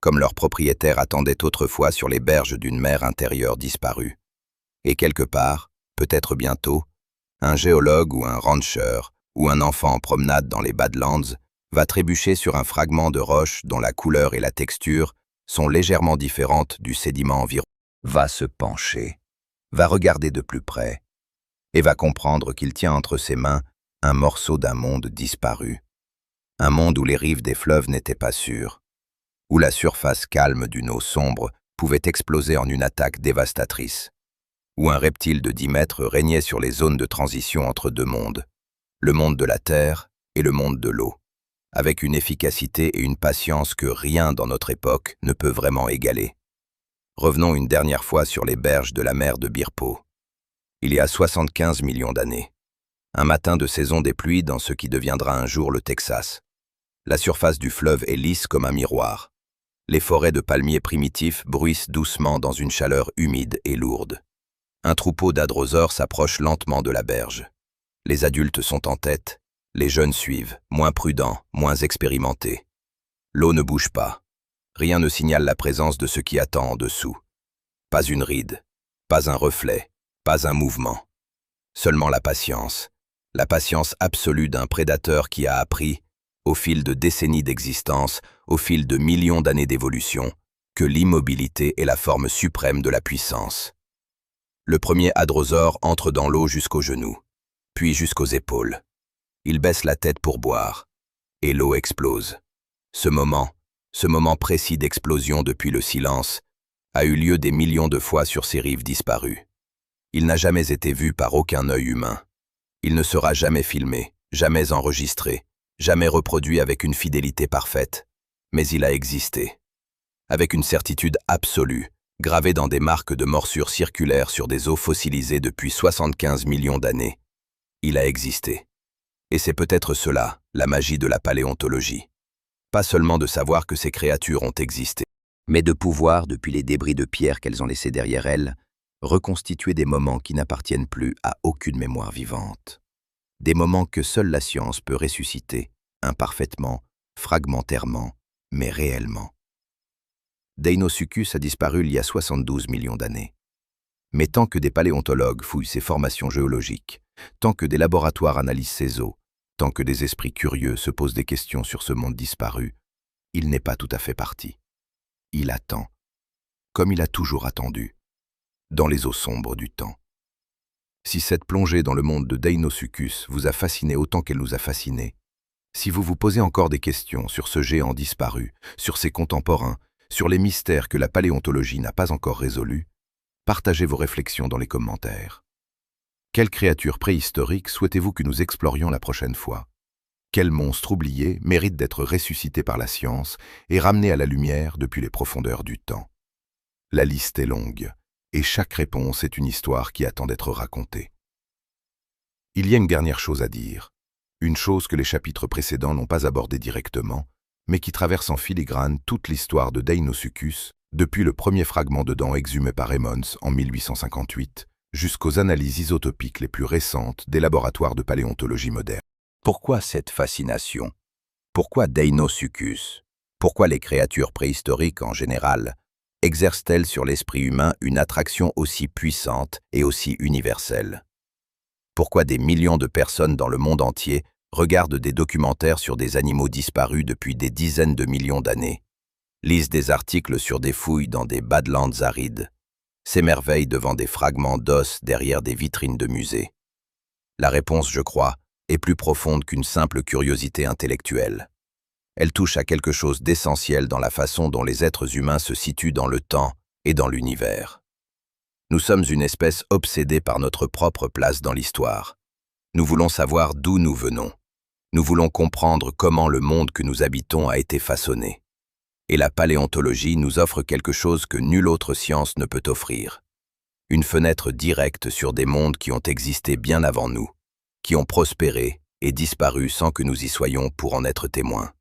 comme leurs propriétaires attendaient autrefois sur les berges d'une mer intérieure disparue. Et quelque part, peut-être bientôt, un géologue ou un rancher ou un enfant en promenade dans les Badlands va trébucher sur un fragment de roche dont la couleur et la texture sont légèrement différentes du sédiment environ, va se pencher, va regarder de plus près, et va comprendre qu'il tient entre ses mains un morceau d'un monde disparu, un monde où les rives des fleuves n'étaient pas sûres, où la surface calme d'une eau sombre pouvait exploser en une attaque dévastatrice, où un reptile de 10 mètres régnait sur les zones de transition entre deux mondes, le monde de la terre et le monde de l'eau, avec une efficacité et une patience que rien dans notre époque ne peut vraiment égaler. Revenons une dernière fois sur les berges de la mer de Birpo. Il y a 75 millions d'années, un matin de saison des pluies dans ce qui deviendra un jour le Texas. La surface du fleuve est lisse comme un miroir. Les forêts de palmiers primitifs bruissent doucement dans une chaleur humide et lourde. Un troupeau d'hadrosaures s'approche lentement de la berge. Les adultes sont en tête, les jeunes suivent, moins prudents, moins expérimentés. L'eau ne bouge pas. Rien ne signale la présence de ce qui attend en dessous. Pas une ride, pas un reflet, pas un mouvement. Seulement la patience absolue d'un prédateur qui a appris, au fil de décennies d'existence, au fil de millions d'années d'évolution, que l'immobilité est la forme suprême de la puissance. Le premier hadrosaure entre dans l'eau jusqu'aux genoux, puis jusqu'aux épaules. Il baisse la tête pour boire, et l'eau explose. Ce moment précis d'explosion depuis le silence, a eu lieu des millions de fois sur ces rives disparues. Il n'a jamais été vu par aucun œil humain. Il ne sera jamais filmé, jamais enregistré, jamais reproduit avec une fidélité parfaite. Mais il a existé. Avec une certitude absolue, gravée dans des marques de morsures circulaires sur des os fossilisés depuis 75 millions d'années. Il a existé. Et c'est peut-être cela, la magie de la paléontologie. Pas seulement de savoir que ces créatures ont existé, mais de pouvoir, depuis les débris de pierre qu'elles ont laissés derrière elles, reconstituer des moments qui n'appartiennent plus à aucune mémoire vivante. Des moments que seule la science peut ressusciter, imparfaitement, fragmentairement, mais réellement. Deinosuchus a disparu il y a 72 millions d'années. Mais tant que des paléontologues fouillent ses formations géologiques, tant que des laboratoires analysent ses os, tant que des esprits curieux se posent des questions sur ce monde disparu, il n'est pas tout à fait parti. Il attend, comme il a toujours attendu, dans les eaux sombres du temps. Si cette plongée dans le monde de Deinosuchus vous a fasciné autant qu'elle nous a fascinés, si vous vous posez encore des questions sur ce géant disparu, sur ses contemporains, sur les mystères que la paléontologie n'a pas encore résolus, partagez vos réflexions dans les commentaires. Quelle créature préhistorique souhaitez-vous que nous explorions la prochaine fois? Quel monstre oublié mérite d'être ressuscité par la science et ramené à la lumière depuis les profondeurs du temps? La liste est longue, et chaque réponse est une histoire qui attend d'être racontée. Il y a une dernière chose à dire, une chose que les chapitres précédents n'ont pas abordée directement, mais qui traverse en filigrane toute l'histoire de Deinosuchus, depuis le premier fragment de dent exhumé par Emmons en 1858, jusqu'aux analyses isotopiques les plus récentes des laboratoires de paléontologie moderne. Pourquoi cette fascination? Pourquoi Deinosuchus? Pourquoi les créatures préhistoriques en général exercent-elles sur l'esprit humain une attraction aussi puissante et aussi universelle? Pourquoi des millions de personnes dans le monde entier regardent des documentaires sur des animaux disparus depuis des dizaines de millions d'années, lisent des articles sur des fouilles dans des badlands arides, s'émerveillent devant des fragments d'os derrière des vitrines de musées? La réponse, je crois, est plus profonde qu'une simple curiosité intellectuelle. Elle touche à quelque chose d'essentiel dans la façon dont les êtres humains se situent dans le temps et dans l'univers. Nous sommes une espèce obsédée par notre propre place dans l'histoire. Nous voulons savoir d'où nous venons. Nous voulons comprendre comment le monde que nous habitons a été façonné. Et la paléontologie nous offre quelque chose que nulle autre science ne peut offrir. Une fenêtre directe sur des mondes qui ont existé bien avant nous, qui ont prospéré et disparu sans que nous y soyons pour en être témoins.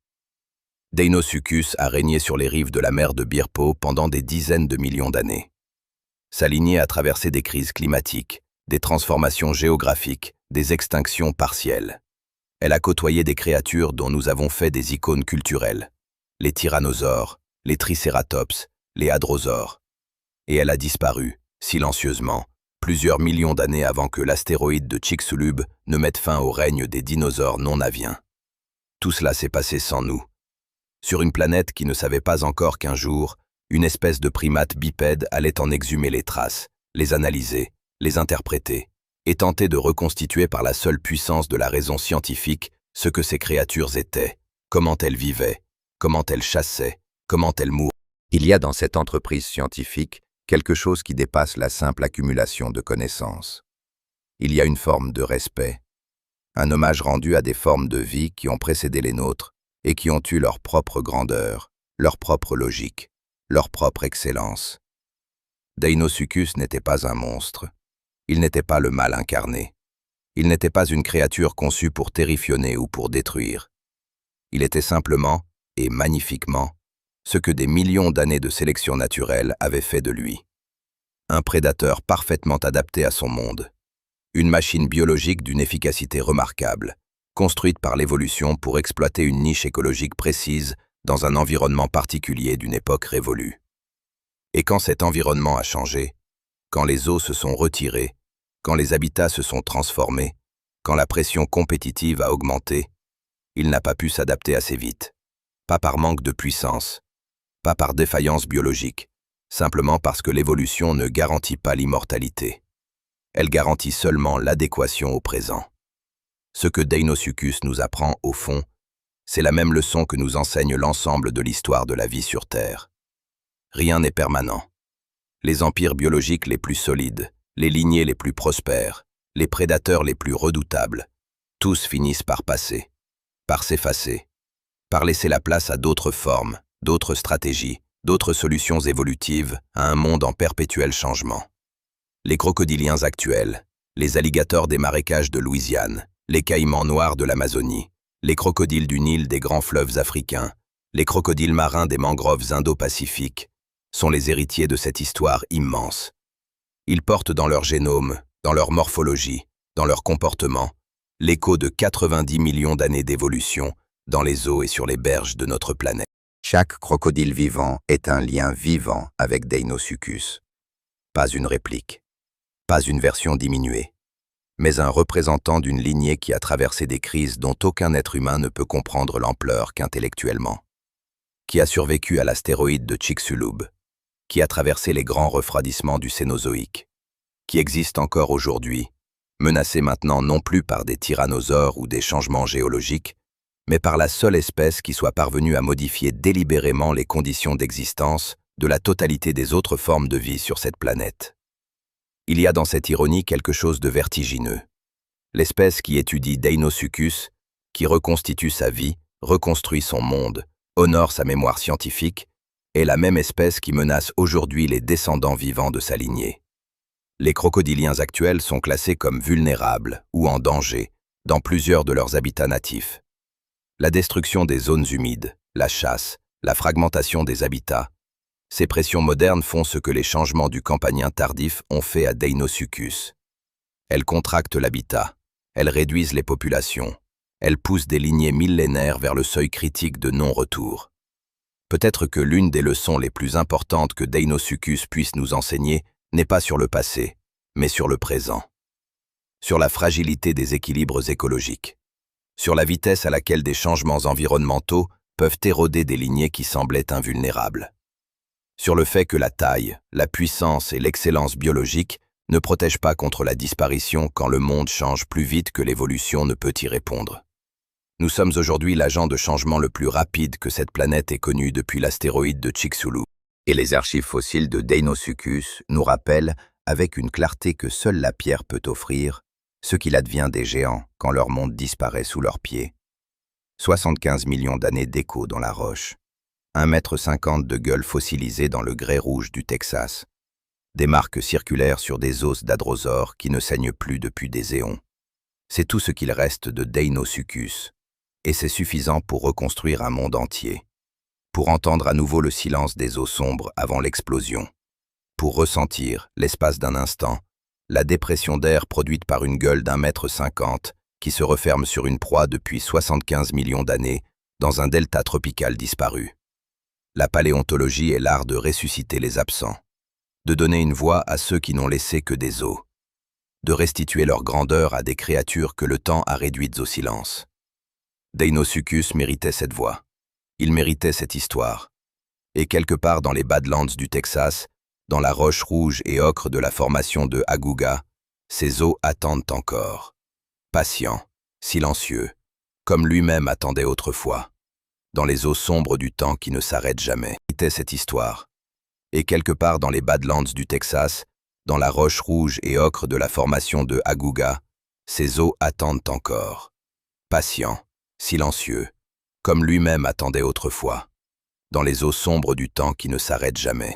Deinosuchus a régné sur les rives de la mer de Birpo pendant des dizaines de millions d'années. Sa lignée a traversé des crises climatiques, des transformations géographiques, des extinctions partielles. Elle a côtoyé des créatures dont nous avons fait des icônes culturelles, les tyrannosaures, les tricératops, les hadrosaures. Et elle a disparu, silencieusement, plusieurs millions d'années avant que l'astéroïde de Chicxulub ne mette fin au règne des dinosaures non aviens. Tout cela s'est passé sans nous. Sur une planète qui ne savait pas encore qu'un jour, une espèce de primate bipède allait en exhumer les traces, les analyser, les interpréter, et tenter de reconstituer par la seule puissance de la raison scientifique ce que ces créatures étaient, comment elles vivaient, comment elles chassaient, comment elles mouraient. Il y a dans cette entreprise scientifique quelque chose qui dépasse la simple accumulation de connaissances. Il y a une forme de respect, un hommage rendu à des formes de vie qui ont précédé les nôtres et qui ont eu leur propre grandeur, leur propre logique, leur propre excellence. Deinosuchus n'était pas un monstre. Il n'était pas le mal incarné. Il n'était pas une créature conçue pour terrifionner ou pour détruire. Il était simplement, et magnifiquement, ce que des millions d'années de sélection naturelle avaient fait de lui. Un prédateur parfaitement adapté à son monde. Une machine biologique d'une efficacité remarquable, construite par l'évolution pour exploiter une niche écologique précise dans un environnement particulier d'une époque révolue. Et quand cet environnement a changé, quand les eaux se sont retirées, quand les habitats se sont transformés, quand la pression compétitive a augmenté, il n'a pas pu s'adapter assez vite. Pas par manque de puissance, pas par défaillance biologique, simplement parce que l'évolution ne garantit pas l'immortalité. Elle garantit seulement l'adéquation au présent. Ce que Deinosuchus nous apprend, au fond, c'est la même leçon que nous enseigne l'ensemble de l'histoire de la vie sur Terre. Rien n'est permanent. Les empires biologiques les plus solides, les lignées les plus prospères, les prédateurs les plus redoutables, tous finissent par passer, par s'effacer, par laisser la place à d'autres formes, d'autres stratégies, d'autres solutions évolutives à un monde en perpétuel changement. Les crocodiliens actuels, les alligators des marécages de Louisiane, les caïmans noirs de l'Amazonie, les crocodiles du Nil des grands fleuves africains, les crocodiles marins des mangroves indo-pacifiques, sont les héritiers de cette histoire immense. Ils portent dans leur génome, dans leur morphologie, dans leur comportement, l'écho de 90 millions d'années d'évolution dans les eaux et sur les berges de notre planète. Chaque crocodile vivant est un lien vivant avec Deinosuchus. Pas une réplique, pas une version diminuée, mais un représentant d'une lignée qui a traversé des crises dont aucun être humain ne peut comprendre l'ampleur qu'intellectuellement, qui a survécu à l'astéroïde de Chicxulub, qui a traversé les grands refroidissements du Cénozoïque, qui existe encore aujourd'hui, menacé maintenant non plus par des tyrannosaures ou des changements géologiques, mais par la seule espèce qui soit parvenue à modifier délibérément les conditions d'existence de la totalité des autres formes de vie sur cette planète. Il y a dans cette ironie quelque chose de vertigineux. L'espèce qui étudie Deinosuchus, qui reconstitue sa vie, reconstruit son monde, honore sa mémoire scientifique, est la même espèce qui menace aujourd'hui les descendants vivants de sa lignée. Les crocodiliens actuels sont classés comme vulnérables ou en danger dans plusieurs de leurs habitats natifs. La destruction des zones humides, la chasse, la fragmentation des habitats, ces pressions modernes font ce que les changements du Campaniens tardif ont fait à Deinosuchus. Elles contractent l'habitat, elles réduisent les populations, elles poussent des lignées millénaires vers le seuil critique de non-retour. Peut-être que l'une des leçons les plus importantes que Deinosuchus puisse nous enseigner n'est pas sur le passé, mais sur le présent. Sur la fragilité des équilibres écologiques. Sur la vitesse à laquelle des changements environnementaux peuvent éroder des lignées qui semblaient invulnérables. Sur le fait que la taille, la puissance et l'excellence biologique ne protègent pas contre la disparition quand le monde change plus vite que l'évolution ne peut y répondre. Nous sommes aujourd'hui l'agent de changement le plus rapide que cette planète ait connu depuis l'astéroïde de Chicxulub. Et les archives fossiles de Deinosuchus nous rappellent, avec une clarté que seule la pierre peut offrir, ce qu'il advient des géants quand leur monde disparaît sous leurs pieds. 75 millions d'années d'écho dans la roche. 1,50 m de gueule fossilisée dans le grès rouge du Texas. Des marques circulaires sur des os d'hadrosaures qui ne saignent plus depuis des éons. C'est tout ce qu'il reste de Deinosuchus, et c'est suffisant pour reconstruire un monde entier, pour entendre à nouveau le silence des eaux sombres avant l'explosion, pour ressentir, l'espace d'un instant, la dépression d'air produite par une gueule d'1,50 m qui se referme sur une proie depuis 75 millions d'années dans un delta tropical disparu. La paléontologie est l'art de ressusciter les absents, de donner une voix à ceux qui n'ont laissé que des os, de restituer leur grandeur à des créatures que le temps a réduites au silence. Deinosuchus méritait cette voix, il méritait cette histoire. Et quelque part dans les Badlands du Texas, dans la roche rouge et ocre de la formation de Aguga, ses os attendent encore. Patients, silencieux, comme lui-même attendait autrefois. Dans les eaux sombres du temps qui ne s'arrêtent jamais. C'était cette histoire. Et quelque part dans les Badlands du Texas, dans la roche rouge et ocre de la formation de Aguga, ses os attendent encore. Patients, silencieux, comme lui-même attendait autrefois. Dans les eaux sombres du temps qui ne s'arrêtent jamais.